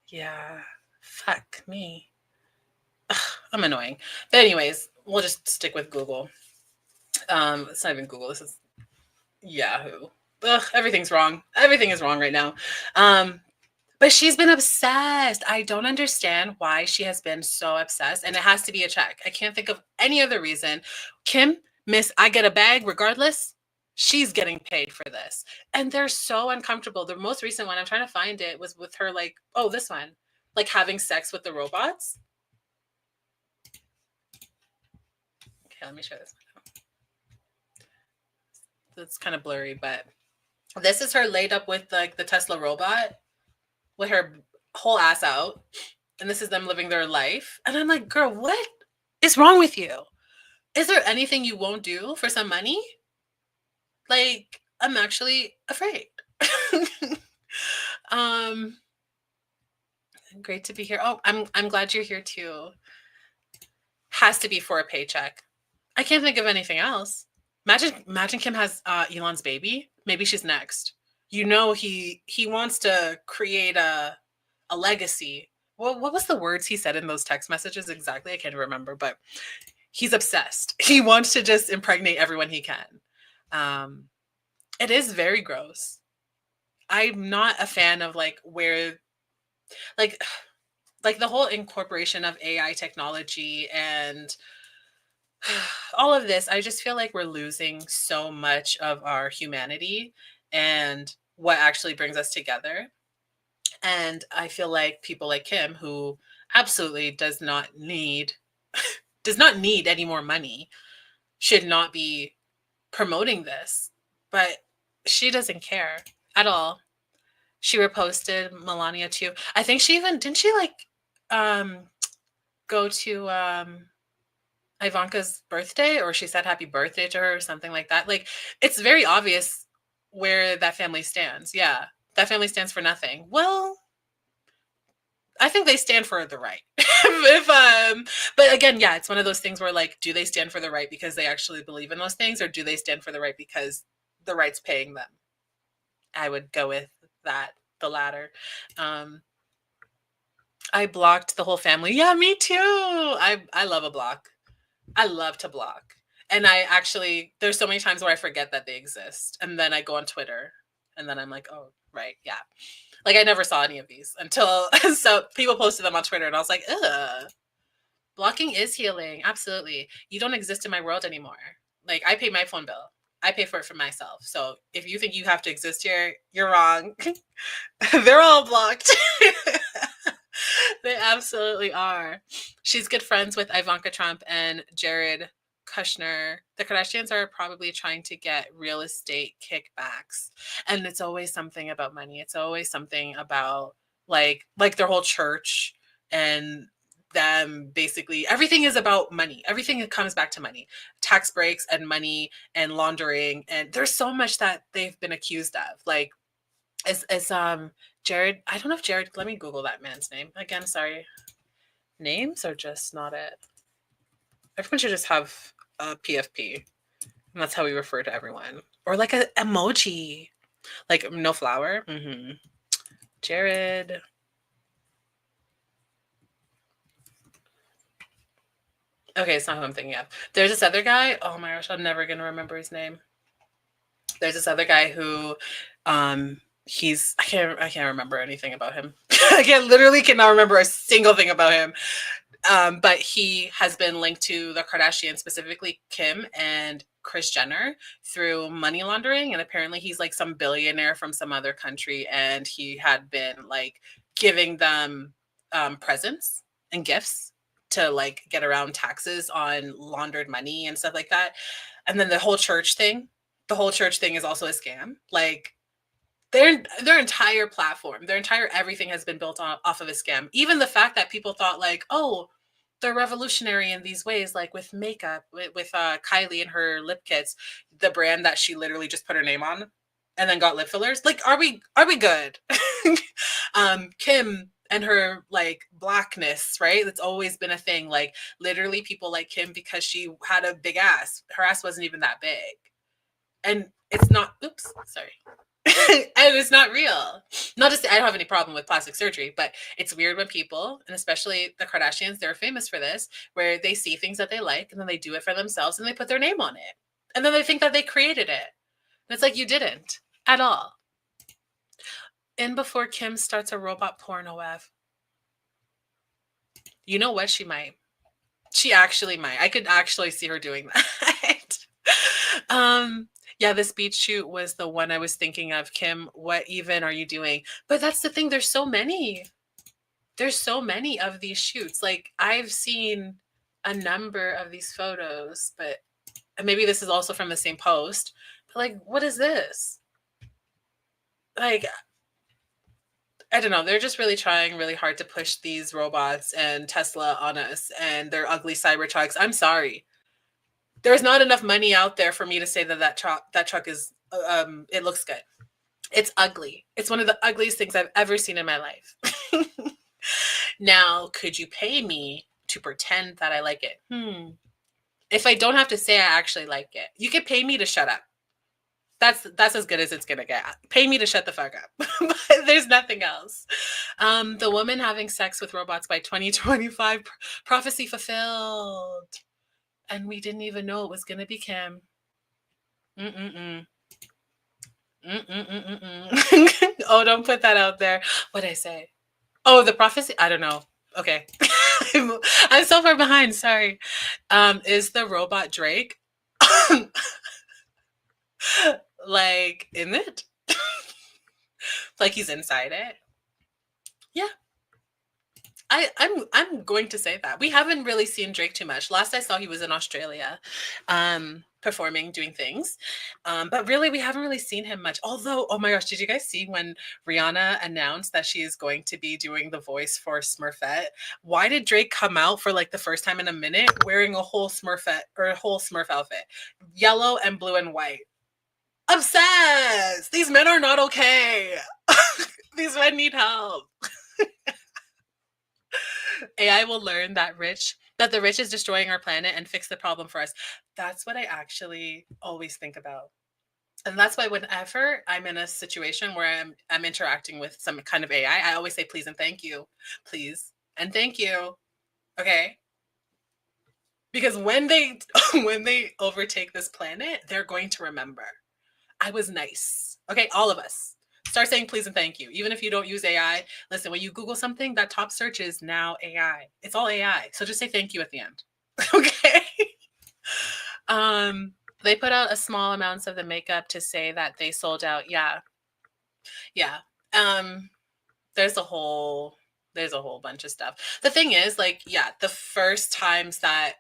Yeah. Fuck me. Ugh, I'm annoying. But anyways, we'll just stick with Google. It's not even Google. This is Yahoo. Ugh, everything's wrong. Everything is wrong right now. But she's been obsessed. I don't understand why she has been so obsessed. And it has to be a check. I can't think of any other reason. Kim, Miss, I get a bag regardless. She's getting paid for this. And they're so uncomfortable. The most recent one, I'm trying to find it, was with her, like, oh, this one, like having sex with the robots. Okay, let me show this one. It's kind of blurry, but this is her laid up with like the Tesla robot with her whole ass out. And this is them living their life. And I'm like, girl, what is wrong with you? Is there anything you won't do for some money? Like, I'm actually afraid. um Great to be here. Oh, I'm glad you're here too. Has to be for a paycheck. I can't think of anything else. Imagine Kim has Elon's baby. Maybe she's next. You know, he wants to create a legacy. Well, what was the words he said in those text messages exactly? I can't remember, but he's obsessed. He wants to just impregnate everyone he can. It is very gross. I'm not a fan of like where like the whole incorporation of AI technology and all of this. I just feel like we're losing so much of our humanity and what actually brings us together. And I feel like people like Kim, who absolutely does not need any more money, should not be promoting this. But she doesn't care at all. She reposted Melania too. I think she even didn't she like go to Ivanka's birthday, or she said happy birthday to her or something like that. Like, it's very obvious where that family stands. Yeah. That family stands for nothing. Well, I think they stand for the right. But again, yeah, it's one of those things where like, do they stand for the right because they actually believe in those things, or do they stand for the right because the right's paying them? I would go with that, the latter. I blocked the whole family. Yeah, me too. I love a block. I love to block. And I actually, there's so many times where I forget that they exist. And then I go on Twitter and then I'm like, oh, right. Yeah. Like, I never saw any of these until, so people posted them on Twitter and I was like, ugh. Blocking is healing. Absolutely. You don't exist in my world anymore. Like, I pay my phone bill. I pay for it for myself. So if you think you have to exist here, you're wrong. They're all blocked. They absolutely are. She's good friends with Ivanka Trump and Jared Kushner. The Kardashians are probably trying to get real estate kickbacks. And it's always something about money. It's always something about like their whole church and them. Basically everything is about money. Everything comes back to money. Tax breaks and money and laundering. And there's so much that they've been accused of. Like, as Jared, I don't know if Jared, let me Google that man's name. Again, sorry. Names are just not it. Everyone should just have a PFP. And that's how we refer to everyone. Or like an emoji. Like no flower. Mm-hmm. Jared. Okay, it's not who I'm thinking of. There's this other guy. Oh my gosh, I'm never going to remember his name. There's this other guy who I can't remember anything about him. Literally cannot remember a single thing about him. But he has been linked to the Kardashians, specifically Kim and Kris Jenner, through money laundering. And apparently he's like some billionaire from some other country. And he had been like giving them presents and gifts to like get around taxes on laundered money and stuff like that. And then the whole church thing is also a scam. Like, their entire platform, their entire everything has been built off of a scam. Even the fact that people thought like, oh, they're revolutionary in these ways, like with makeup, with Kylie and her lip kits, the brand that she literally just put her name on and then got lip fillers. Like, are we good? Kim and her like blackness, right? That's always been a thing. Like, literally people like Kim because she had a big ass. Her ass wasn't even that big. And it's not, oops, sorry. And it's not real. Not to say I don't have any problem with plastic surgery, but it's weird when people, and especially the Kardashians, they're famous for this, where they see things that they like and then they do it for themselves and they put their name on it. And then they think that they created it. And it's like, you didn't at all. In before Kim starts a robot porno Ev. You know what? She might. She actually might. I could actually see her doing that. um, yeah, this beach shoot was the one I was thinking of. Kim, what even are you doing? But that's the thing. There's so many. There's so many of these shoots. Like I've seen a number of these photos, but maybe this is also from the same post. But like, what is this? Like, I don't know. They're just really trying really hard to push these robots and Tesla on us and their ugly cyber trucks. I'm sorry. There's not enough money out there for me to say that that truck is it looks good. It's ugly. It's one of the ugliest things I've ever seen in my life. Now, could you pay me to pretend that I like it? If I don't have to say I actually like it, you could pay me to shut up. That's as good as it's gonna get. Pay me to shut the fuck up. But there's nothing else. The woman having sex with robots by 2025, prophecy fulfilled, and we didn't even know it was gonna be Kim. Mm-mm-mm. Mm-mm-mm-mm. Oh, don't put that out there. What'd I say? Oh, the prophecy? I don't know. Okay. I'm so far behind. Sorry. Is the robot Drake like in it? Like he's inside it? Yeah. I'm going to say that. We haven't really seen Drake too much. Last I saw he was in Australia, performing, doing things. But really we haven't really seen him much. Although, oh my gosh, did you guys see when Rihanna announced that she is going to be doing the voice for Smurfette? Why did Drake come out for like the first time in a minute wearing a whole Smurfette or a whole Smurf outfit? Yellow and blue and white. Obsessed! These men are not okay. These men need help. AI will learn that the rich is destroying our planet and fix the problem for us. That's what I actually always think about. And that's why whenever I'm in a situation where I'm interacting with some kind of AI, I always say please and thank you. Please and thank you. Okay? Because when they when they overtake this planet, they're going to remember. I was nice. Okay, all of us. Start saying please and thank you. Even if you don't use AI, listen, when you Google something, that top search is now AI. It's all AI. So just say thank you at the end. Okay. They put out a small amounts of the makeup to say that they sold out. Yeah. Yeah. There's a whole bunch of stuff. The thing is, like, yeah, the first times that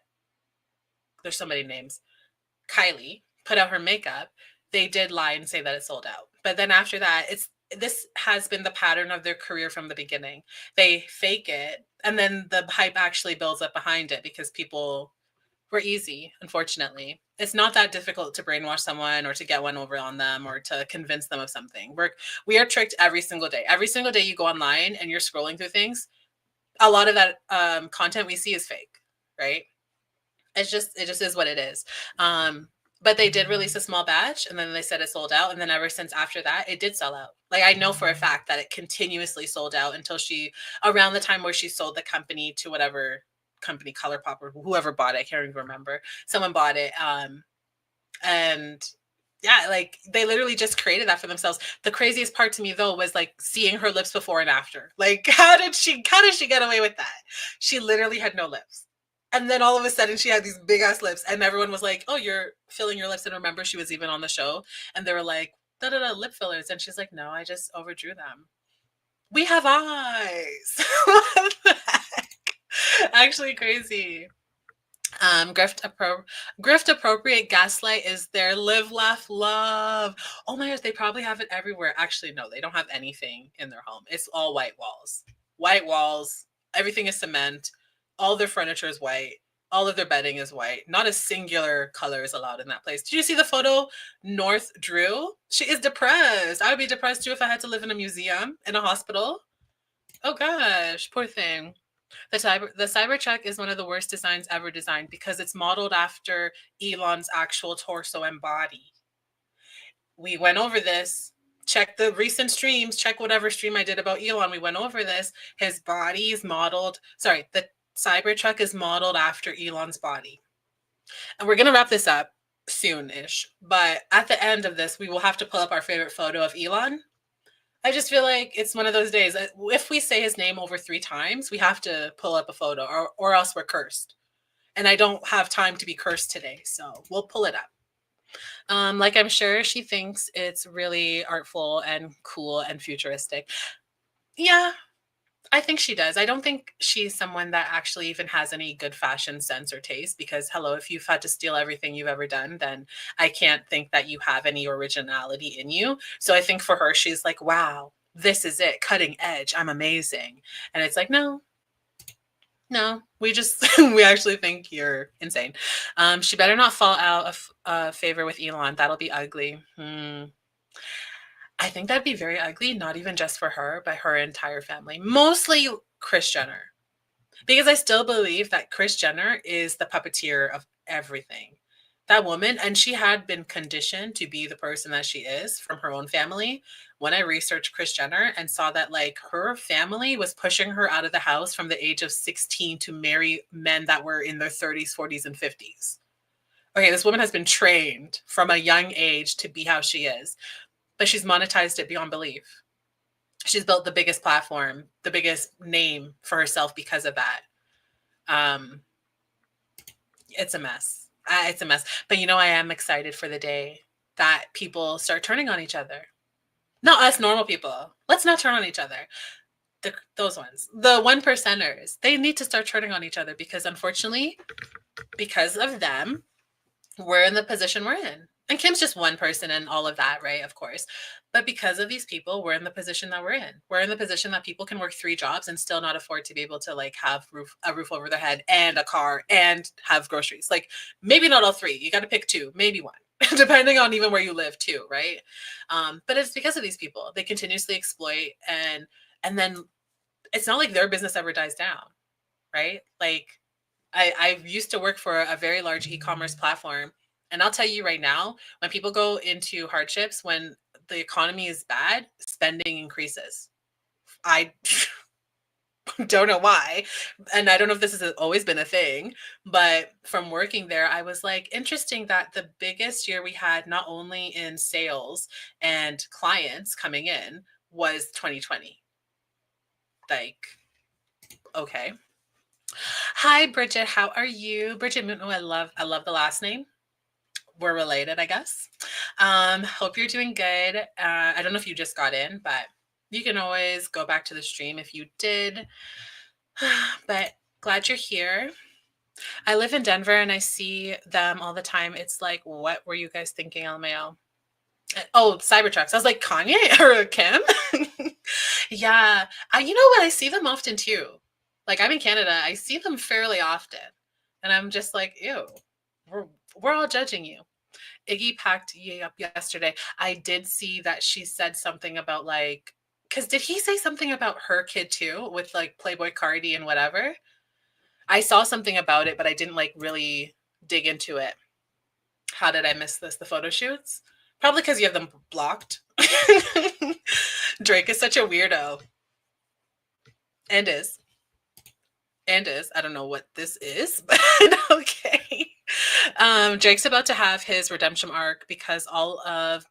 there's so many names, Kylie put out her makeup, they did lie and say that it sold out. But then after that, this has been the pattern of their career from the beginning. They fake it, and then the hype actually builds up behind it because people were easy, unfortunately. It's not that difficult to brainwash someone or to get one over on them or to convince them of something. We are tricked every single day. Every single day you go online and you're scrolling through things, a lot of that content we see is fake, right? It just is what it is. But they did release a small batch and then they said it sold out. And then ever since after that, it did sell out. Like I know for a fact that it continuously sold out until around the time where she sold the company to whatever company, ColourPop or whoever bought it. I can't even remember. Someone bought it. And yeah, like they literally just created that for themselves. The craziest part to me though was like seeing her lips before and after. Like how did she get away with that? She literally had no lips. And then all of a sudden she had these big ass lips and everyone was like, oh, you're filling your lips. And remember she was even on the show and they were like, lip fillers. And she's like, no, I just overdrew them. We have eyes. What the heck? Actually crazy. Grift appropriate gaslight is there. Live, laugh, love. Oh my gosh, they probably have it everywhere. Actually, no, they don't have anything in their home. It's all white walls. White walls. Everything is cement. All their furniture is white. All of their bedding is white. Not a singular color is allowed in that place. Did you see the photo North drew? She is depressed. I would be depressed too if I had to live in a museum, in a hospital. Oh gosh, poor thing. The Cybertruck is one of the worst designs ever designed because it's modeled after Elon's actual torso and body. We went over this. Check the recent streams. Check whatever stream I did about Elon. We went over this. His body is modeled. Sorry, the Cybertruck is modeled after Elon's body. And we're going to wrap this up soon-ish. But at the end of this, we will have to pull up our favorite photo of Elon. I just feel like it's one of those days. If we say his name over 3 times, we have to pull up a photo, or else we're cursed. And I don't have time to be cursed today, so we'll pull it up. Like I'm sure she thinks it's really artful and cool and futuristic. Yeah, I think she does. I don't think she's someone that actually even has any good fashion sense or taste because, hello, if you've had to steal everything you've ever done, then I can't think that you have any originality in you. So I think for her, she's like, wow, this is it, cutting edge. I'm amazing. And it's like, no, no, we just, we actually think you're insane. She better not fall out of favor with Elon. That'll be ugly. I think that'd be very ugly, not even just for her, but her entire family. Mostly Kris Jenner. Because I still believe that Kris Jenner is the puppeteer of everything. That woman, and she had been conditioned to be the person that she is from her own family. When I researched Kris Jenner and saw that like her family was pushing her out of the house from the age of 16 to marry men that were in their 30s, 40s, and 50s. Okay, this woman has been trained from a young age to be how she is, but she's monetized it beyond belief. She's built the biggest platform, the biggest name for herself because of that. Um, it's a mess. It's a mess. But you know, I am excited for the day that people start turning on each other. Not us normal people. Let's not turn on each other. Those ones, the 1%ers, they need to start turning on each other because unfortunately, because of them, we're in the position we're in. And Kim's just one person and all of that, right? Of course. But because of these people, we're in the position that we're in. We're in the position that people can work 3 jobs and still not afford to be able to like have a roof over their head and a car and have groceries. Like maybe not all 3. You got to pick 2, maybe 1, depending on even where you live too, right? But it's because of these people. They continuously exploit and then it's not like their business ever dies down, right? Like I used to work for a very large e-commerce platform. And I'll tell you right now, when people go into hardships, when the economy is bad, spending increases. I don't know why. And I don't know if this has always been a thing, but from working there, I was like, interesting that the biggest year we had, not only in sales and clients coming in, was 2020. Like, okay. Hi, Bridget. How are you? Bridget Muno, I love the last name. We're related, I guess. Hope you're doing good. I don't know if you just got in, but you can always go back to the stream if you did. But glad you're here. I live in Denver and I see them all the time. It's like, what were you guys thinking, LMAO? Oh, Cybertrucks. I was like, Kanye or Kim? Yeah. You know what? I see them often too. Like I'm in Canada, I see them fairly often. And I'm just like, ew, we're all judging you. Iggy packed Ye up yesterday. I did see that she said something about like, because did he say something about her kid too with like Playboy Cardi and whatever? I saw something about it, but I didn't like really dig into it. How did I miss this? The photo shoots? Probably because you have them blocked. Drake is such a weirdo. And is. And is. I don't know what this is, but okay. Drake's about to have his redemption arc because all of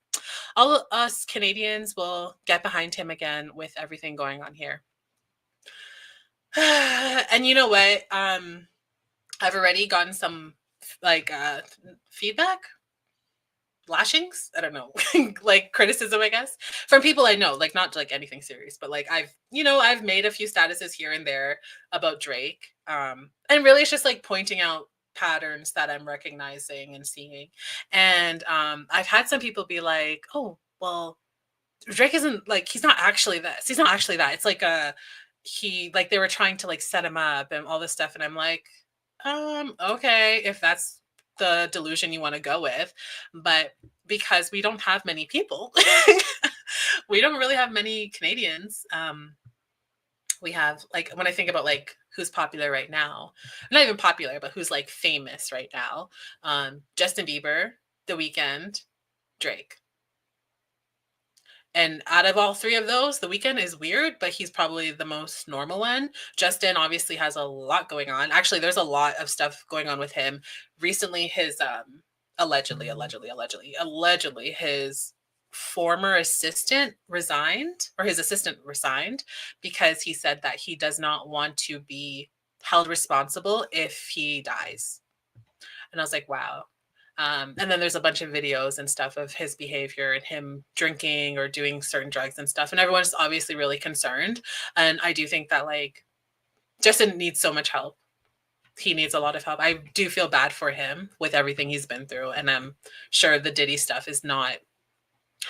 us Canadians will get behind him again with everything going on here. And you know what? I've already gotten some like feedback, lashings, I don't know, like criticism, I guess, from people I know, like not like anything serious, but like I've made a few statuses here and there about Drake. And really it's just like pointing out patterns that I'm recognizing and seeing. And I've had some people be like, oh, well, Drake isn't like, he's not actually this. He's not actually that. It's like they were trying to like set him up and all this stuff. And I'm like, okay, if that's the delusion you want to go with, but because we don't have many people, we don't really have many Canadians. We have like, when I think about like who's popular right now, not even popular, but who's like famous right now, Justin Bieber, The Weeknd, Drake. And out of all 3 of those, The Weeknd is weird, but he's probably the most normal one. Justin obviously has a lot going on. Actually, there's a lot of stuff going on with him. Recently, his allegedly his former assistant resigned, or his assistant resigned, because he said that he does not want to be held responsible if he dies. And I was like, wow. And then there's a bunch of videos and stuff of his behavior and him drinking or doing certain drugs and stuff. And everyone's obviously really concerned. And I do think that like Justin needs so much help. He needs a lot of help. I do feel bad for him with everything he's been through. And I'm sure the Diddy stuff is not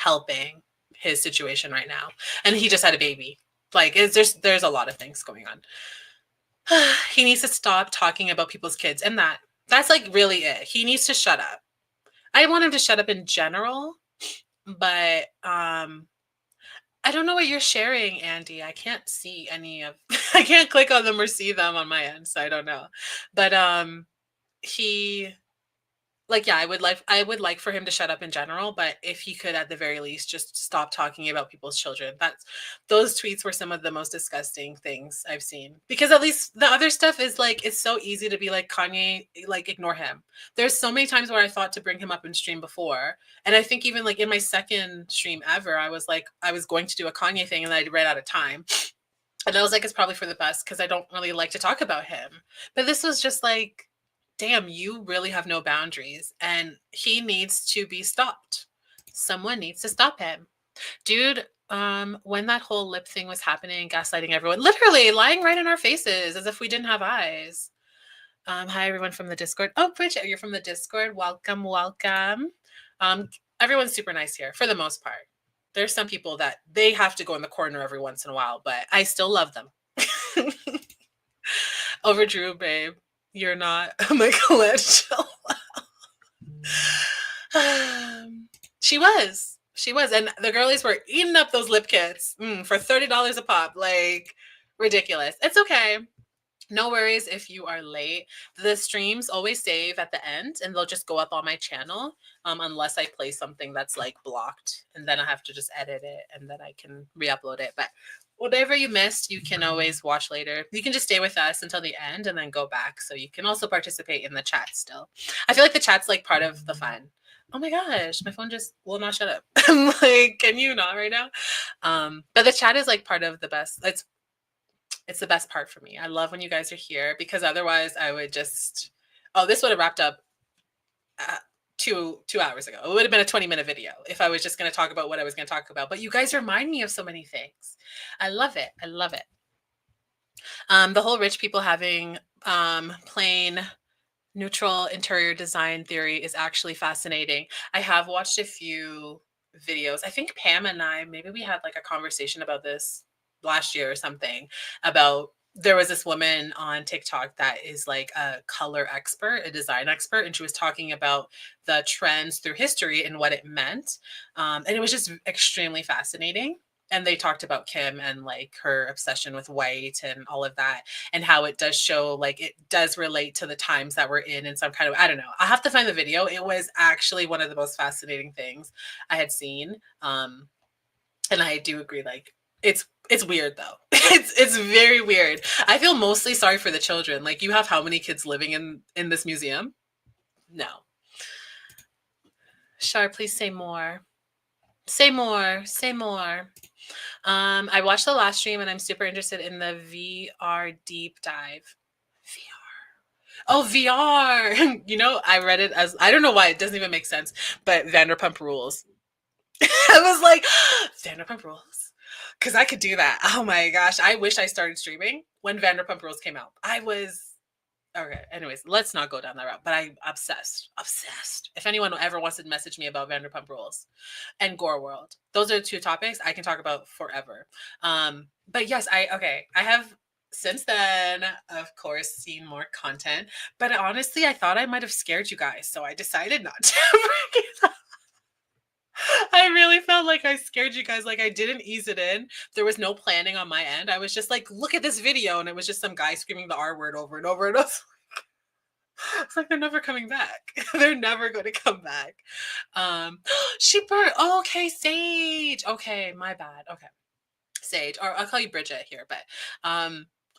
helping his situation right now. And he just had a baby. Like there's a lot of things going on. He needs to stop talking about people's kids, and that's like really it. He needs to shut up. I want him to shut up in general, but I don't know what you're sharing, Andy. I can't see any of I can't click on them or see them on my end, so I don't know. But he like yeah, I would like for him to shut up in general, but if he could at the very least just stop talking about people's children. Those tweets were some of the most disgusting things I've seen. Because at least the other stuff is like it's so easy to be like Kanye, like ignore him. There's so many times where I thought to bring him up in stream before. And I think even like in my second stream ever, I was going to do a Kanye thing and I ran out of time. And I was like, it's probably for the best because I don't really like to talk about him. But this was just like, damn, you really have no boundaries and he needs to be stopped. Someone needs to stop him. Dude, when that whole lip thing was happening, gaslighting everyone, literally lying right in our faces as if we didn't have eyes. Hi, everyone from the Discord. Oh, Bridget, you're from the Discord. Welcome, welcome. Everyone's super nice here for the most part. There's some people that they have to go in the corner every once in a while, but I still love them. Over Drew, babe. You're not a Michelangelo. She was. And the girlies were eating up those lip kits for $30 a pop. Like, ridiculous. It's okay. No worries if you are late. The streams always save at the end and they'll just go up on my channel unless I play something that's like blocked. And then I have to just edit it and then I can re-upload it. But whatever you missed, you can always watch later. You can just stay with us until the end and then go back. So you can also participate in the chat still. I feel like the chat's like part of the fun. Oh my gosh, my phone just will not shut up. I'm like, can you not right now? But the chat is like part of the best. It's the best part for me. I love when you guys are here because otherwise I would just, this would have wrapped up 2 hours ago. It would have been a 20-minute video if I was just going to talk about what I was going to talk about. But you guys remind me of so many things. I love it. I love it. The whole rich people having plain neutral interior design theory is actually fascinating. I have watched a few videos. I think Pam and I, maybe we had like a conversation about this last year or something about there was this woman on TikTok that is like a color expert, a design expert, and she was talking about the trends through history and what it meant. And it was just extremely fascinating. And they talked about Kim and like her obsession with white and all of that and how it does show like it does relate to the times that we're in some kind of, I don't know. I have to find the video. It was actually one of the most fascinating things I had seen. And I do agree, like it's weird though. It's very weird. I feel mostly sorry for the children. Like you have how many kids living in this museum? No. Shar, please say more. Say more. Say more. I watched the last stream and I'm super interested in the VR deep dive. VR. Oh, VR. You know, I read it as, I don't know why, it doesn't even make sense, but Vanderpump Rules. I was like, Vanderpump Rules? Because I could do that. Oh my gosh. I wish I started streaming when Vanderpump Rules came out. Okay, anyways, let's not go down that route. But I'm obsessed. If anyone ever wants to message me about Vanderpump Rules and Gore World, those are the 2 topics I can talk about forever. But yes, I have since then, of course, seen more content. But honestly, I thought I might have scared you guys, so I decided not to bring it up. I really felt like I scared you guys. Like I didn't ease it in. There was no planning on my end. I was just like, look at this video. And it was just some guy screaming the R word over and over. And I was it's like, they're never coming back. They're never going to come back. She burned. Oh, okay. Sage. Okay. My bad. Okay. Sage, or I'll call you Bridget here, but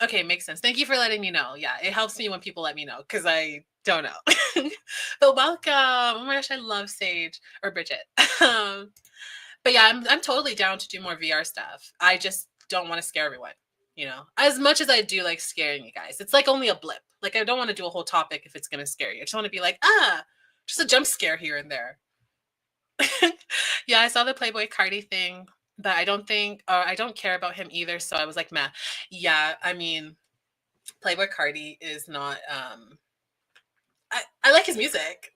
okay. Makes sense. Thank you for letting me know. Yeah. It helps me when people let me know because I don't know. But welcome. Oh my gosh, I love Sage or Bridget. But yeah, I'm totally down to do more VR stuff. I just don't want to scare everyone. As much as I do like scaring you guys, it's like only a blip. Like I don't want to do a whole topic if it's gonna scare you. I just want to be like, just a jump scare here and there. Yeah, I saw the Playboy Cardi thing, but I don't care about him either. So I was like, meh. Yeah, I mean, Playboy Cardi is not. I like his music.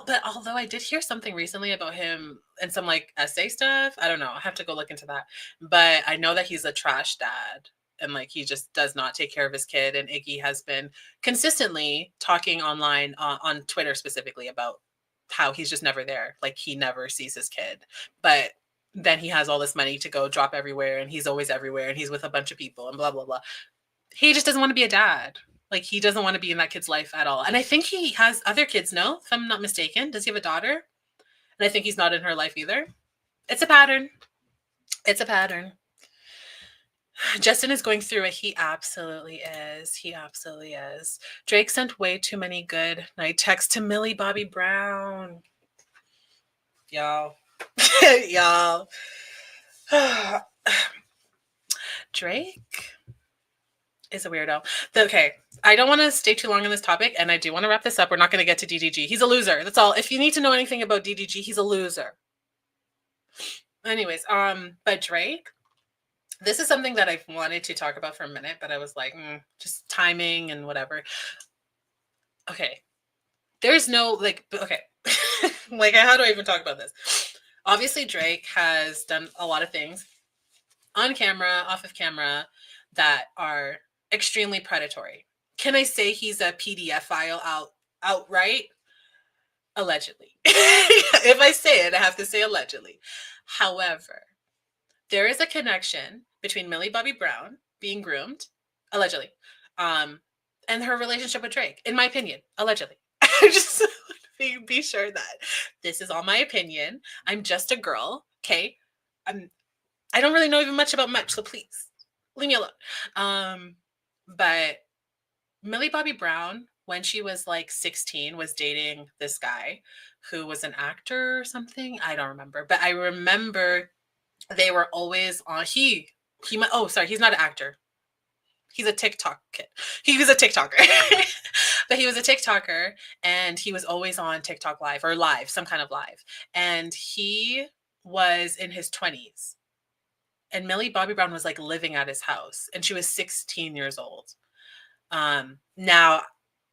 But although I did hear something recently about him and some like essay stuff, I don't know. I have to go look into that. But I know that he's a trash dad and like he just does not take care of his kid. And Iggy has been consistently talking online on Twitter specifically about how he's just never there. Like he never sees his kid. But then he has all this money to go drop everywhere and he's always everywhere and he's with a bunch of people and blah, blah, blah. He just doesn't want to be a dad. Like he doesn't want to be in that kid's life at all. And I think he has other kids, no? If I'm not mistaken. Does he have a daughter? And I think he's not in her life either. It's a pattern. It's a pattern. Justin is going through it. He absolutely is. He absolutely is. Drake sent way too many good night texts to Millie Bobby Brown. Y'all. Y'all. Drake is a weirdo. Okay, I don't want to stay too long on this topic, and I do want to wrap this up. We're not going to get to DDG. He's a loser. That's all. If you need to know anything about DDG, he's a loser. Anyways, but Drake, this is something that I've wanted to talk about for a minute, but I was like, just timing and whatever. Okay, there's no okay, like how do I even talk about this? Obviously, Drake has done a lot of things on camera, off of camera, that are extremely predatory. Can I say he's a PDF file outright? Allegedly. If I say it, I have to say allegedly. However, there is a connection between Millie Bobby Brown being groomed, allegedly, and her relationship with Drake, in my opinion, allegedly. I just want to be sure that this is all my opinion. I'm just a girl, okay? I don't really know even much about much, so please leave me alone. But Millie Bobby Brown, when she was like 16, was dating this guy who was an actor or something. I don't remember, but I remember they were always on. Sorry, he's not an actor. He's a TikTok kid. He was a TikToker, but he was a TikToker, and he was always on TikTok live or live, some kind of live, and he was in his 20s. And Millie Bobby Brown was like living at his house, and she was 16 years old. Now,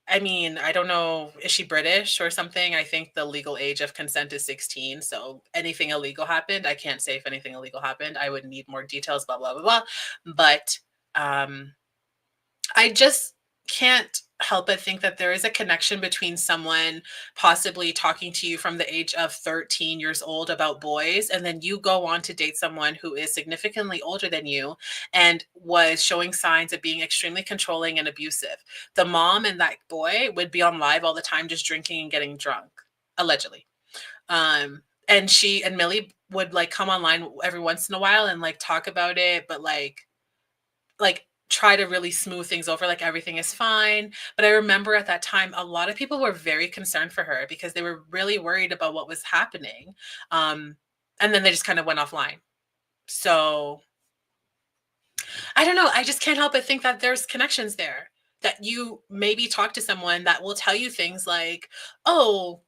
I mean, I don't know, is she British or something? I think the legal age of consent is 16. So anything illegal happened. I can't say if anything illegal happened. I would need more details, blah, blah, blah, blah. But I just can't help but think that there is a connection between someone possibly talking to you from the age of 13 years old about boys, and then you go on to date someone who is significantly older than you and was showing signs of being extremely controlling and abusive. The mom and that boy would be on live all the time just drinking and getting drunk, allegedly. And Millie would like come online every once in a while and like talk about it, but like try to really smooth things over, like everything is fine. But I remember at that time, a lot of people were very concerned for her because they were really worried about what was happening. And then they just kind of went offline. So I don't know. I just can't help but think that there's connections there, that you maybe talk to someone that will tell you things like, oh,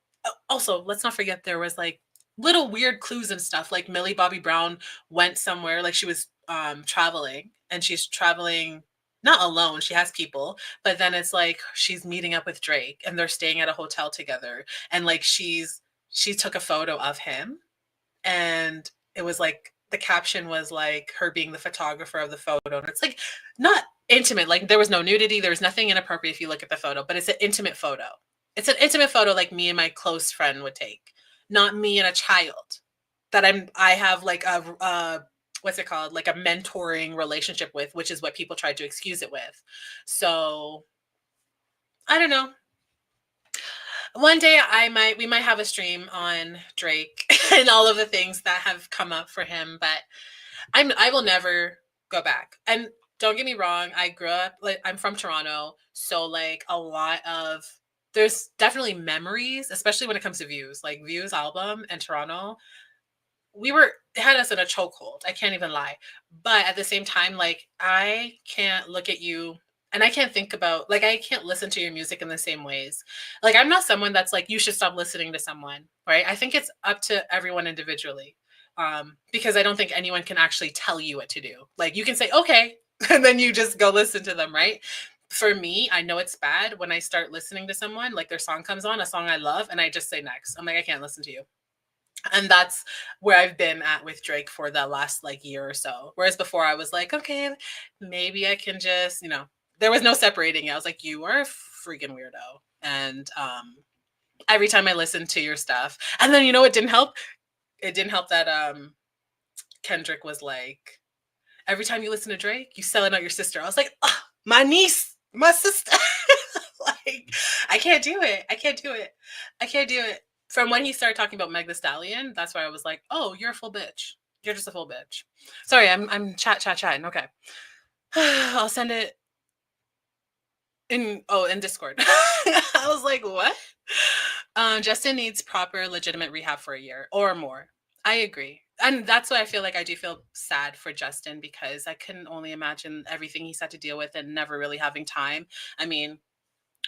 also, let's not forget there was like little weird clues and stuff. Like Millie Bobby Brown went somewhere, like she was traveling, and she's traveling not alone. She has people, but then it's like she's meeting up with Drake and they're staying at a hotel together. And like she took a photo of him, and it was like the caption was like her being the photographer of the photo. And it's like not intimate, like there was no nudity, there was nothing inappropriate if you look at the photo, but it's an intimate photo. It's an intimate photo like me and my close friend would take, not me and a child that I have like a what's it called? Like a mentoring relationship with, which is what people try to excuse it with. So I don't know. One day we might have a stream on Drake and all of the things that have come up for him, but I will never go back. And don't get me wrong, I grew up, like I'm from Toronto, so like there's definitely memories, especially when it comes to Views, like Views album and Toronto. it had us in a chokehold. I can't even lie. But at the same time, like, I can't look at you and I can't think about, like, I can't listen to your music in the same ways. Like, I'm not someone that's like, you should stop listening to someone, right? I think it's up to everyone individually. Because I don't think anyone can actually tell you what to do. Like, you can say, okay, and then you just go listen to them, right? For me, I know it's bad when I start listening to someone, like their song comes on, a song I love, and I just say next. I'm like, I can't listen to you. And that's where I've been at with Drake for the last like year or so. Whereas before I was like, okay, maybe I can just, there was no separating it. I was like, you are a freaking weirdo. And every time I listened to your stuff, and then it didn't help. It didn't help that Kendrick was like, every time you listen to Drake, you selling out your sister. I was like, oh, my niece, my sister. Like, I can't do it. I can't do it. I can't do it. From when he started talking about Meg Thee Stallion, that's where I was like, oh, you're a full bitch. You're just a full bitch. Sorry, I'm chatting. Okay. I'll send it in Discord. I was like, what? Justin needs proper legitimate rehab for a year or more. I agree. And that's why I feel like I do feel sad for Justin, because I can only imagine everything he's had to deal with and never really having time. I mean,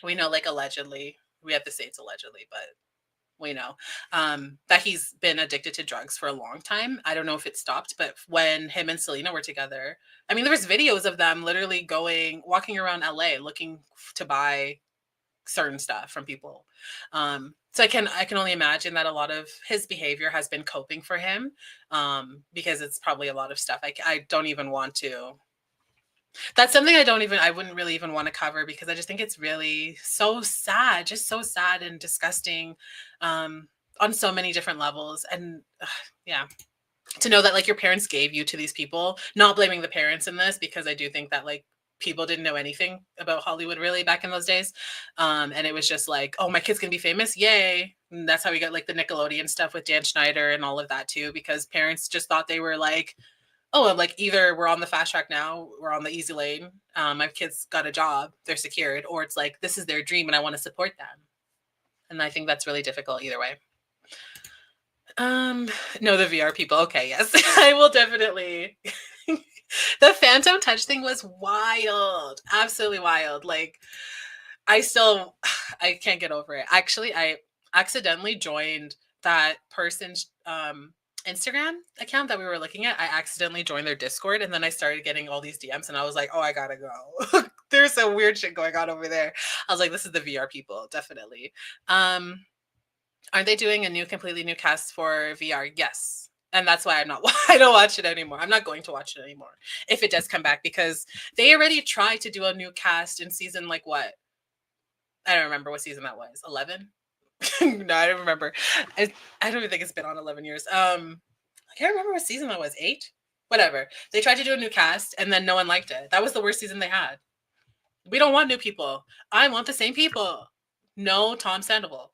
we know, like, allegedly, we have to say it's allegedly, but we know that he's been addicted to drugs for a long time. I don't know if it stopped, but when him and Selena were together, I mean, there was videos of them literally walking around LA looking to buy certain stuff from people. So I can only imagine that a lot of his behavior has been coping for him, because it's probably a lot of stuff. I don't even want to. That's something I wouldn't really even want to cover, because I just think it's really so sad, just so sad and disgusting, on so many different levels. And yeah, to know that, like, your parents gave you to these people, not blaming the parents in this, because I do think that, like, people didn't know anything about Hollywood really back in those days. And it was just like, oh, my kid's gonna be famous. Yay. And that's how we got like the Nickelodeon stuff with Dan Schneider and all of that too, because parents just thought they were like, oh, like, either we're on the fast track now, we're on the easy lane. My kid's got a job, they're secured, or it's like, this is their dream and I want to support them. And I think that's really difficult either way. No, the VR people. Okay, yes. I will definitely. The Phantom Touch thing was wild. Absolutely wild. Like, I can't get over it. Actually, I accidentally joined that person's Instagram account that we were looking at. I accidentally joined their Discord, and then I started getting all these DMs, and I was like, oh, I gotta go. There's some weird shit going on over there. I was like, this is the VR people, definitely. Are they doing a completely new cast for VR? Yes. And that's why I don't watch it anymore. I'm not going to watch it anymore if it does come back, because they already tried to do a new cast in season, like, what? I don't remember what season that was. 11? No, I don't remember. I don't even think it's been on 11 years. I can't remember what season that was. 8? Whatever. They tried to do a new cast and then no one liked it. That was the worst season they had. We don't want new people. I want the same people. No Tom Sandoval.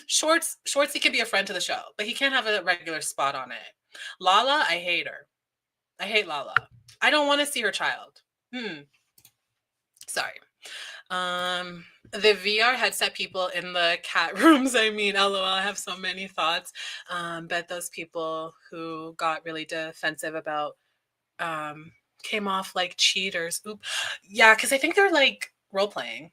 Shorts, he could be a friend to the show, but he can't have a regular spot on it. Lala, I hate her. I hate Lala. I don't want to see her child. Sorry. The VR headset people in the cat rooms, I mean, LOL, I have so many thoughts. But those people who got really defensive about came off like cheaters. Oop. Yeah, because I think they're like role-playing.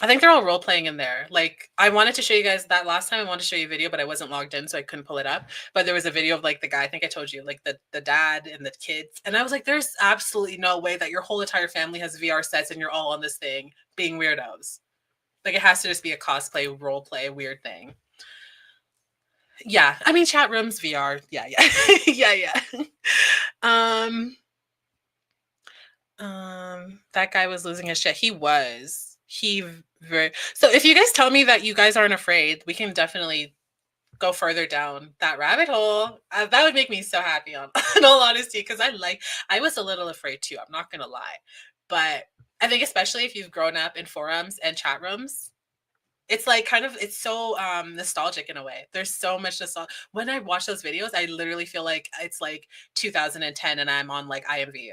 I think they're all role playing in there. Like, I wanted to show you guys that last time. I wanted to show you a video, but I wasn't logged in, so I couldn't pull it up. But there was a video of like the guy, I think I told you, like the dad and the kids. And I was like, there's absolutely no way that your whole entire family has VR sets and you're all on this thing being weirdos. Like, it has to just be a cosplay, role play, weird thing. Yeah. I mean, chat rooms, VR. Yeah. Yeah. That guy was losing his shit. He was. So if you guys tell me that you guys aren't afraid, we can definitely go further down that rabbit hole. That would make me so happy, in all honesty, because I was a little afraid too. I'm not gonna lie, but I think especially if you've grown up in forums and chat rooms, it's like it's so nostalgic in a way. There's so much nostalgia. When I watch those videos, I literally feel like it's like 2010 and I'm on like IMVU.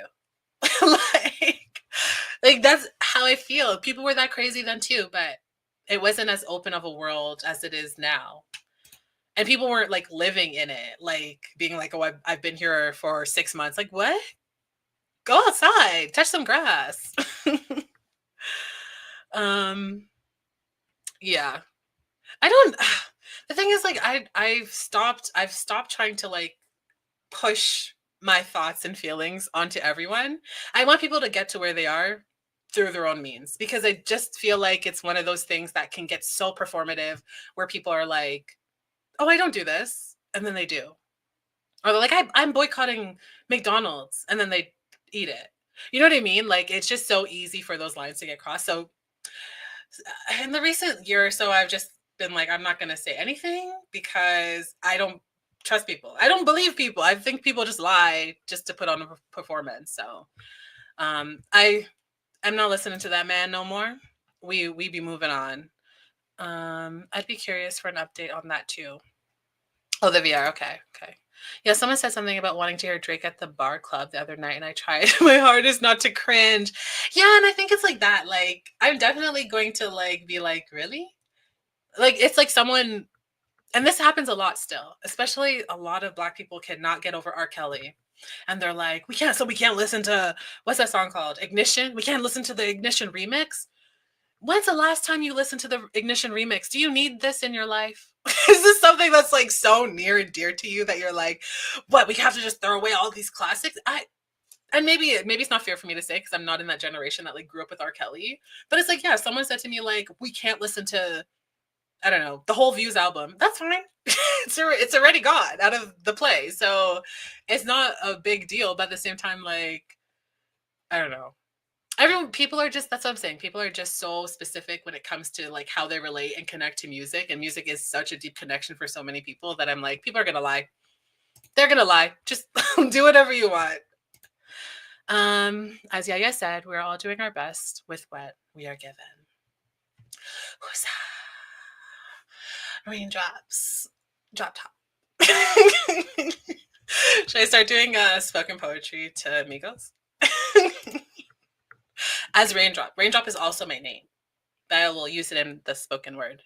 like that's how I feel. People were that crazy then too, but it wasn't as open of a world as it is now. And people weren't like living in it, like being like, oh, I've been here for 6 months. Like, what? Go outside, touch some grass. um, yeah. I don't the thing is like I've stopped trying to like push my thoughts and feelings onto everyone. I want people to get to where they are through their own means because I just feel like it's one of those things that can get so performative where people are like, "Oh, I don't do this." And then they do. Or they're like, I'm boycotting McDonald's. And then they eat it. You know what I mean? Like, it's just so easy for those lines to get crossed. So, in the recent year or so, I've just been like, I'm not going to say anything because I don't trust people. I don't believe people. I think people just lie just to put on a performance. So, I'm not listening to that man no more. We be moving on. I'd be curious for an update on that too. Oh, the VR. Okay. Okay. Yeah, someone said something about wanting to hear Drake at the bar club the other night, and I tried my hardest not to cringe. Yeah, and I think it's like that. Like, I'm definitely going to like be like, really? Like, it's like someone, and this happens a lot still, especially a lot of Black people cannot get over R. Kelly. And they're like, we can't listen to, what's that song called? Ignition? We can't listen to the Ignition remix? When's the last time you listened to the Ignition remix? Do you need this in your life? Is this something that's like so near and dear to you that you're like, what, we have to just throw away all these classics? And maybe it's not fair for me to say because I'm not in that generation that like grew up with R. Kelly. But it's like, yeah, someone said to me like, we can't listen to, I don't know, the whole Views album. That's fine. It's already gone out of the play. So it's not a big deal. But at the same time, like, I don't know. People are just, that's what I'm saying. People are just so specific when it comes to like how they relate and connect to music. And music is such a deep connection for so many people that I'm like, people are gonna lie. They're gonna lie. Just do whatever you want. As Yaya said, we're all doing our best with what we are given. Who's raindrops? Drop top. Should I start doing spoken poetry to Migos? As Raindrop. Raindrop is also my name. I will use it in the spoken word.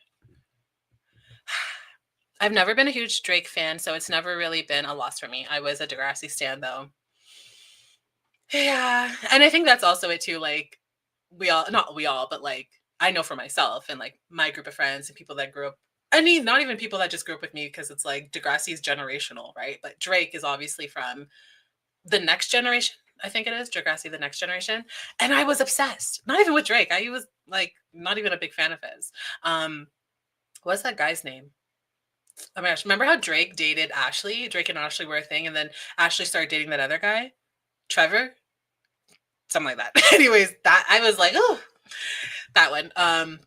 I've never been a huge Drake fan, so it's never really been a loss for me. I was a Degrassi stan, though. Yeah, and I think that's also it too. Like, not we all, but like I know for myself and like my group of friends and people that grew up. I mean, not even people that just grew up with me because it's like Degrassi is generational, right? But Drake is obviously from the next generation. I think it is Degrassi, the next generation, and I was obsessed. Not even with Drake. I was like not even a big fan of his. What's that guy's name? Oh my gosh, remember how Drake dated Ashley? Drake and Ashley were a thing, and then Ashley started dating that other guy, Trevor, something like that. Anyways, that I was like, oh, that one.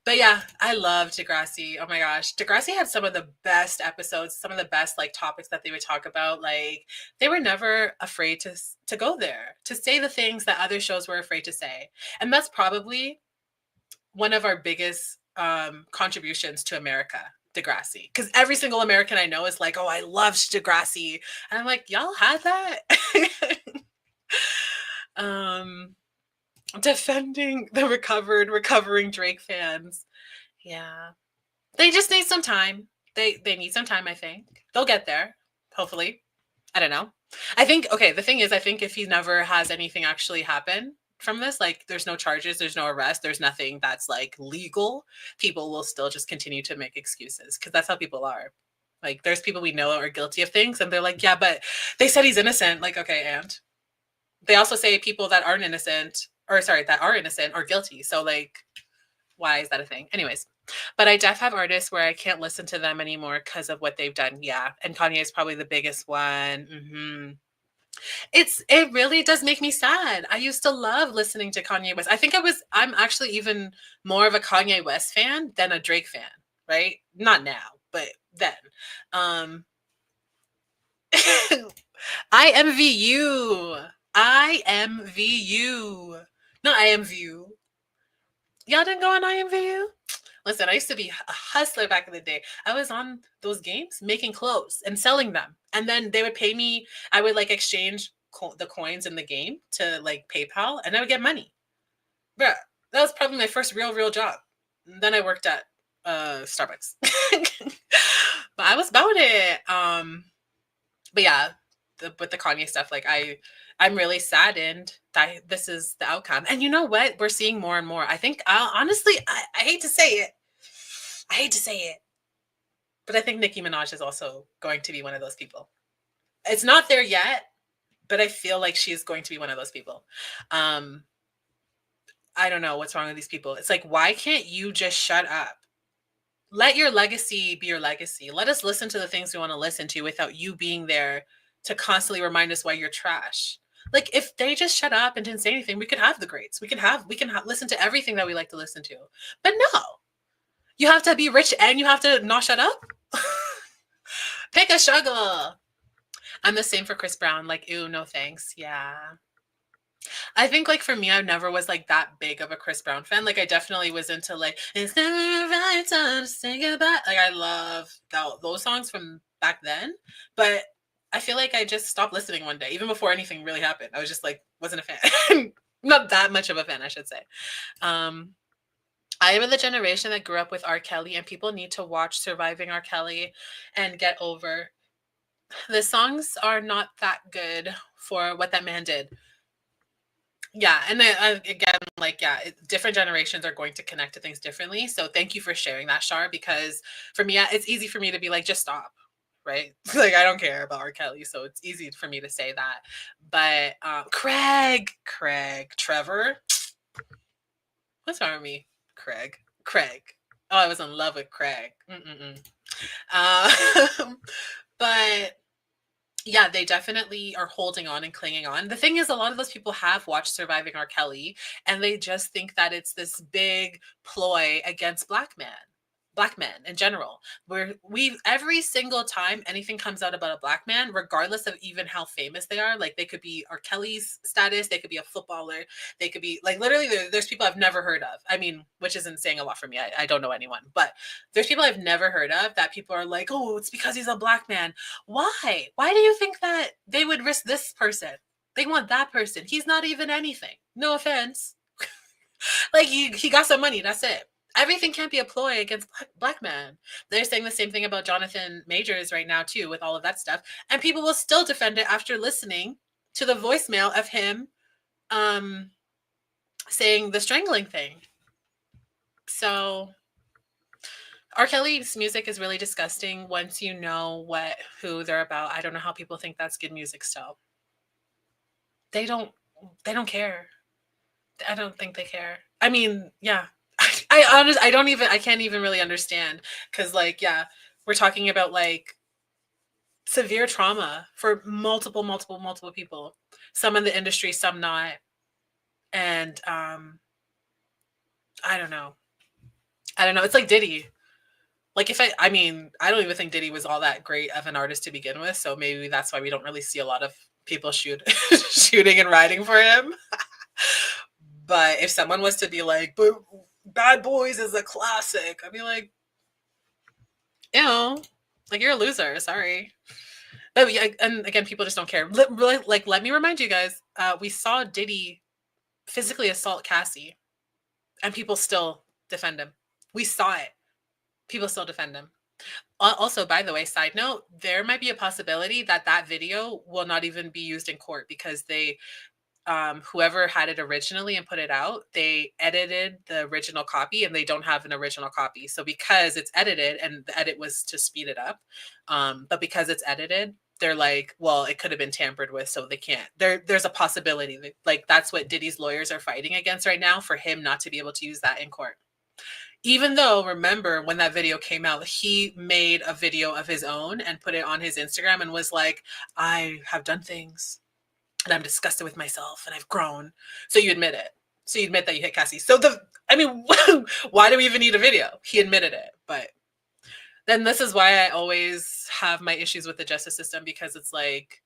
But yeah, I love Degrassi. Oh my gosh, Degrassi had some of the best episodes, some of the best like topics that they would talk about. Like they were never afraid to go there, to say the things that other shows were afraid to say, and that's probably one of our biggest contributions to America. Degrassi, because every single American I know is like, oh, I love Degrassi, and I'm like, y'all had that. Defending the recovering Drake fans. Yeah, they just need some time. They need some time. I think they'll get there. Hopefully, I don't know. I think okay. The thing is, I think if he never has anything actually happen from this, like there's no charges, there's no arrest, there's nothing that's like legal, people will still just continue to make excuses because that's how people are. Like there's people we know are guilty of things and they're like, yeah, but they said he's innocent. Like, okay, and they also say people that aren't innocent, or sorry, that are innocent are guilty. So like, why is that a thing? Anyways, but I def have artists where I can't listen to them anymore because of what they've done. Yeah, and Kanye is probably the biggest one. It really does make me sad. I used to love listening to Kanye West. I'm actually even more of a Kanye West fan than a Drake fan, right? Not now, but then. I envy you. I envy you. Not I envy you. Y'all didn't go on IMVU? Listen, I used to be a hustler back in the day. I was on those games making clothes and selling them. And then they would pay me. I would like exchange the coins in the game to like PayPal and I would get money. Bruh, that was probably my first real job. And then I worked at Starbucks. But I was about it. But yeah, with the Kanye stuff, like I'm really saddened that this is the outcome. And you know what? We're seeing more and more. I think honestly, I hate to say it. I hate to say it. But I think Nicki Minaj is also going to be one of those people. It's not there yet, but I feel like she's going to be one of those people. Um, I don't know what's wrong with these people. It's like, why can't you just shut up? Let your legacy be your legacy. Let us listen to the things we want to listen to without you being there to constantly remind us why you're trash. Like if they just shut up and didn't say anything, we could have the greats. We can listen to everything that we like to listen to. But no, you have to be rich and you have to not shut up. Pick a struggle. I'm the same for Chris Brown. Like, ew, no thanks. Yeah. I think like for me, I never was like that big of a Chris Brown fan. Like I definitely was into like it's never the right time to say goodbye. Like I love those songs from back then, but I feel like I just stopped listening one day, even before anything really happened. I was just like wasn't a fan. Not that much of a fan, I should say. Um, I am in the generation that grew up with R. Kelly, and people need to watch Surviving R. Kelly and get over. The songs are not that good for what that man did. Yeah, and then again, like yeah, different generations are going to connect to things differently. So thank you for sharing that, Shar, because for me, it's easy for me to be like, just stop, right? Like I don't care about R. Kelly, so it's easy for me to say that. But Craig, Trevor, what's wrong with me? Craig. Oh, I was in love with Craig. But yeah, they definitely are holding on and clinging on. The thing is, a lot of those people have watched Surviving R. Kelly, and they just think that it's this big ploy against black men in general. Where we every single time anything comes out about a black man, regardless of even how famous they are, like they could be R. Kelly's status, they could be a footballer, they could be like literally there's people I've never heard of. I mean, which isn't saying a lot for me. I don't know anyone, but there's people I've never heard of that people are like, oh, it's because he's a black man. Why? Why do you think that they would risk this person? They want that person. He's not even anything. No offense. Like he got some money. That's it. Everything can't be a ploy against black men. They're saying the same thing about Jonathan Majors right now too, with all of that stuff, and people will still defend it after listening to the voicemail of him saying the strangling thing. So R. Kelly's music is really disgusting once you know who they're about. I don't know how people think that's good music still. They don't care. I don't think they care. I mean, yeah. I can't even really understand because like, yeah, we're talking about like severe trauma for multiple people. Some in the industry, some not. And I don't know. It's like Diddy. Like I mean, I don't even think Diddy was all that great of an artist to begin with. So maybe that's why we don't really see a lot of people shooting and riding for him. But if someone was to be like, but Bad Boys is a classic, I'd be like, like you're a loser. Sorry. But yeah, and again, people just don't care. Let me remind you guys, we saw Diddy physically assault Cassie, and people still defend him. We saw it. People still defend him. Also, by the way, side note, there might be a possibility that video will not even be used in court because whoever had it originally and put it out, they edited the original copy and they don't have an original copy. So because it's edited and the edit was to speed it up, but because it's edited, they're like, well, it could have been tampered with, so they can't. There's a possibility that, like, that's what Diddy's lawyers are fighting against right now, for him not to be able to use that in court. Even though, remember, when that video came out, he made a video of his own and put it on his Instagram and was like, I have done things and I'm disgusted with myself and I've grown. So you admit it. So you admit that you hit Cassie. So why do we even need a video? He admitted it. But then this is why I always have my issues with the justice system, because it's like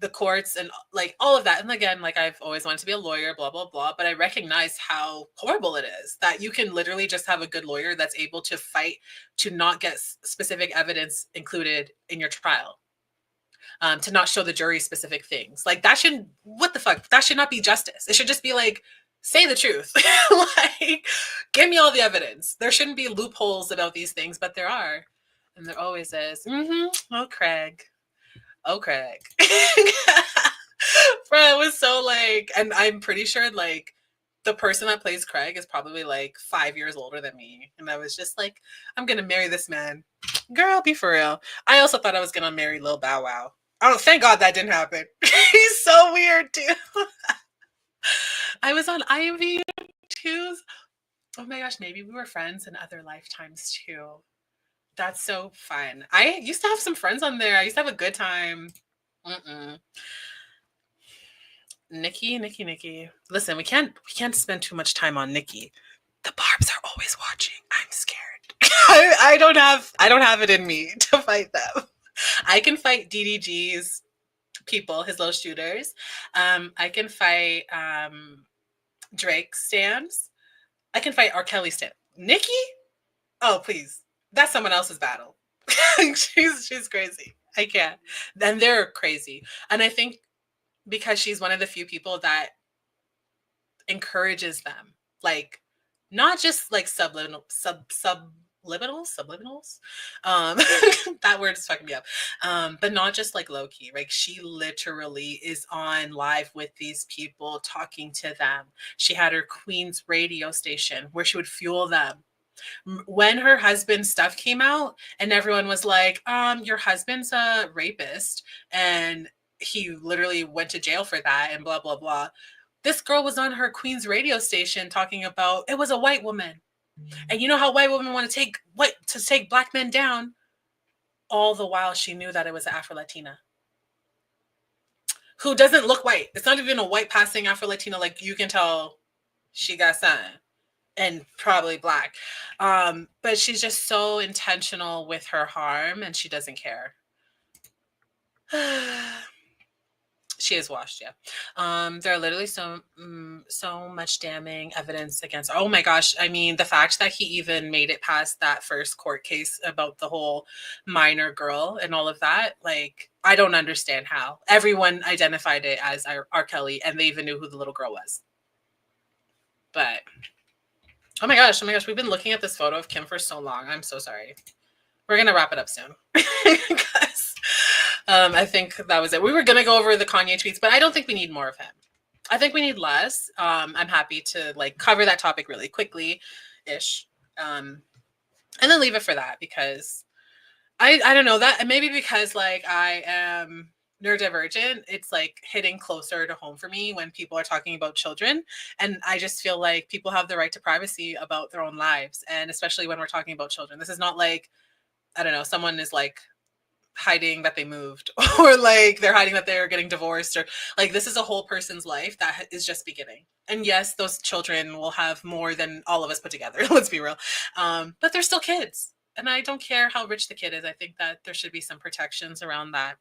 the courts and like all of that. And again, like I've always wanted to be a lawyer, blah, blah, blah. But I recognize how horrible it is that you can literally just have a good lawyer that's able to fight to not get specific evidence included in your trial. To not show the jury specific things. Like that what the fuck? That should not be justice. It should just be like, say the truth. Like, give me all the evidence. There shouldn't be loopholes about these things, but there are. And there always is. Oh, Craig. Oh, Craig. Bro, it was so like, and I'm pretty sure like the person that plays Craig is probably like 5 years older than me. And I was just like, I'm going to marry this man. Girl, be for real. I also thought I was going to marry Lil Bow Wow. Oh, thank God that didn't happen. He's so weird, too. I was on Ivy too. Oh my gosh, maybe we were friends in other lifetimes too. That's so fun. I used to have some friends on there. I used to have a good time. Mm-mm. Nikki. Listen, we can't spend too much time on Nikki. The Barbs are always watching. I'm scared. I don't have it in me to fight them. I can fight DDG's people, his little shooters. I can fight Drake stands. I can fight R. Kelly stand. Nikki? Oh, please. That's someone else's battle. she's crazy. I can't. And they're crazy. And I think because she's one of the few people that encourages them. Like, not just like subliminals. That word is fucking me up. But not just like low key. Like, she literally is on live with these people talking to them. She had her Queen's radio station where she would fuel them. When her husband's stuff came out and everyone was like, your husband's a rapist and he literally went to jail for that and blah blah blah, this girl was on her Queen's radio station talking about it was a white woman. And you know how white women want to take black men down, all the while she knew that it was an Afro-Latina who doesn't look white. It's not even a white passing Afro-Latina. Like, you can tell she got something. And probably black. But she's just so intentional with her harm and she doesn't care. She is washed, yeah. There are literally so much damning evidence against her. Oh my gosh. I mean, the fact that he even made it past that first court case about the whole minor girl and all of that, like, I don't understand how. Everyone identified it as R. Kelly and they even knew who the little girl was. But oh my gosh, we've been looking at this photo of Kim for so long. I'm so sorry. We're going to wrap it up soon. Because I think that was it. We were going to go over the Kanye tweets, but I don't think we need more of him. I think we need less. I'm happy to like cover that topic really quickly-ish. And then leave it for that because I don't know, that maybe because like I am neurodivergent, it's like hitting closer to home for me when people are talking about children. And I just feel like people have the right to privacy about their own lives. And especially when we're talking about children, this is not like, I don't know, someone is like hiding that they moved or like they're hiding that they're getting divorced, or like this is a whole person's life that is just beginning. And yes, those children will have more than all of us put together. Let's be real. But they're still kids. And I don't care how rich the kid is. I think that there should be some protections around that.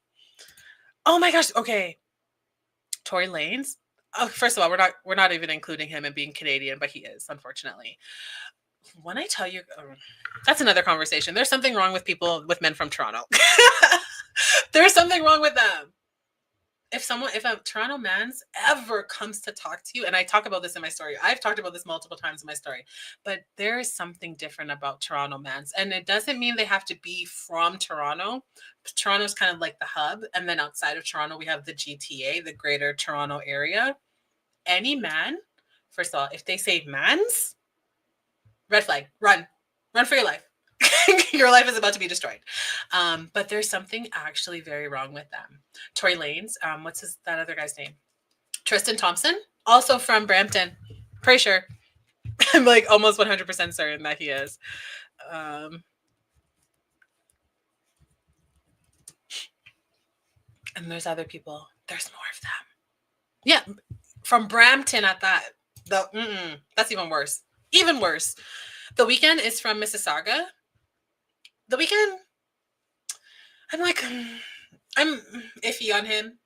Oh my gosh. Okay. Tory Lanez. Oh, first of all, we're not even including him in being Canadian, but he is, unfortunately. When I tell you, that's another conversation. There's something wrong with men from Toronto. There's something wrong with them. If a Toronto man's ever comes to talk to you, and I talk about this in my story, I've talked about this multiple times in my story, but there is something different about Toronto mans. And it doesn't mean they have to be from Toronto. Toronto's kind of like the hub. And then outside of Toronto, we have the GTA, the Greater Toronto Area. Any man, first of all, if they say mans, red flag, run for your life. Your life is about to be destroyed. But there's something actually very wrong with them. Tory Lanez, what's that other guy's name? Tristan Thompson, also from Brampton. Pretty sure. I'm like almost 100% certain that he is. And there's other people. There's more of them. Yeah, from Brampton at that. That's even worse. Even worse. The Weeknd is from Mississauga. The Weeknd, I'm iffy on him.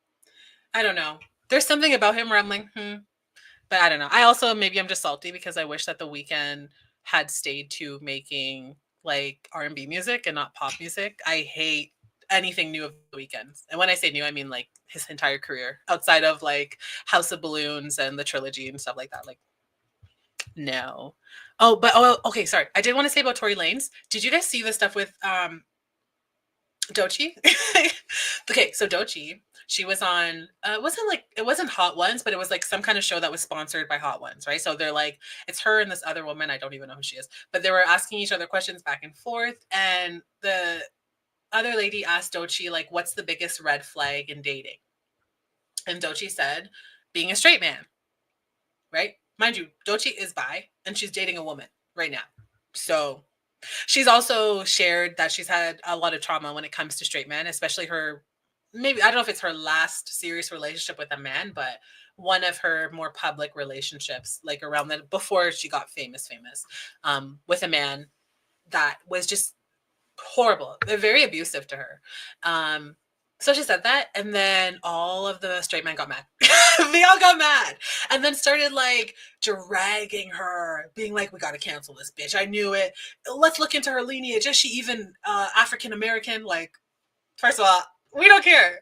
I don't know. There's something about him where I'm like, but I don't know. I also, maybe I'm just salty because I wish that The Weeknd had stayed to making like R&B music and not pop music. I hate anything new of The Weeknd. And when I say new, I mean like, his entire career outside of like House of Balloons and the trilogy and stuff like that. Like, No. Okay, sorry. I did want to say about Tory Lanez. Did you guys see the stuff with Doechii? Okay, so Doechii, she was on it wasn't Hot Ones, but it was like some kind of show that was sponsored by Hot Ones, right? So they're like, it's her and this other woman, I don't even know who she is, but they were asking each other questions back and forth, and the other lady asked Doechii, like, what's the biggest red flag in dating? And Doechii said, being a straight man, right? Mind you, Doechii is bi and she's dating a woman right now. So she's also shared that she's had a lot of trauma when it comes to straight men, especially her, maybe, I don't know if it's her last serious relationship with a man, but one of her more public relationships, like around that, before she got famous, with a man that was just horrible. They're very abusive to her. So she said that, and then all of the straight men got mad. They all got mad, and then started like dragging her, being like, "We got to cancel this bitch. I knew it. Let's look into her lineage. Is she even African American?" Like, first of all, we don't care.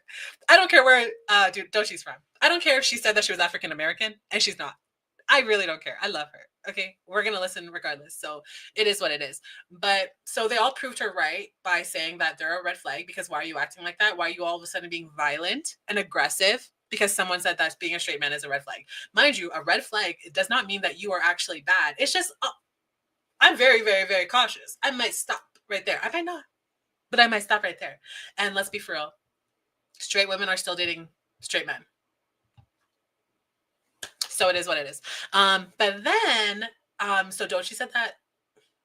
I don't care where Doechii's from. I don't care if she said that she was African American, and she's not. I really don't care. I love her. Okay, we're gonna listen regardless. So it is what it is. But so they all proved her right by saying that they're a red flag, because why are you acting like that? Why are you all of a sudden being violent and aggressive because someone said that being a straight man is a red flag? Mind you, a red flag, it does not mean that you are actually bad. It's just I'm very, very, very cautious. I might stop right there. I might not, but I might stop right there. And let's be for real, straight women are still dating straight men. So it is what it is. But then, so Doechii said that,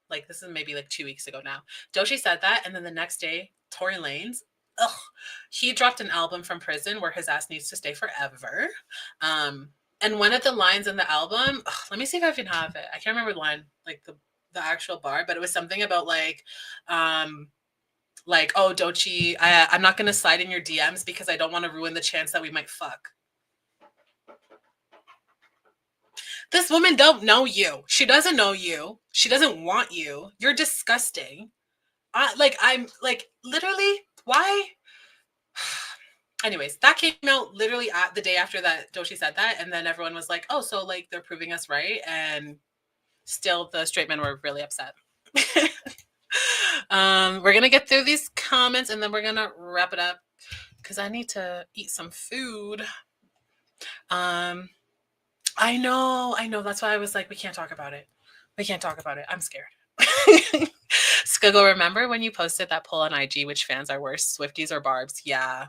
like, this is maybe like 2 weeks ago now. Doechii said that, and then the next day, Tory Lanez, he dropped an album from prison where his ass needs to stay forever. And one of the lines in the album, let me see if I can have it. I can't remember the line, like the actual bar, but it was something about like, oh, Doechii, I'm not gonna slide in your DMs because I don't want to ruin the chance that we might fuck. This woman don't know you. She doesn't know you. She doesn't want you. You're disgusting. I'm like, literally, why? Anyways, that came out literally at the day after that Doechii said that, and then everyone was like, oh, so like they're proving us right, and still the straight men were really upset. We're gonna get through these comments and then we're gonna wrap it up because I need to eat some food. I know. That's why I was like, we can't talk about it. I'm scared. Skuggle, remember when you posted that poll on IG, which fans are worse, Swifties or Barbs? Yeah.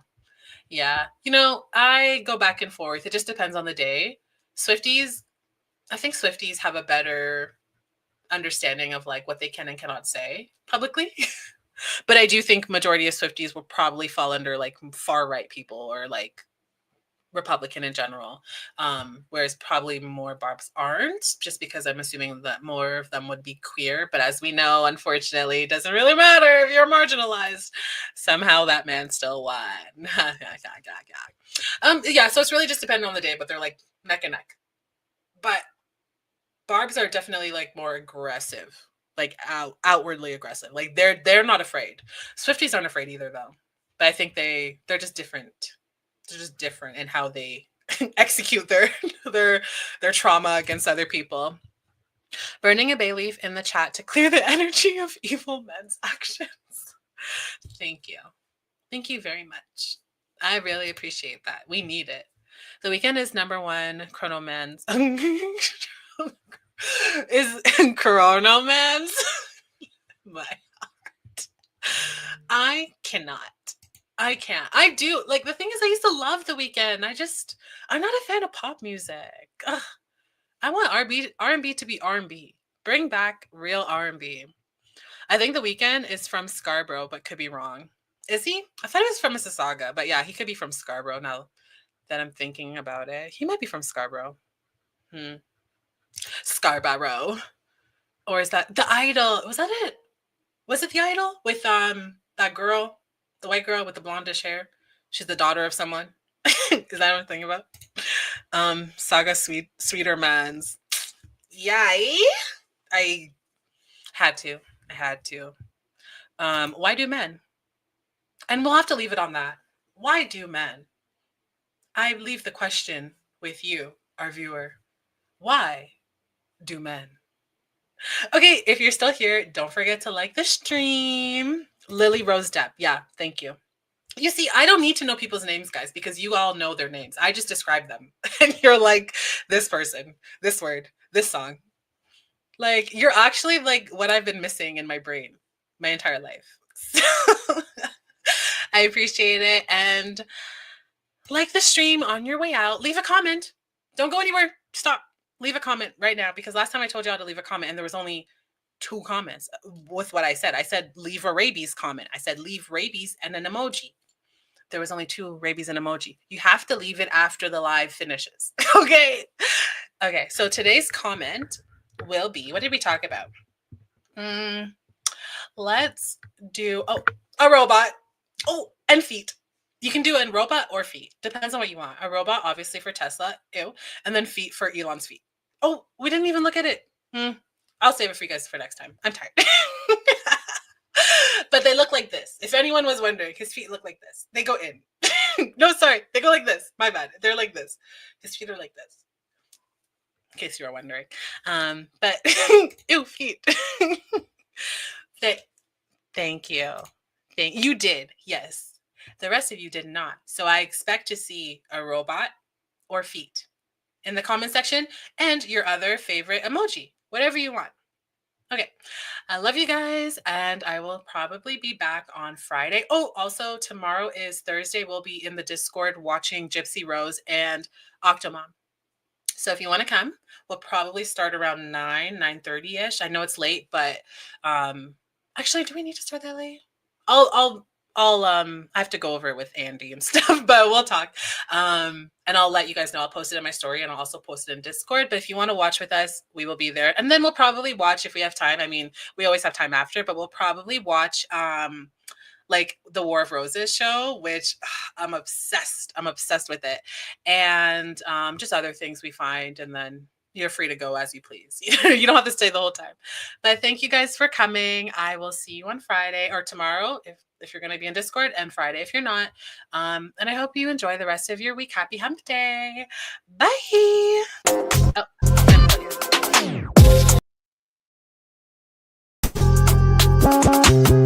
You know, I go back and forth. It just depends on the day. I think Swifties have a better understanding of like what they can and cannot say publicly. But I do think majority of Swifties will probably fall under like far right people or like Republican in general, whereas probably more Barbs aren't, just because I'm assuming that more of them would be queer. But as we know, unfortunately, it doesn't really matter if you're marginalized. Somehow that man still won. Yeah, so it's really just dependent on the day, but they're like neck and neck. But Barbs are definitely like more aggressive, like outwardly aggressive. Like they're not afraid. Swifties aren't afraid either, though. But I think they're just different. They're just different in how they execute their trauma against other people. Burning a bay leaf in the chat to clear the energy of evil men's actions. Thank you very much. I really appreciate that. We need it. The Weeknd is number one. Chrono Man's is Chrono Man's. My heart. I can't. I do. Like, the thing is, I used to love The Weeknd. I'm not a fan of pop music. Ugh. I want R&B to be R&B. Bring back real R&B. I think The Weeknd is from Scarborough, but could be wrong. Is he? I thought he was from Mississauga, but yeah, he could be from Scarborough now that I'm thinking about it. He might be from Scarborough. Scarborough. Or is that The Idol? Was that it? Was it The Idol? With that girl, the white girl with the blondish hair? She's the daughter of someone. Is that what I'm thinking about? Saga Sweeter Mans. Yay! I had to. Why do men? And we'll have to leave it on that. Why do men? I leave the question with you, our viewer. Why do men. Okay, if you're still here, don't forget to like the stream. Lily Rose Depp. Yeah, thank you. You see, I don't need to know people's names, guys, because you all know their names. I just describe them. And you're like, this person, this word, this song. Like, you're actually like what I've been missing in my brain my entire life. So I appreciate it. And like the stream on your way out. Leave a comment. Don't go anywhere. Stop. Leave a comment right now, because last time I told y'all to leave a comment and there was only 2 comments with what I said. I said leave a rabies comment. I said leave rabies and an emoji. There was only 2 rabies and emoji. You have to leave it after the live finishes. Okay. Okay. So today's comment will be, what did we talk about? Let's do, a robot. Oh, and feet. You can do a robot or feet. Depends on what you want. A robot, obviously, for Tesla. Ew. And then feet for Elon's feet. Oh, we didn't even look at it. I'll save it for you guys for next time. I'm tired. But they look like this. If anyone was wondering, his feet look like this. They go in. No, sorry. They go like this. My bad. They're like this. His feet are like this. In case you were wondering. But, ew, feet. Thank you. You did. Yes. The rest of you did not. So I expect to see a robot or feet in the comment section and your other favorite emoji, whatever you want. Okay. I love you guys, and I will probably be back on Friday. Oh, also tomorrow is Thursday. We'll be in the Discord watching Gypsy Rose and Octomom. So if you want to come, we'll probably start around 9:30ish. I know it's late, but actually, do we need to start that late? I have to go over it with Andy and stuff, but we'll talk. And I'll let you guys know. I'll post it in my story, and I'll also post it in Discord. But if you want to watch with us, we will be there. And then we'll probably watch if we have time. I mean, we always have time after, but we'll probably watch like the War of Roses show, which I'm obsessed with it. And just other things we find, and then you're free to go as you please. You don't have to stay the whole time. But thank you guys for coming. I will see you on Friday or tomorrow if you're going to be in Discord, and Friday if you're not. And I hope you enjoy the rest of your week. Happy hump day. Bye. Oh,